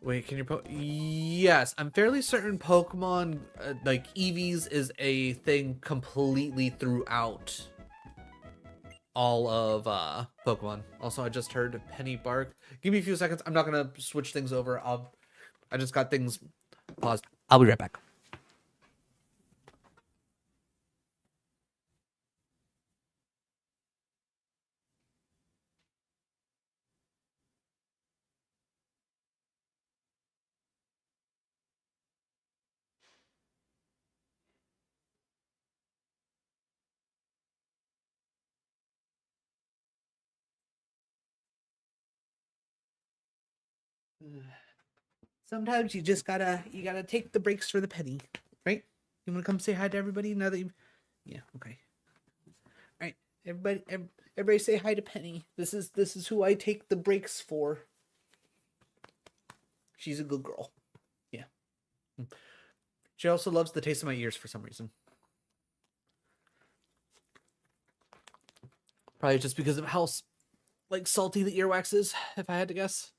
Wait, can you Yes, I'm fairly certain Pokemon, like, EVs is a thing completely throughout all of Pokemon. Also, I just heard Penny bark. Give me a few seconds. I'm not gonna switch things over. I just got things paused. I'll be right back. Sometimes you gotta take the breaks for the penny, right? You wanna come say hi to everybody now that you, yeah, okay. All right, everybody say hi to Penny. This is who I take the breaks for. She's a good girl. Yeah. She also loves the taste of my ears for some reason. Probably just because of how like salty the earwax is, if I had to guess.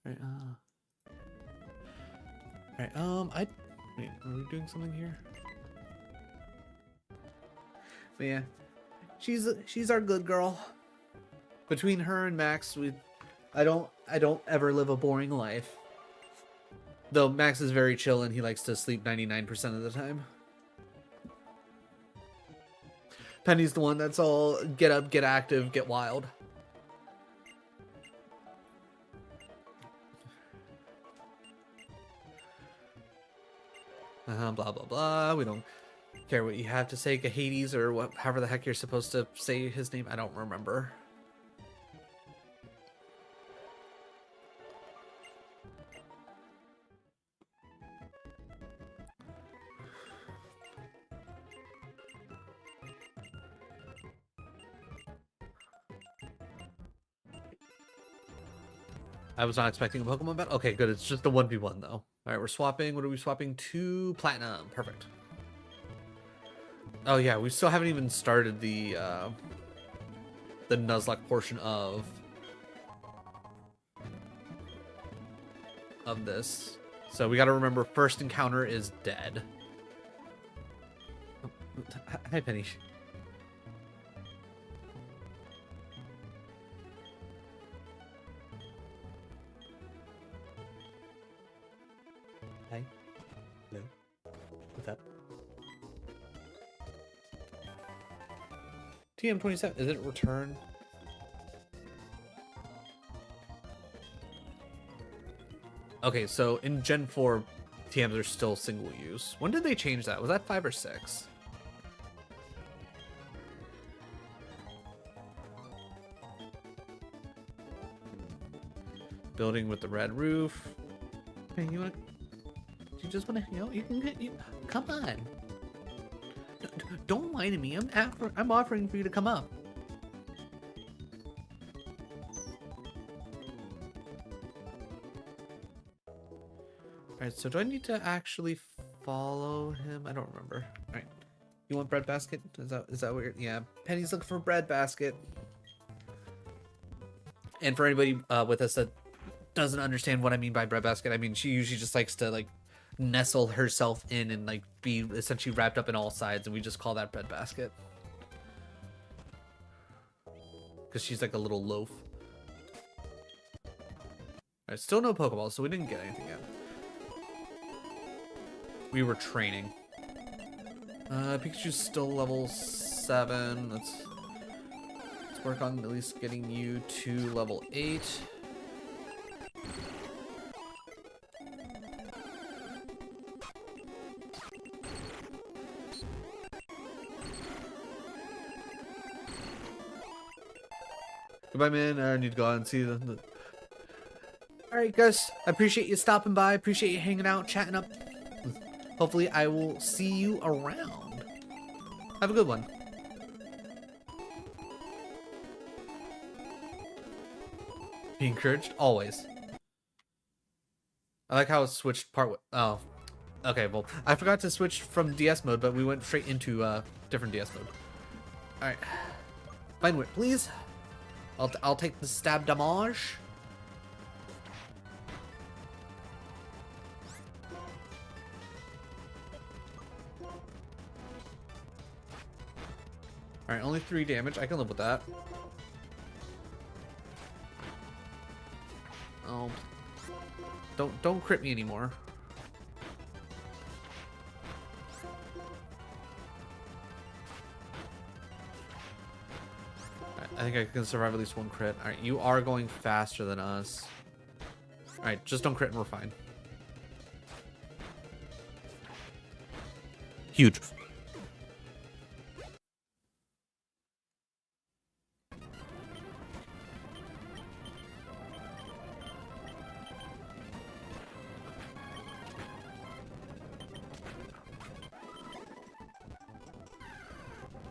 All right. All right. Wait. Are we doing something here? But yeah, she's our good girl. Between her and Max, I don't ever live a boring life. Though Max is very chill and he likes to sleep 99% of the time. Penny's the one that's all get up, get active, get wild. Blah blah blah. We don't care what you have to say, Hades, or however the heck you're supposed to say his name. I don't remember. I was not expecting a Pokemon battle. Okay, good. It's just a 1v1 though. All right, we're swapping. What are we swapping to? Platinum. Perfect. Oh yeah, we still haven't even started the Nuzlocke portion of this. So we got to remember, first encounter is dead. Oh, hi, Penny. Hi. Hello. What's up? TM27. Is it return? Okay, so in Gen 4, TMs are still single use. When did they change that? Was that 5 or 6? Building with the red roof. Hey, you just want to hang out? You can come on. Don't lie to me. I'm offering for you to come up. Alright, so do I need to actually follow him? I don't remember. Alright. You want breadbasket? Is that weird? Yeah. Penny's looking for breadbasket. And for anybody with us that doesn't understand what I mean by breadbasket, I mean she usually just likes to like nestle herself in and like be essentially wrapped up in all sides, and we just call that breadbasket. Because she's like a little loaf. Alright, still no Pokeballs, so we didn't get anything yet. We were training. Pikachu's still level 7. Let's work on at least getting you to level 8. Goodbye, man. I need to go out and see the... Alright, guys. I appreciate you stopping by. Appreciate you hanging out, chatting up. Hopefully, I will see you around. Have a good one. Be encouraged? Always. I like how it switched oh. Okay, well, I forgot to switch from DS mode, but we went straight into different DS mode. Alright. Fine wit, please. I'll take the stab damage. Alright, only 3 damage. I can live with that. Oh. Don't crit me anymore. I think I can survive at least 1 crit. Alright, you are going faster than us. Alright, just don't crit and we're fine. Huge.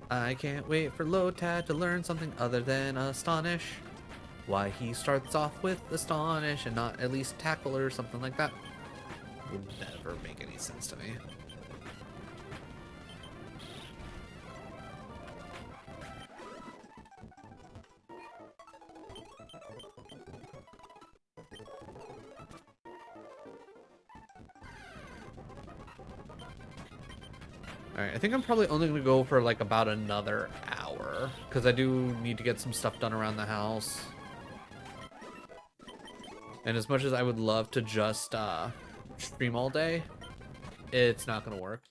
I can't wait for Lotad to learn something other than Astonish. Why he starts off with Astonish and not at least Tackle or something like that would never make any sense to me. Alright, I think I'm probably only going to go for like about another hour, because I do need to get some stuff done around the house. And as much as I would love to just stream all day, it's not going to work.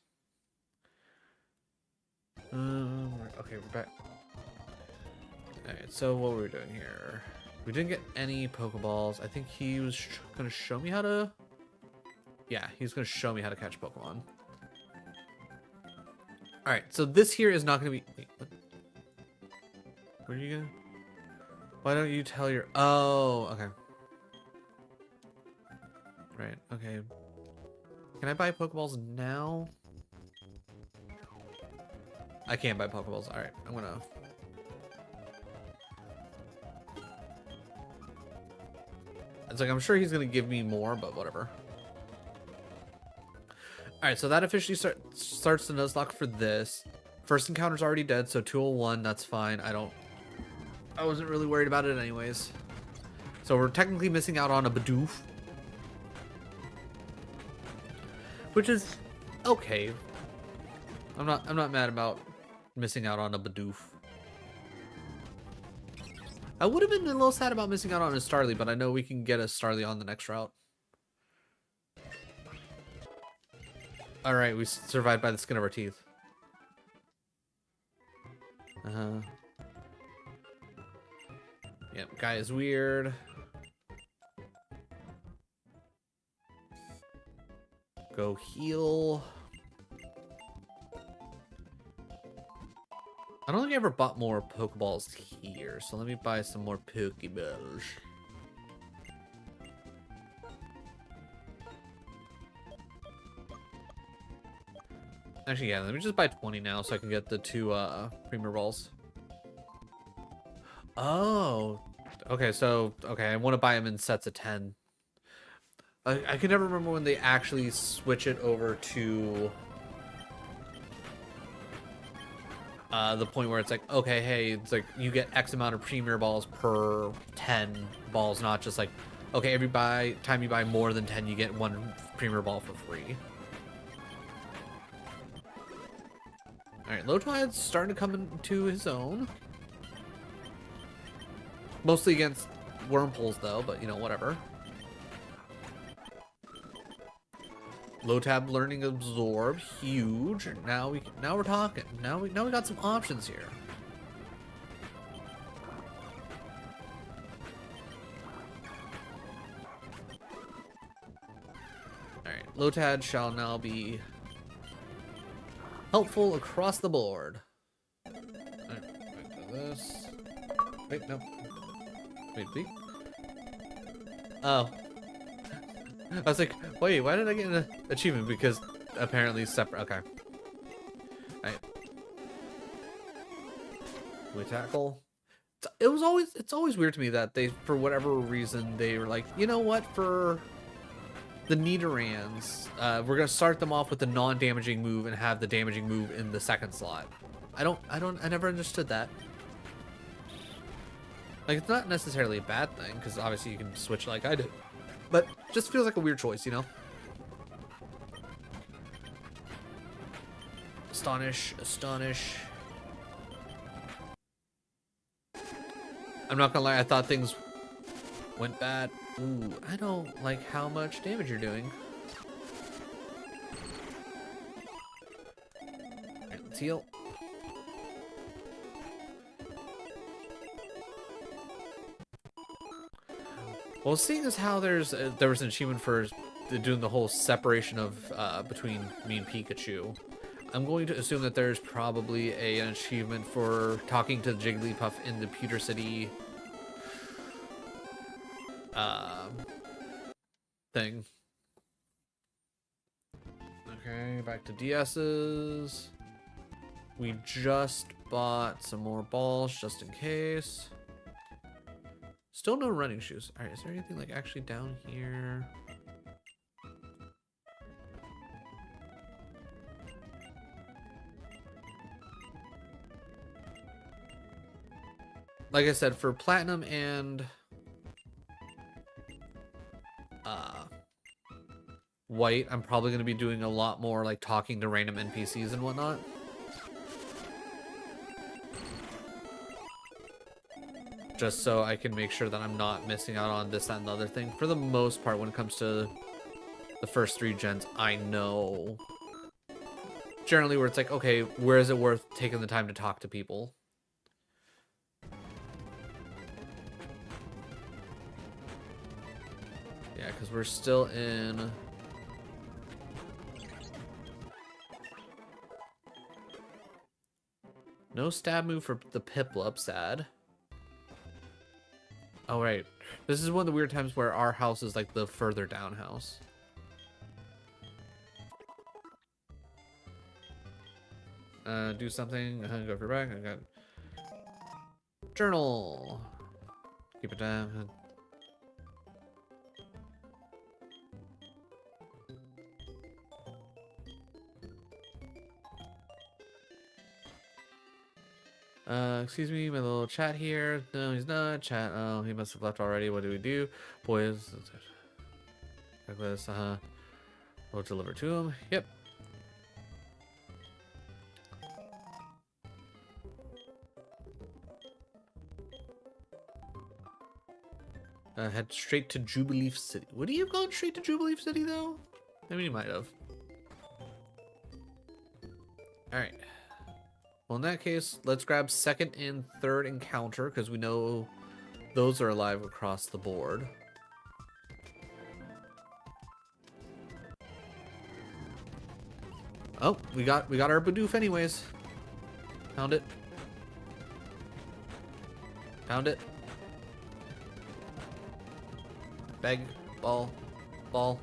Okay, we're back. Alright, so what were we doing here? We didn't get any Pokeballs. I think he was going to show me how to... Yeah, he's going to show me how to catch Pokemon. Alright, so this here is not going to be... Wait, what? Where are you going? Why don't you tell your... Oh, okay. Right, okay. Can I buy Pokeballs now? I can't buy Pokeballs. Alright, I'm gonna... It's like, I'm sure he's gonna give me more, but whatever. Alright, so that officially starts the Nuzlocke for this. First encounter's already dead, so 201, that's fine. I wasn't really worried about it anyways. So we're technically missing out on a Bidoof. Which is okay. I'm not mad about missing out on a Bidoof. I would have been a little sad about missing out on a Starly, but I know we can get a Starly on the next route. Alright, we survived by the skin of our teeth. Yep, guy is weird. Go heal. I don't think I ever bought more Pokeballs here, so let me buy some more Pokeballs. Actually, yeah, let me just buy 20 now so I can get the 2 Premier Balls. Oh, okay, so, okay, I want to buy them in sets of 10. I can never remember when they actually switch it over to the point where it's like, okay, hey, it's like you get X amount of Premier Balls per 10 balls, not just like, okay, every time you buy more than 10, you get 1 Premier Ball for free. Alright, Lotad's starting to come into his own. Mostly against Wurmples, though, but, you know, whatever. Lotad learning Absorb, huge. Now we're talking. Now we got some options here. Alright, Lotad shall now be helpful across the board. Alright, back to this. Wait, no. Wait. Oh. I was like, wait, why did I get an achievement? Because apparently separate. Okay. Alright. We tackle. It's always weird to me that they, for whatever reason, they were like, you know what, for the Nidorans, we're gonna start them off with the non-damaging move and have the damaging move in the second slot. I never understood that. Like, it's not necessarily a bad thing, because obviously you can switch like I did. But just feels like a weird choice, you know? Astonish. I'm not gonna lie, I thought things went bad. Ooh, I don't like how much damage you're doing. Alright, let's heal. Well, seeing as how there was an achievement for doing the whole separation of between me and Pikachu, I'm going to assume that there's probably an achievement for talking to Jigglypuff in the Pewter City thing. Okay, back to DS's. We just bought some more balls just in case. Still no running shoes. All right, is there anything like actually down here? Like I said, for platinum and white, I'm probably going to be doing a lot more like talking to random NPCs and whatnot. Just so I can make sure that I'm not missing out on this, that, and the other thing. For the most part, when it comes to the first 3 gens, I know generally where it's like, okay, where is it worth taking the time to talk to people? Yeah, because we're still in... No stab move for the Piplup, sad. Oh, right. This is one of the weird times where our house is like the further down house. Do something. Go for back. I got journal. Keep it down. Excuse me, my little chat here. No, he's not. Chat. Oh, he must have left already. What do we do? Boys. Checklist. We'll deliver to him. Yep. Head straight to Jubilee City. Would he have gone straight to Jubilee City though? I mean, he might have. All right. Well, in that case, let's grab second and third encounter because we know those are alive across the board. Oh, we got our Bidoof anyways. Found it. Found it. Bag, ball, ball.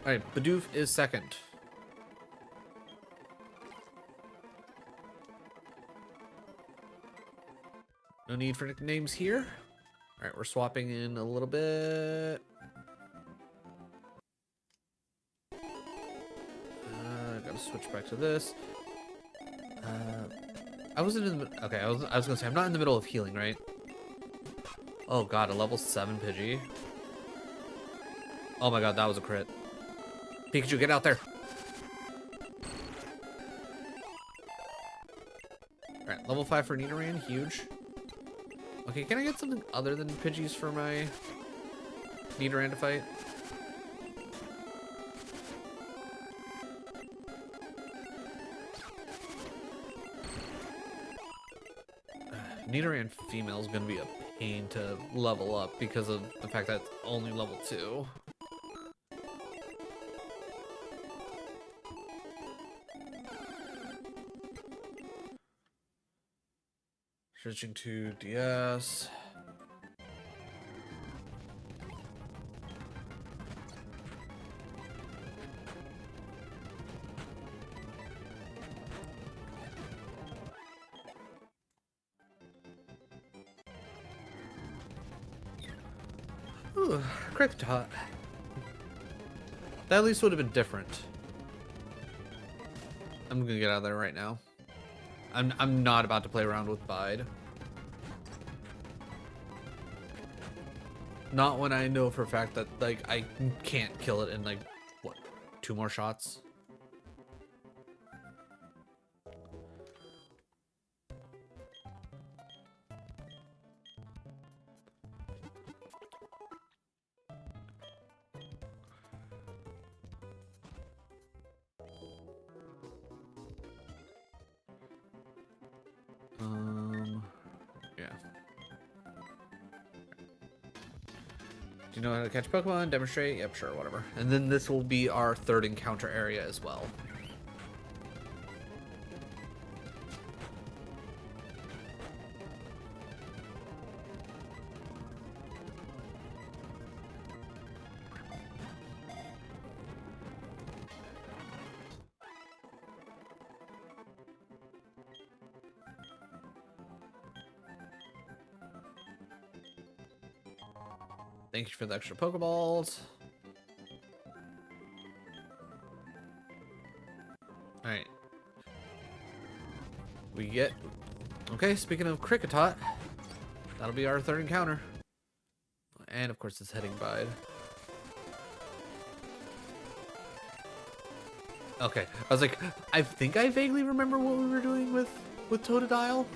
All right, Bidoof is second. No need for nicknames here. All right, we're swapping in a little bit. Gotta switch back to this. I wasn't in the... Okay, I was gonna say, I'm not in the middle of healing, right? Oh god, a level 7 Pidgey. Oh my god, that was a crit. Pikachu, get out there. Alright, level 5 for Nidoran, huge. Okay, can I get something other than Pidgeys for my Nidoran to fight? Nidoran female is going to be a pain to level up because of the fact that it's only level 2. Switching to DS. Ooh, Cryptot. That at least would have been different. I'm gonna get out of there right now. I'm not about to play around with Bide. Not when I know for a fact that like I can't kill it in like what, 2 more shots. Yeah. Do you know how to catch Pokemon? Demonstrate? Yep, sure, whatever. And then this will be our third encounter area as well. Thank you for the extra Pokeballs. Alright. We get... Okay, speaking of Kricketot, that'll be our third encounter. And of course it's heading bide. Okay, I was like, I think I vaguely remember what we were doing with Totodile.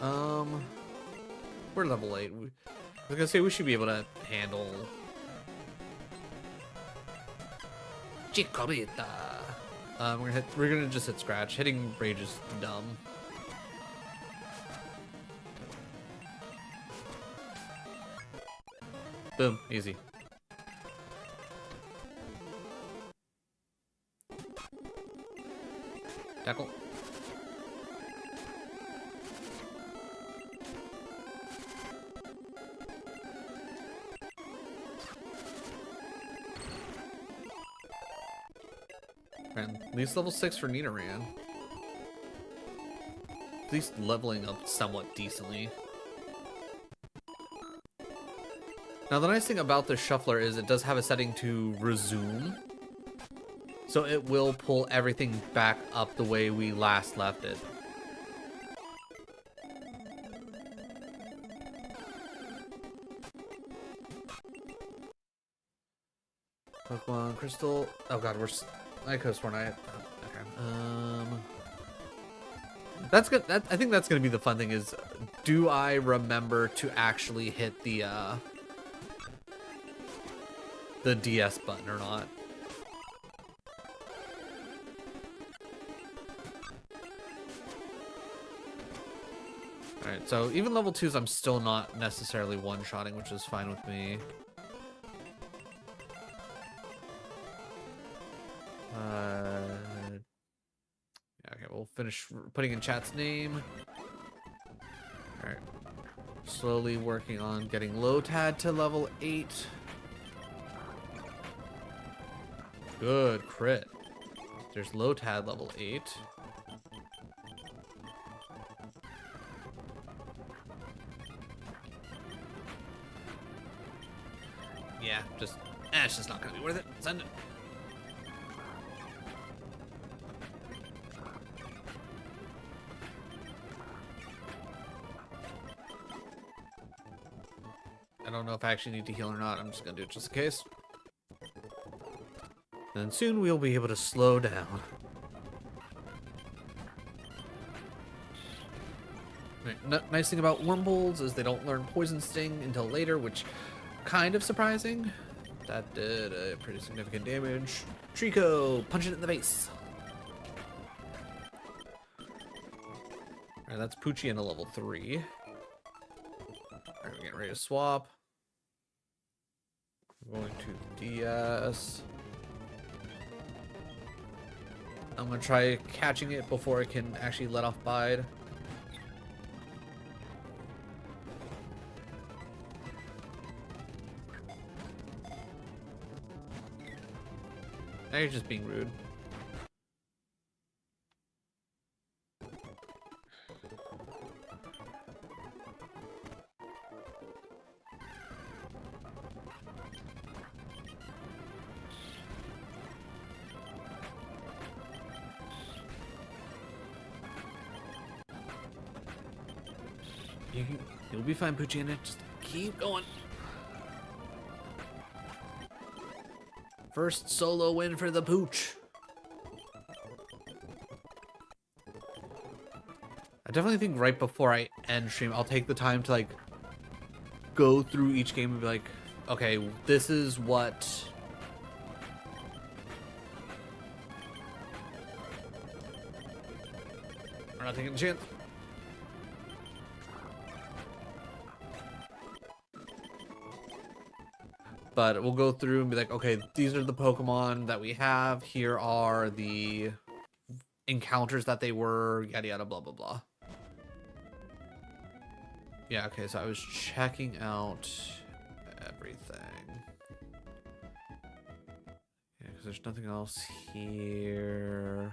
Alright, we're level 8. I was gonna say we should be able to handle Chikorita. We're gonna just hit scratch. Hitting rage is dumb. Boom, easy. Tackle. And at least level 6 for Nidoran. At least leveling up somewhat decently. Now the nice thing about the shuffler is it does have a setting to resume. So it will pull everything back up the way we last left it. Pokemon Crystal. Oh god, I could have sworn I. Okay. That's good. I think that's gonna be the fun thing. Is do I remember to actually hit the DS button or not? All right. So even level 2s, I'm still not necessarily one-shotting, which is fine with me. Okay, we'll finish putting in chat's name. Alright. Slowly working on getting Lotad to level 8. Good crit. There's Lotad level 8. Yeah, it's just not gonna be worth it. Send it. I don't know if I actually need to heal or not. I'm just gonna do it just in case. And soon we'll be able to slow down. Right, nice thing about Wormbolds is they don't learn Poison Sting until later, which kind of surprising. That did a pretty significant damage. Trico, punch it in the face. Alright, that's Poochie in a level 3. Alright, we're getting ready to swap. Going to DS. I'm gonna try catching it before it can actually let off bide. Now you're just being rude. You'll be fine, Poochie, in it. Just keep going. First solo win for the Pooch. I definitely think right before I end stream, I'll take the time to like go through each game and be like, okay, this is what we're not taking a chance. But we'll go through and be like, okay, these are the Pokemon that we have. Here are the encounters that they were, yada yada, blah blah blah. Yeah, okay, so I was checking out everything. Yeah, because there's nothing else here.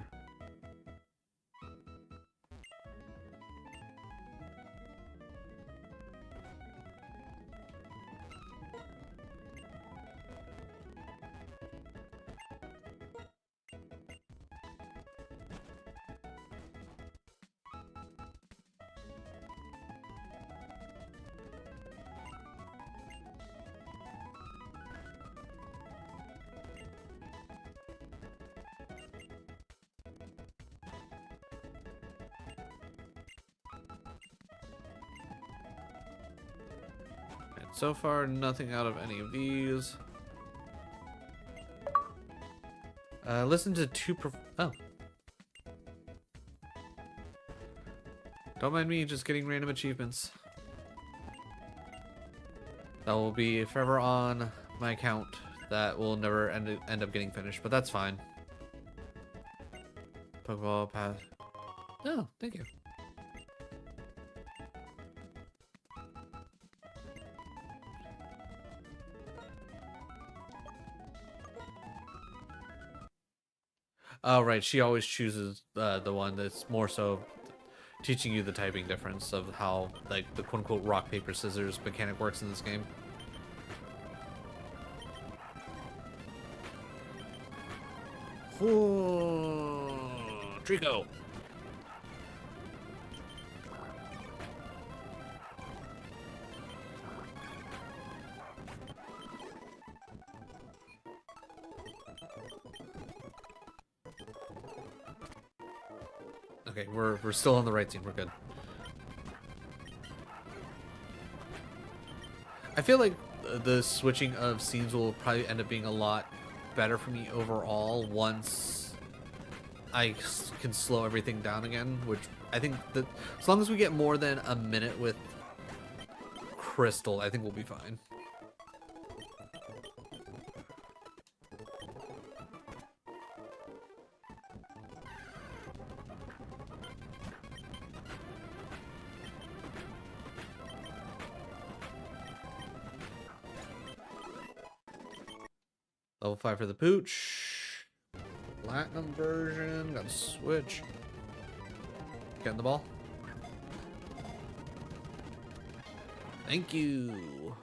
So far, nothing out of any of these. Listen to oh. Don't mind me just getting random achievements. That will be forever on my account. That will never end up getting finished, but that's fine. Pokeball pass. Oh, thank you. Oh, right. She always chooses the one that's more so teaching you the typing difference of how, like, the quote-unquote rock, paper, scissors mechanic works in this game. Trico! Okay, we're still on the right team. We're good. I feel like the switching of scenes will probably end up being a lot better for me overall once I can slow everything down again, which I think that as long as we get more than a minute with Crystal, I think we'll be fine. Level 5 for the pooch. Platinum version. Got a switch. Getting the ball. Thank you.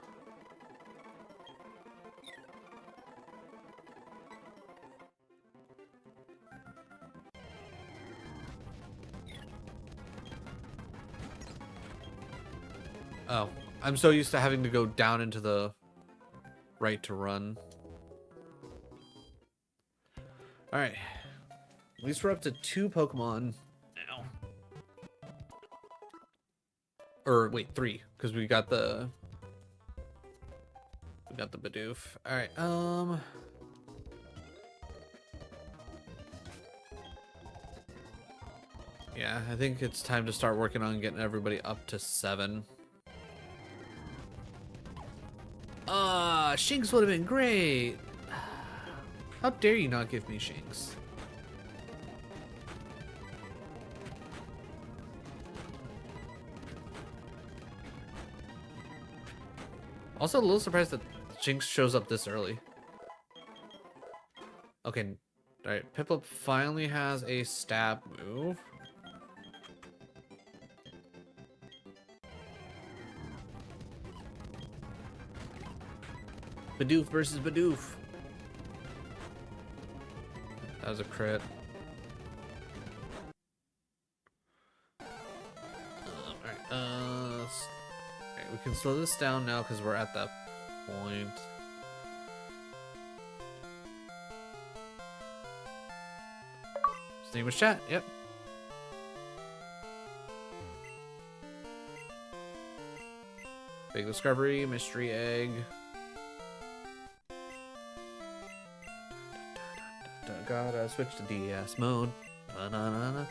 Oh, I'm so used to having to go down into the right to run. Alright. At least we're up to 2 Pokemon now. Or wait, 3, because we got the Bidoof. Alright, yeah, I think it's time to start working on getting everybody up to 7. Shinx would have been great. How dare you not give me Shinx? Also a little surprised that Shinx shows up this early. Okay, alright, Piplup finally has a stab move. Bidoof versus Bidoof. That was a crit. Alright, we can slow this down now because we're at that point. His name was Chat, yep. Big discovery, mystery egg. Gotta switch to DS mode. Da-na-na-na.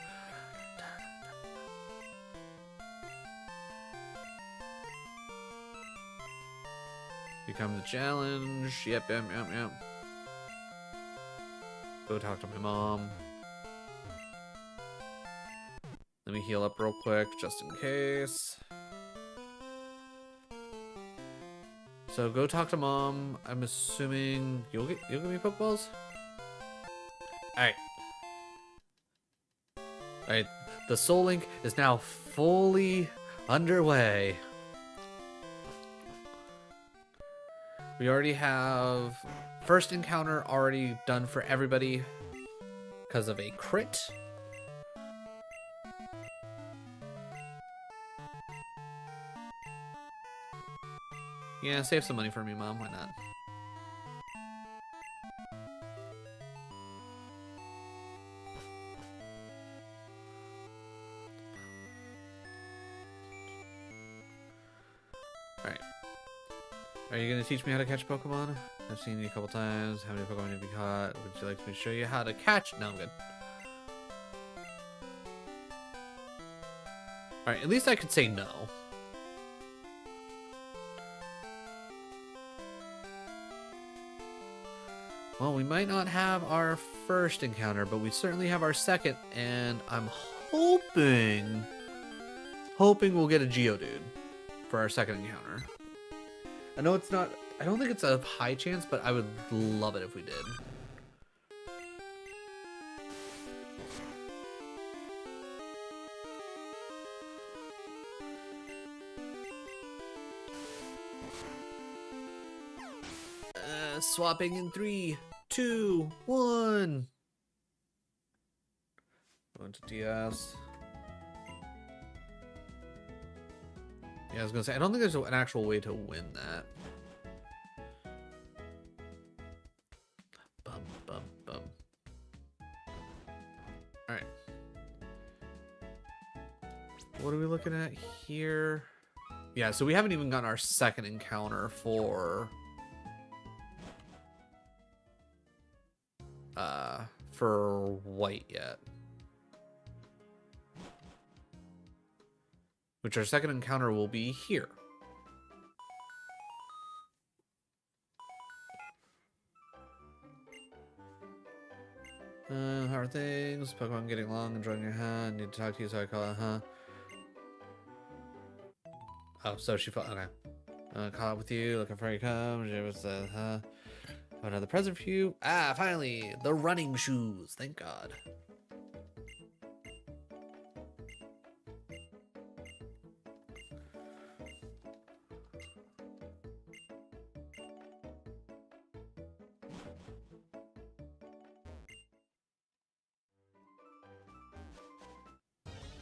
Become the challenge. Yep. Go talk to my mom. Let me heal up real quick, just in case. So go talk to mom. I'm assuming you'll give me Pokeballs. Alright. Alright, the Soul Link is now fully underway. We already have first encounter already done for everybody because of a crit. Yeah, save some money for me, Mom. Why not? to teach me how to catch Pokemon? I've seen you a couple times. How many Pokemon have you caught? Would you like me to show you how to catch? No, I'm good. Alright, at least I could say no. Well, we might not have our first encounter, but we certainly have our second, and I'm hoping we'll get a Geodude for our second encounter. I know it's not, I don't think it's a high chance, but I would love it if we did. Swapping in 3, 2, 1. Going to DS. Yeah, I was gonna say, I don't think there's an actual way to win that. Bum, bum, bum. Alright. What are we looking at here? Yeah, so we haven't even gotten our second encounter for white yet. Which our second encounter will be here. How are things? Pokemon getting along, enjoying your hand. Need to talk to you, so I call it, huh? Oh, so she felt okay. Caught up with you, looking for you come. She was huh? Have another present for you. Ah, finally, the running shoes. Thank God.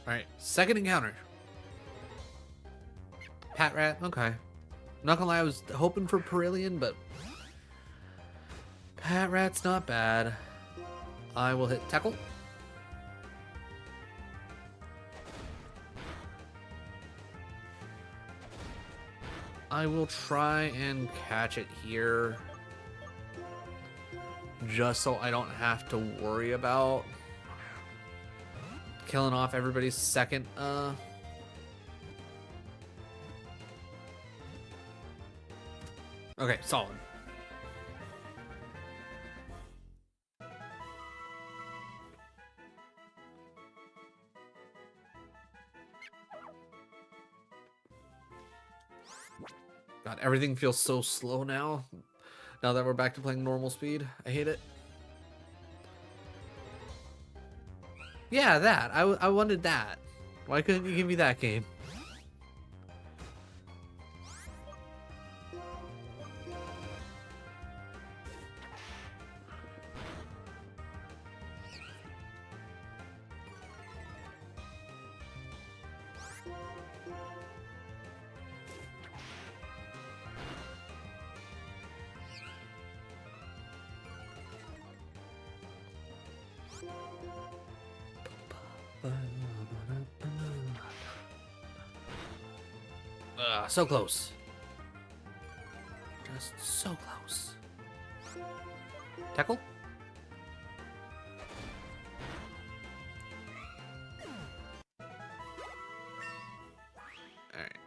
Alright, second encounter. Pat Rat, okay. Not gonna lie, I was hoping for Perillian, but Pat Rat's not bad. I will hit Tackle. I will try and catch it here. Just so I don't have to worry about killing off everybody's second, Okay, solid. God, everything feels so slow now. Now that we're back to playing normal speed. I hate it. Yeah, that. I wanted that. Why couldn't you give me that game? So close. Just so close. Tackle? Alright.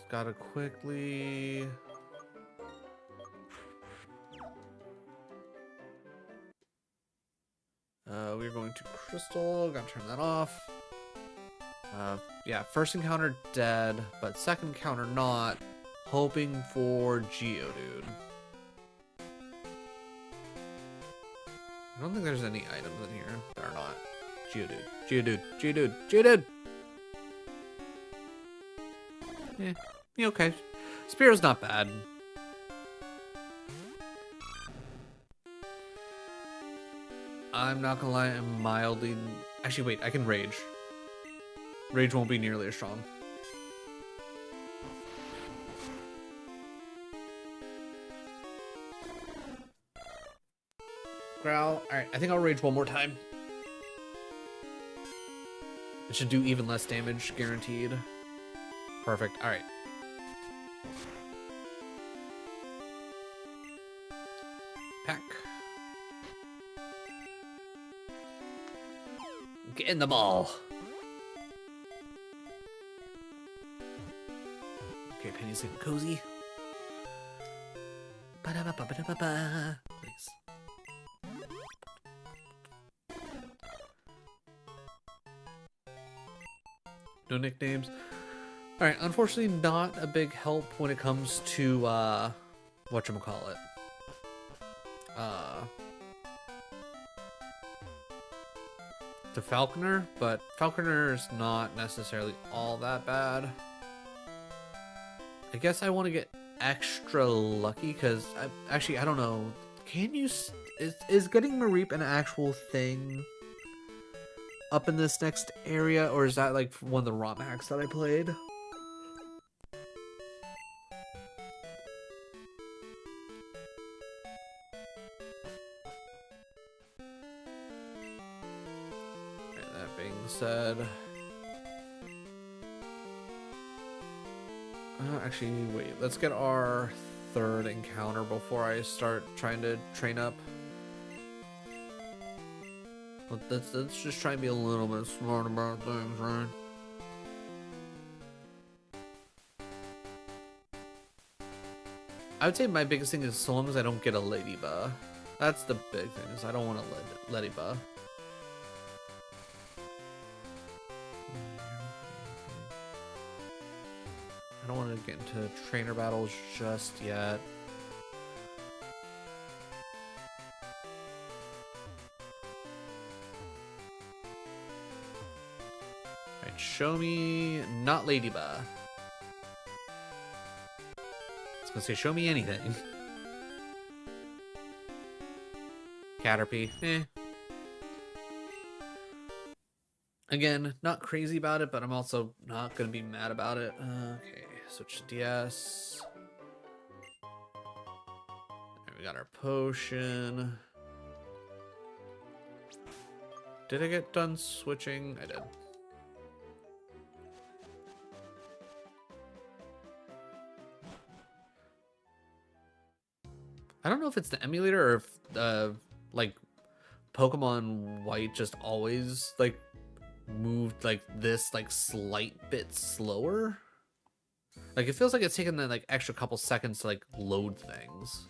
Gotta quickly... we're going to Crystal. Gotta turn that off. Yeah, first encounter dead, but second encounter not. Hoping for Geodude. I don't think there's any items in here. There are not. Geodude. Geodude. Geodude. Geodude! Yeah, okay. Spear's not bad. I'm not gonna lie, I'm mildly... Actually, wait, I can Rage. Rage won't be nearly as strong. Growl. Alright, I think I'll Rage one more time. It should do even less damage, guaranteed. Perfect. All right. Pack. Get in the ball. Okay, Penny's getting cozy. Ba-da-ba-ba-ba-da-ba-ba. Nice. No nicknames. Alright, unfortunately not a big help when it comes to whatchamacallit. To Falconer, but Falconer is not necessarily all that bad. I guess I want to get extra lucky because I don't know. Can you is getting Mareep an actual thing up in this next area, or is that like one of the ROM hacks that I played? And that being said, actually, wait. Let's get our third encounter before I start trying to train up. Let's just try and be a little bit smart about things, right? I would say my biggest thing is so long as I don't get a ladybug. That's the big thing, is I don't want a ladybug. I don't want to get into trainer battles just yet. Alright, show me not ladybug. I was gonna say show me anything. Caterpie, eh. Again, not crazy about it, but I'm also not gonna be mad about it. Okay, switch to DS. There, we got our potion. Did I get done switching? I did. I don't know if it's the emulator or if like Pokemon White just always like moved like this like slight bit slower. Like it feels like it's taken that like extra couple seconds to like load things.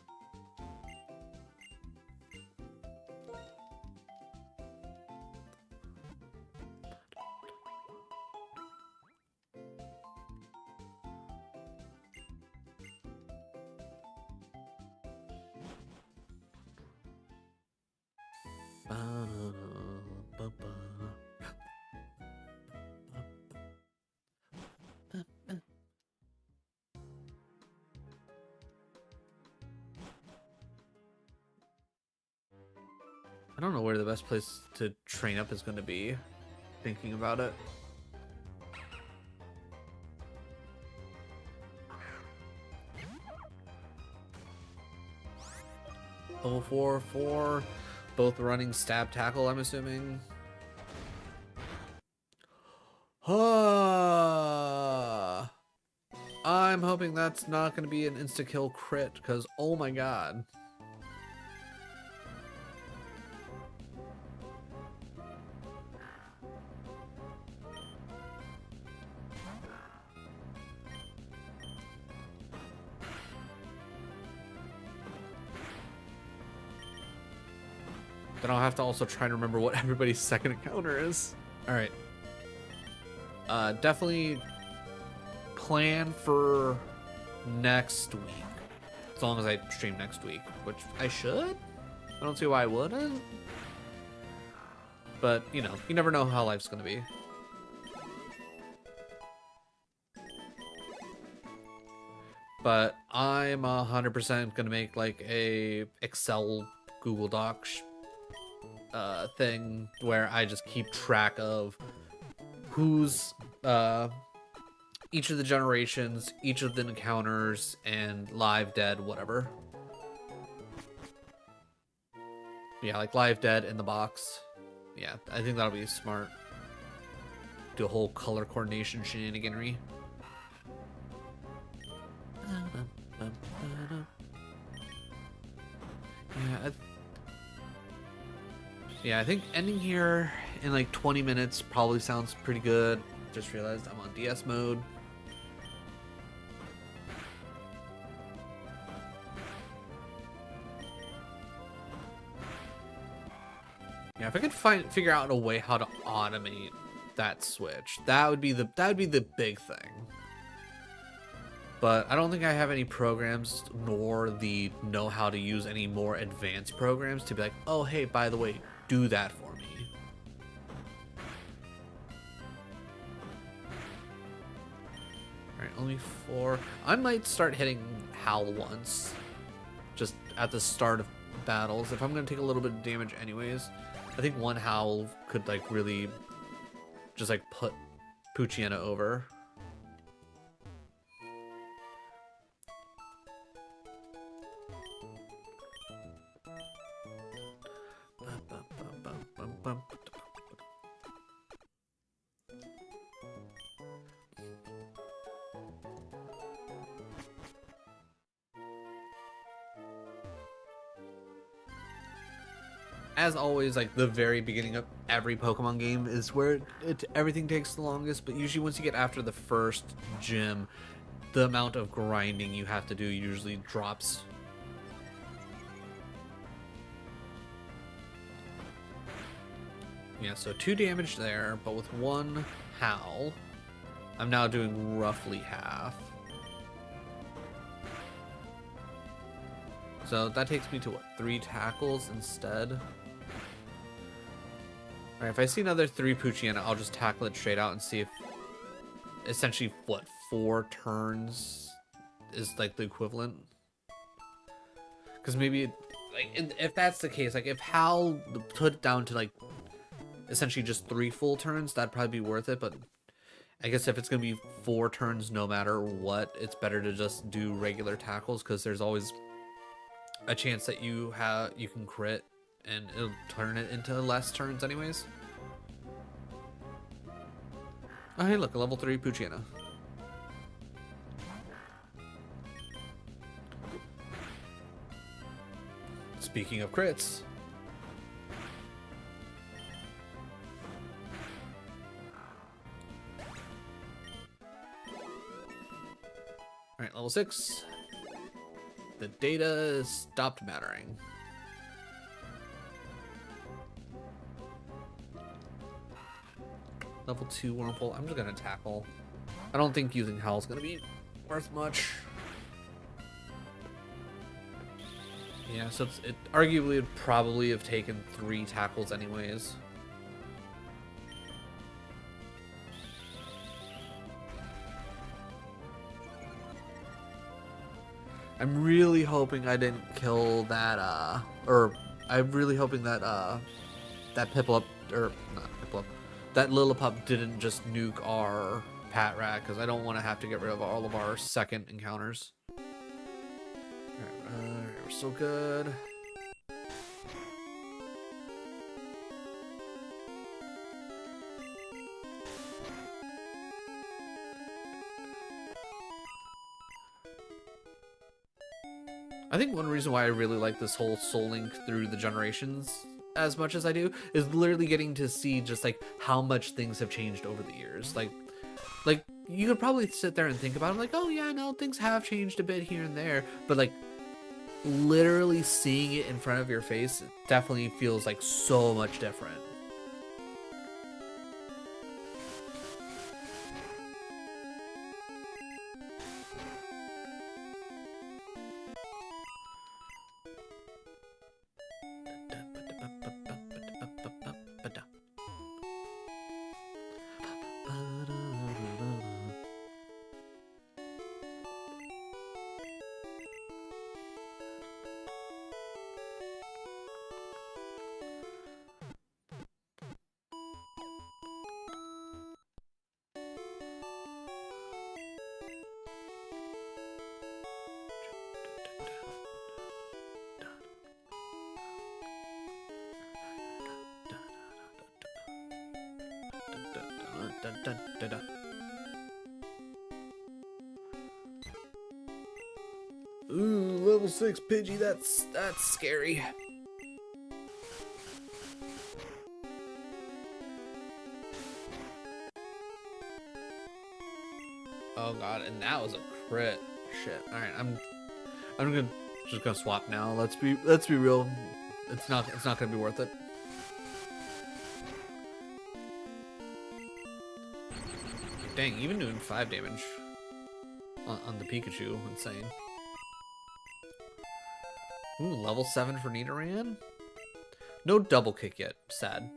I don't know where the best place to train up is going to be, thinking about it. Level 4, both running stab tackle, I'm assuming. I'm hoping that's not going to be an insta-kill crit, because oh my god. Then I'll have to also try and remember what everybody's second encounter is. Alright. Definitely plan for next week. As long as I stream next week, which I should? I don't see why I wouldn't. But, you know, you never know how life's gonna be. But I'm 100% gonna make like a Excel Google Doc thing where I just keep track of who's each of the generations, each of the encounters, and live, dead, whatever. Yeah, like live, dead in the box. Yeah, I think that'll be smart. do a whole color coordination shenaniganry. Yeah, I think ending here in like 20 minutes probably sounds pretty good. Just realized I'm on DS mode. Yeah, if I could figure out a way how to automate that switch, that would be the big thing. But I don't think I have any programs nor the know-how to use any more advanced programs to be like, oh hey, by the way, do that for me. Alright, only 4. I might start hitting Howl once. Just at the start of battles. If I'm gonna take a little bit of damage anyways. I think one Howl could like really just like put Poochyena over. As always, like the very beginning of every Pokemon game is where everything takes the longest, but usually once you get after the first gym, the amount of grinding you have to do usually drops. Yeah, so 2 damage there, but with 1 Howl, I'm now doing roughly half. So that takes me to what, 3 tackles instead? Alright, if I see another 3 Poochyena, I'll just tackle it straight out and see if essentially what, 4 turns is like the equivalent. Because maybe like if that's the case, like if Hal put it down to like essentially just 3 full turns, that'd probably be worth it. But I guess if it's gonna be 4 turns no matter what, it's better to just do regular tackles because there's always a chance that you can crit and it'll turn it into less turns anyways. Oh hey look, a level 3 Poochyena. Speaking of crits, alright, level 6. The data stopped mattering. Level 2 Wurmple. I'm just gonna tackle. I don't think using Howl is gonna be worth much. Yeah, so it arguably would probably have taken 3 tackles anyways. I'm really hoping I didn't kill that, or I'm really hoping that, that Piplup, or not Piplup, that Lillipup didn't just nuke our Patrat, because I don't want to have to get rid of all of our second encounters. Alright, we're so good. I think one reason why I really like this whole Soul Link through the generations as much as I do is literally getting to see just like how much things have changed over the years. Like you could probably sit there and think about it like, oh yeah, no, things have changed a bit here and there, but like literally seeing it in front of your face definitely feels like so much different. dun, dun, dun. Ooh, level 6 Pidgey, that's scary. Oh god, and that was a crit. Shit. Alright, I'm just gonna swap now. Let's be real. It's not gonna be worth it. Dang, even doing 5 damage on the Pikachu, insane. Ooh, level 7 for Nidoran? No double kick yet, sad.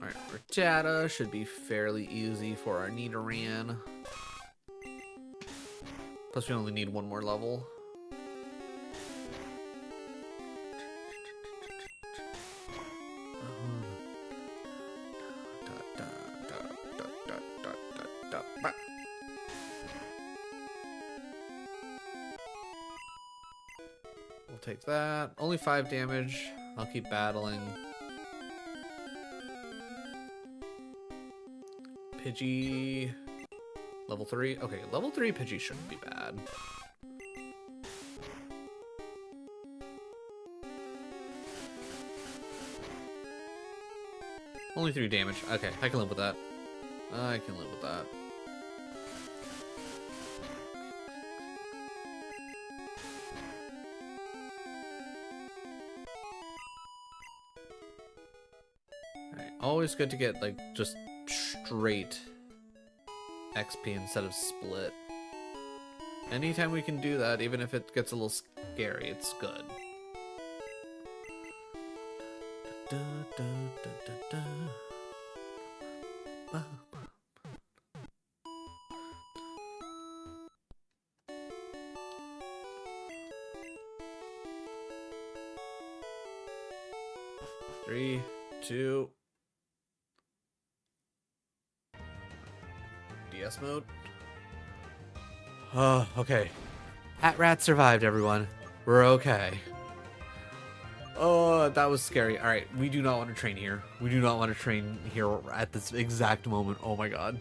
Alright, Rattata should be fairly easy for our Nidoran. Plus we only need 1 more level. We'll take that. Only 5 damage. I'll keep battling. Pidgey. Level 3. Okay, level 3 Pidgey shouldn't be bad. Only 3 damage. Okay, I can live with that. I can live with that. Alright, always good to get, like, just straight XP instead of split. Anytime we can do that, even if it gets a little scary, it's good. Three, two. DS mode. Oh, okay. Hat Rat survived, everyone. We're okay. Oh, that was scary. Alright, we do not want to train here. We do not want to train here at this exact moment. Oh my god.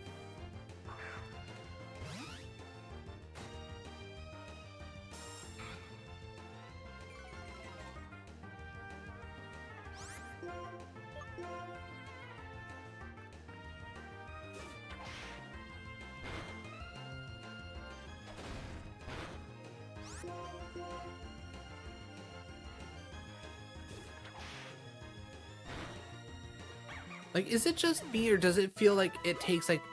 Like, is it just me, or does it feel like it takes, like,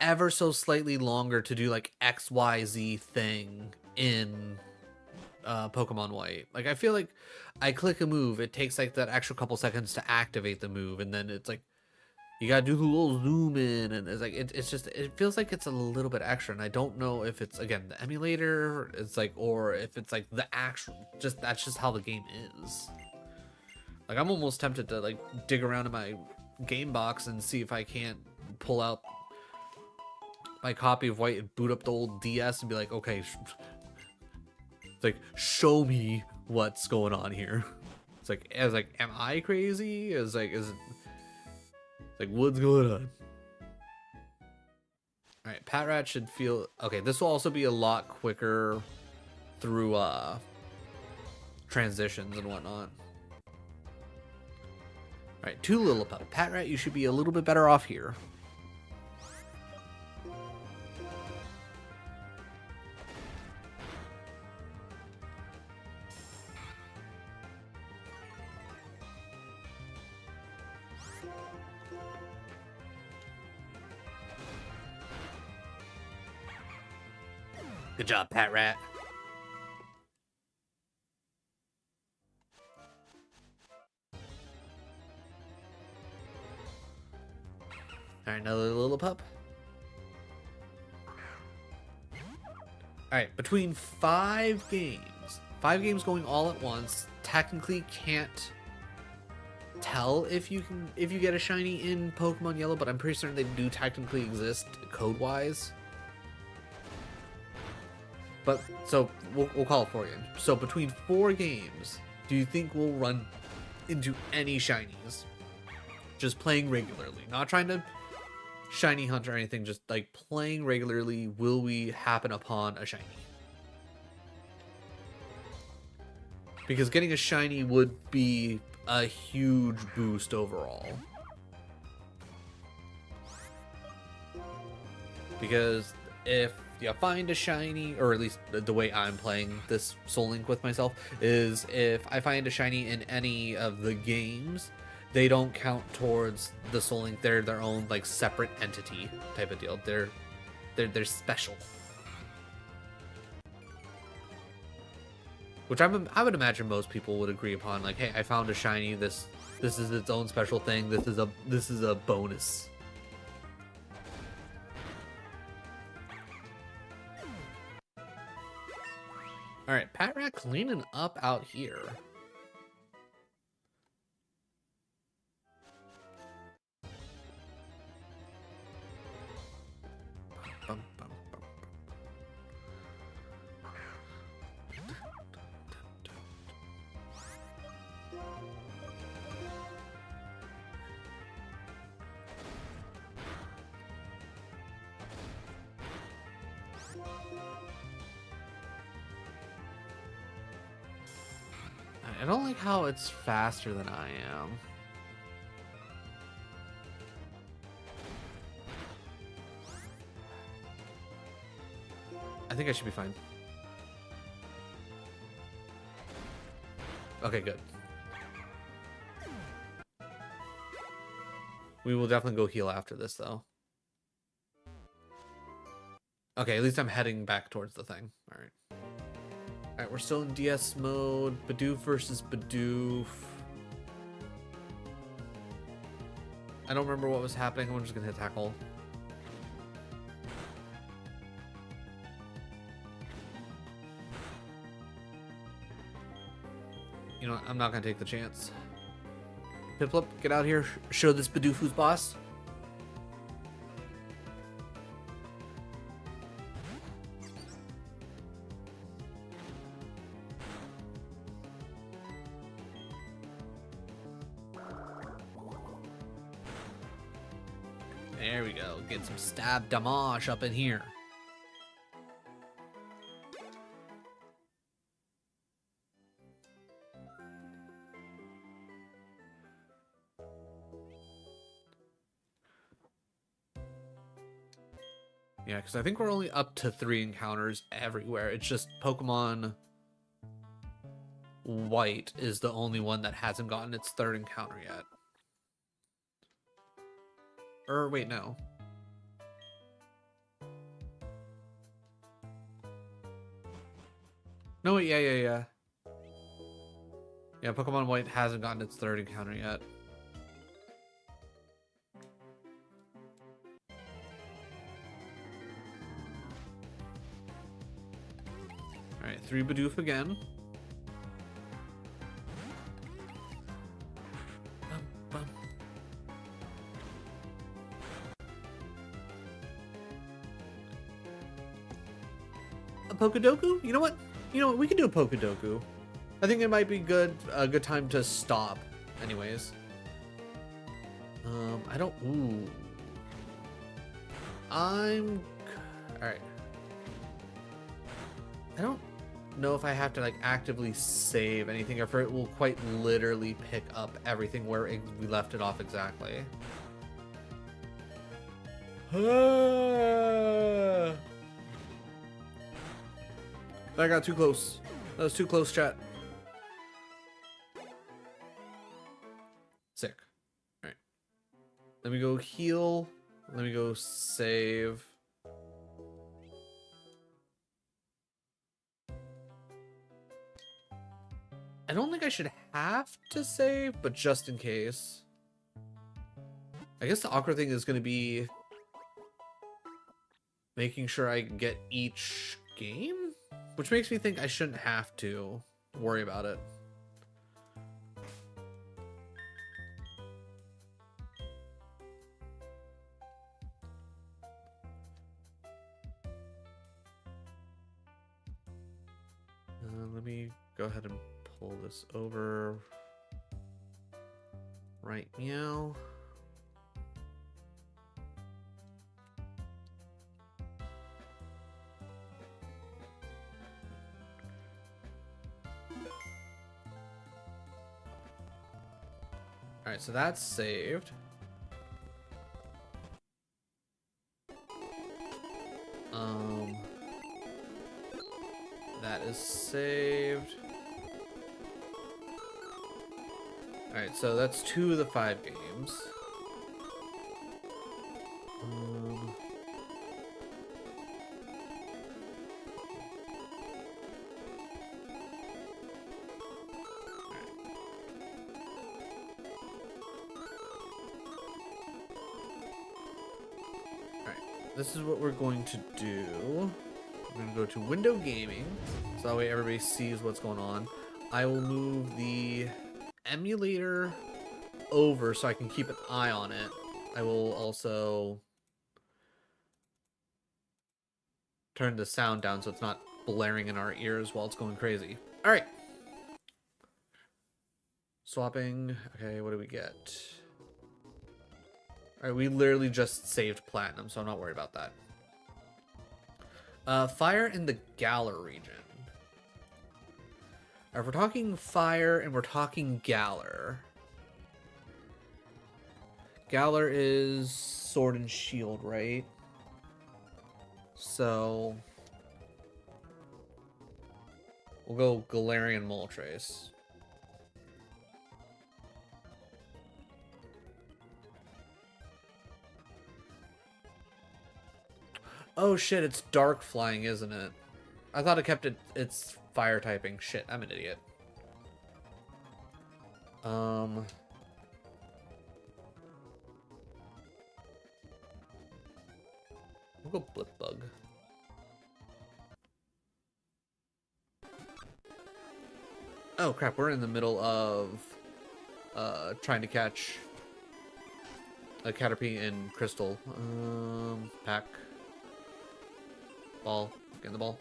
ever so slightly longer to do, like, XYZ thing in Pokemon White? Like, I feel like I click a move, it takes, like, that extra couple seconds to activate the move, and then it's, like, you gotta do the little zoom in, and it's, like, it's just, it feels like it's a little bit extra, and I don't know if it's, again, the emulator, it's, like, or if it's, like, the actual, just, that's just how the game is. Like, I'm almost tempted to, like, dig around in my game box and see if I can't pull out my copy of White and boot up the old DS and be like, okay, it's like, show me what's going on here. It's like, am I crazy? Is it like, what's going on? All right, Patrat should feel okay. This will also be a lot quicker through transitions and whatnot. Alright, 2 Lillipup. Patrat, you should be a little bit better off here. Good job, Patrat. Alright, another little pup. Alright, between 5 games going all at once, technically can't tell if you get a shiny in Pokemon Yellow, but I'm pretty certain they do technically exist code-wise. But, so, we'll call it 4 games. So, between 4 games, do you think we'll run into any shinies? Just playing regularly. Not trying to shiny hunt or anything, just, like, playing regularly, will we happen upon a shiny? Because getting a shiny would be a huge boost overall. Because if you find a shiny, or at least the way I'm playing this Soul Link with myself, is if I find a shiny in any of the games, they don't count towards the Soul Link. They're their own, like, separate entity type of deal. They're special. Which I would imagine most people would agree upon. Like, hey, I found a shiny. This is its own special thing. This is a bonus. All right, Pat Rat cleaning up out here. Bum, bum, bum, I don't like how it's faster than I am. I think I should be fine. Okay, good. We will definitely go heal after this, though. Okay, at least I'm heading back towards the thing. Alright. Alright, we're still in DS mode. Bidoof versus Bidoof. I don't remember what was happening. I'm just gonna hit tackle. You know what? I'm not gonna take the chance. Piplup, get out here. Show this Bidoof who's boss. There we go. Get some stab damage up in here. Yeah, because I think we're only up to 3 encounters everywhere. It's just Pokemon White is the only one that hasn't gotten its 3rd encounter yet. Or wait, no. No, wait, yeah. Yeah, Pokemon White hasn't gotten its 3rd encounter yet. Alright, 3 Bidoof again. A Pokedoku? You know what? We can do a Pokedoku. I think it might be a good time to stop. Anyways. I don't. Ooh. Alright. I don't know if I have to, like, actively save anything, or if it will quite literally pick up everything where we left it off exactly. That got too close. That was too close, chat. Sick. Alright. Let me go heal. Let me go save. I don't think I should have to save, but just in case. I guess the awkward thing is going to be making sure I get each game, which makes me think I shouldn't have to worry about it. Let me go ahead and pull this over. Right, meow. Alright, so that's saved. That is saved. Alright, so that's 2 of the 5 games. This is what we're going to do. We're going to go to window gaming, so that way everybody sees what's going on. I will move the emulator over so I can keep an eye on it. I will also turn the sound down so it's not blaring in our ears while it's going crazy. All right. Swapping. Okay, what do we get? All right, we literally just saved platinum, so I'm not worried about that. Fire in the Galar region. If we're talking fire and we're talking Galar. Galar is sword and shield, right? So we'll go Galarian Moltres. Oh shit, it's dark flying, isn't it? I thought it kept its fire typing. Shit, I'm an idiot. We'll go Blip Bug. Oh crap, we're in the middle of trying to catch a Caterpie and Crystal. Pack. Ball. Get in the ball.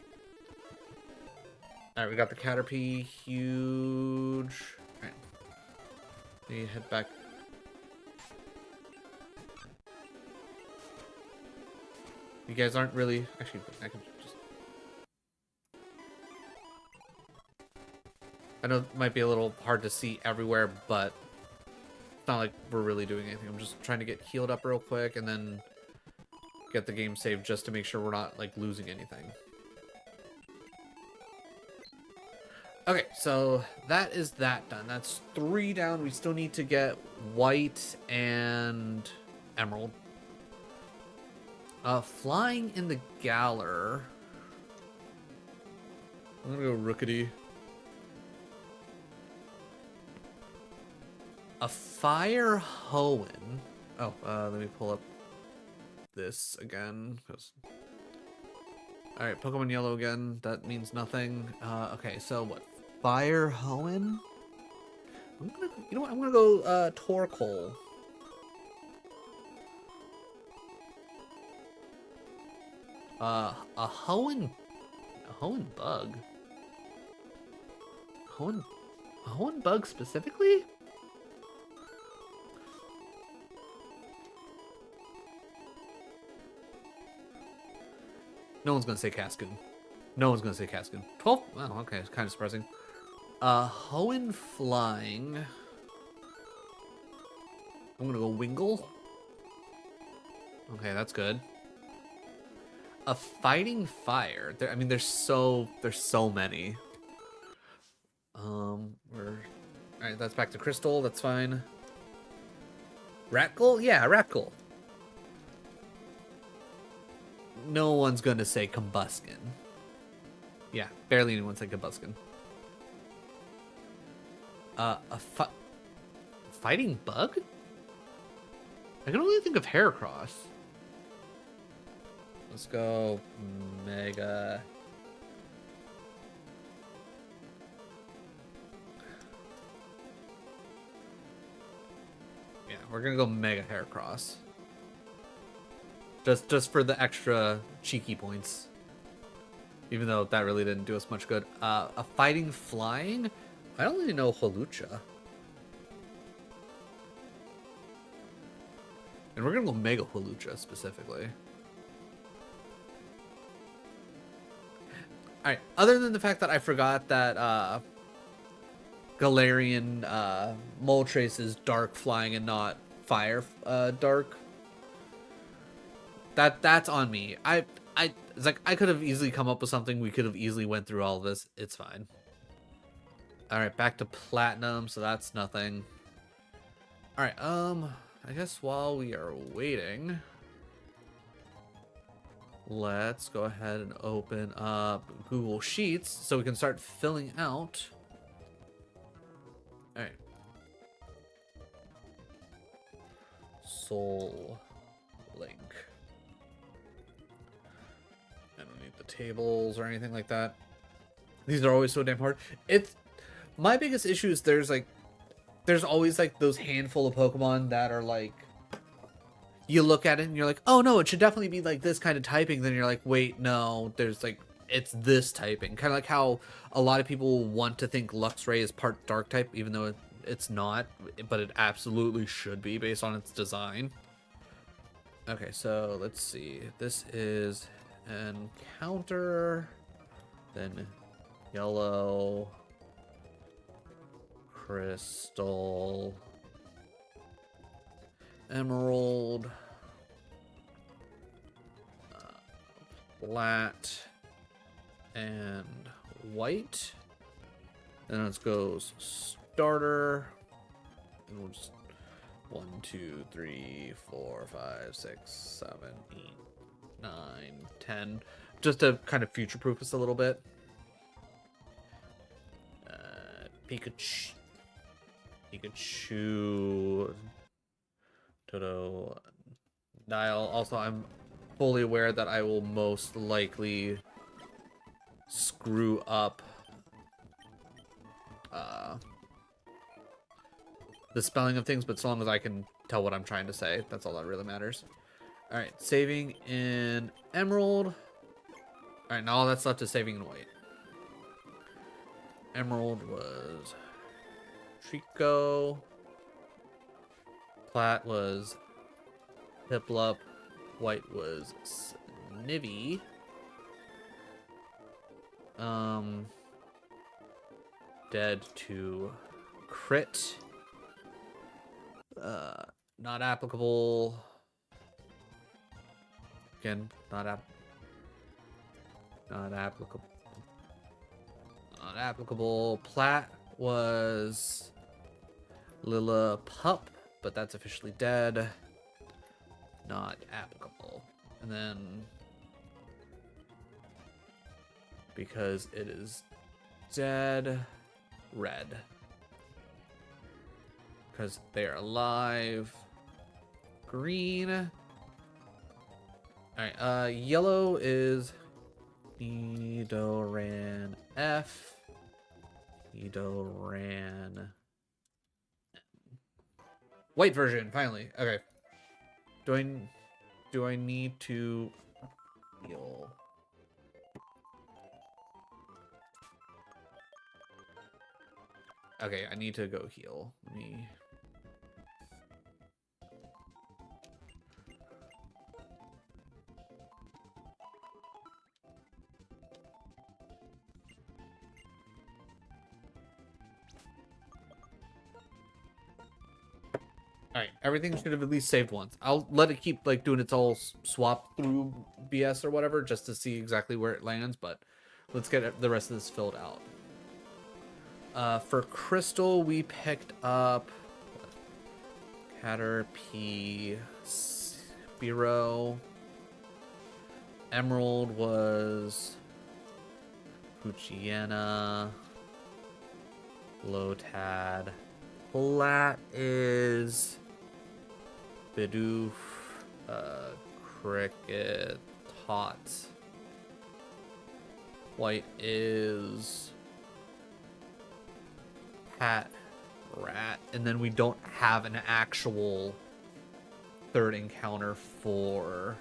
Alright, we got the Caterpie. Huge. Alright. We head back. You guys aren't really... Actually, I can just... I know it might be a little hard to see everywhere, but it's not like we're really doing anything. I'm just trying to get healed up real quick and then get the game saved just to make sure we're not like losing anything. Okay, so that is that done. That's 3 down. We still need to get white and emerald. Flying in the Galar. I'm gonna go Rookity. A Fire Hoenn. Oh, let me pull up this again. Alright, Pokemon Yellow again. That means nothing. Okay, so what? Fire Hoenn? You know what? I'm gonna go Torkoal. A Hoenn bug. A Hoenn bug specifically? No one's gonna say Cascan. No one's gonna say Cascan. 12? Wow, okay, it's kind of surprising. Hoenn flying. I'm gonna go Wingull. Okay, that's good. A fighting fire. I mean, there's so many. Alright, that's back to Crystal. That's fine. Ratgull? Yeah, Ratgull. No one's gonna say Combuskin. Yeah, barely anyone said Combuskin. A fighting bug? I can only think of Heracross. Let's go Mega. Yeah, we're gonna go Mega Heracross. Just for the extra cheeky points. Even though that really didn't do us much good. A fighting flying? I only know Holucha. And we're gonna go Mega Holucha specifically. Alright, other than the fact that I forgot that Galarian Moltres is dark flying and not fire dark. That's on me. It's like I could have easily come up with something. We could have easily went through all of this. It's fine. All right, back to platinum. So that's nothing. All right. I guess while we are waiting, let's go ahead and open up Google Sheets so we can start filling out. All right. Soul Link. I don't need the tables or anything like that. These are always so damn hard. It's my biggest issue is there's always like those handful of Pokemon that are like, you look at it and you're like, oh no, it should definitely be like this kind of typing. Then you're like, wait, no, there's like, it's this typing. Kind of like how a lot of people want to think Luxray is part dark type, even though it's not, but it absolutely should be based on its design. Okay, so let's see. This is Encounter, then Yellow, Crystal, Emerald, Flat, and White. Then it goes Starter, and we'll just 1, 2, 3, 4, 5, 6, 7, 8, 9, 10, just to kind of future-proof us a little bit. Pikachu, Toto, Dial. Also, I'm fully aware that I will most likely screw up the spelling of things, but so long as I can tell what I'm trying to say, that's all that really matters. All right, saving in Emerald. All right, now all that's left is saving in White. Emerald was Trico. Plat was Piplup. White was Snivy. Dead to Crit. Not applicable. Again, not applicable. Not applicable. Plat was Lillipup, but that's officially dead. Not applicable. And then because it is dead, Red. Because they are alive. Green. Alright, yellow is Nidoran F. Nidoran. White version, finally. Okay. Do I need to heal? Okay, I need to go heal. Let me. Alright, everything should have at least saved once. I'll let it keep like doing its all swap through BS or whatever just to see exactly where it lands, but let's get the rest of this filled out. For Crystal, we picked up Caterpie, Spearow. Emerald was Poochyena, Lotad. Plat is Bidoof, Cricket, Tot. White is Pat, Rat, and then we don't have an actual third encounter for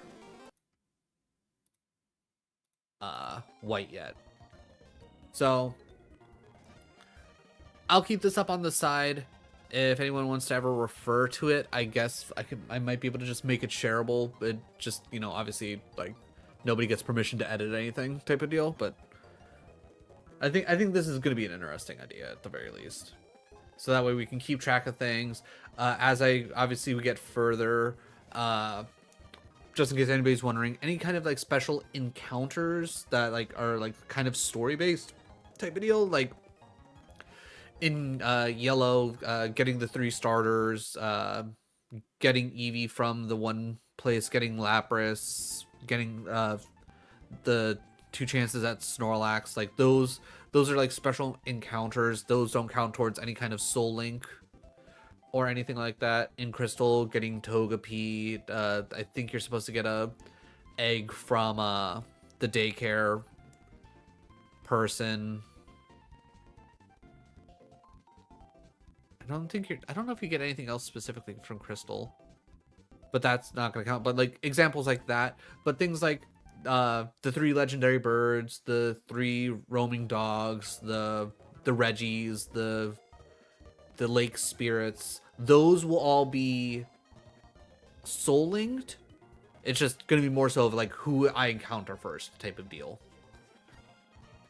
White yet. So I'll keep this up on the side. If anyone wants to ever refer to it, I guess I might be able to just make it shareable, but just, you know, obviously like nobody gets permission to edit anything type of deal, but I think this is going to be an interesting idea at the very least. So that way we can keep track of things. As we get further, just in case anybody's wondering, any kind of like special encounters that like are like kind of story based type of deal, like in yellow, getting the 3 starters, getting Eevee from the one place, getting Lapras, getting the 2 chances at Snorlax, like those are like special encounters. Those don't count towards any kind of Soul Link or anything like that. In Crystal, getting Togepi, I think you're supposed to get a egg from the daycare person. I don't know if you get anything else specifically from Crystal, but that's not gonna count. But like examples like that, but things like the 3 legendary birds, the 3 roaming dogs, the Reggies, the lake spirits, those will all be soul linked. It's just gonna be more so of like who I encounter first type of deal.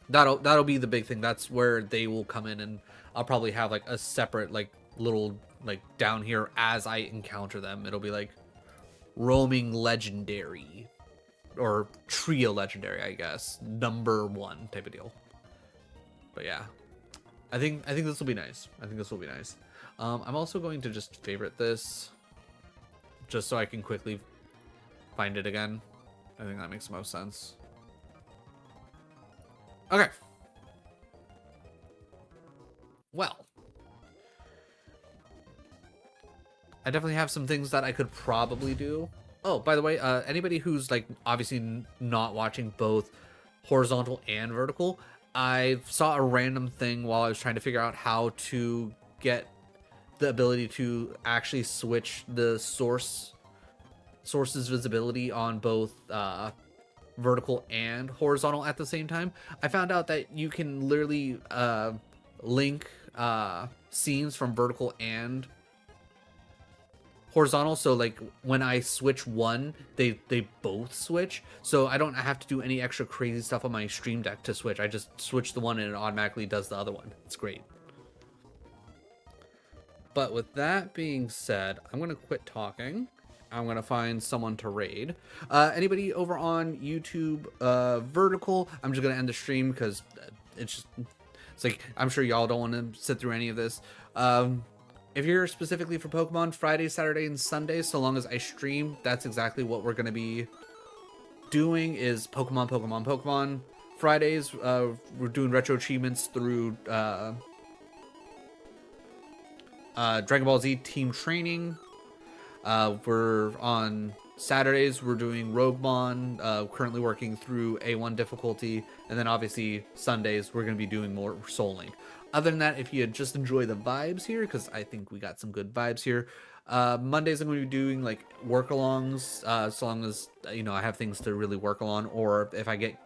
That'll be the big thing. That's where they will come in, and I'll probably have like a separate like little like down here as I encounter them. It'll be like roaming legendary or trio legendary, I guess, number 1 type of deal. But yeah, I think this will be nice. I'm also going to just favorite this just so I can quickly find it again. I think that makes the most sense. Okay. Well, I definitely have some things that I could probably do. Oh, by the way, anybody who's like obviously not watching both horizontal and vertical, I saw a random thing while I was trying to figure out how to get the ability to actually switch the source's visibility on both vertical and horizontal at the same time. I found out that you can literally link scenes from vertical and horizontal, so like when I switch one, they both switch, so I don't have to do any extra crazy stuff on my stream deck to switch. I just switch the one and it automatically does the other one. It's great. But with that being said, I'm gonna quit talking. I'm gonna find someone to raid. Anybody over on YouTube vertical, I'm just gonna end the stream because it's like I'm sure y'all don't want to sit through any of this. If you're specifically for Pokemon, Friday, Saturday, and Sunday, so long as I stream, that's exactly what we're gonna be doing, is Pokemon. Fridays, we're doing retro achievements through Dragon Ball Z team training. We're on Saturdays, we're doing Roguemon, currently working through A1 difficulty, and then obviously Sundays we're going to be doing more Soul Link. Other than that, if you just enjoy the vibes here, because I think we got some good vibes here, Mondays I'm going to be doing like work-alongs, so long as, you know, I have things to really work on, or if I get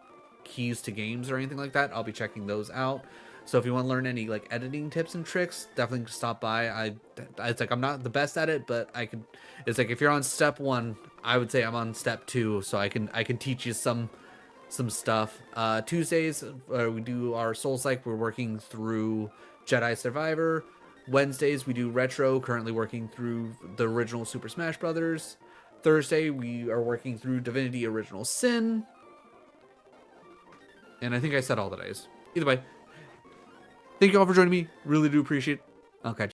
keys to games or anything like that, I'll be checking those out. So if you want to learn any like editing tips and tricks, definitely stop by. It's like I'm not the best at it, but I could. It's like if you're on step 1, I would say I'm on step 2, so I can teach you some stuff. Tuesdays we do our Soul Psych. We're working through Jedi Survivor. Wednesdays we do retro. Currently working through the original Super Smash Brothers. Thursday we are working through Divinity Original Sin. And I think I said all the days. Either way. Thank you all for joining me. Really do appreciate it. I'll catch you.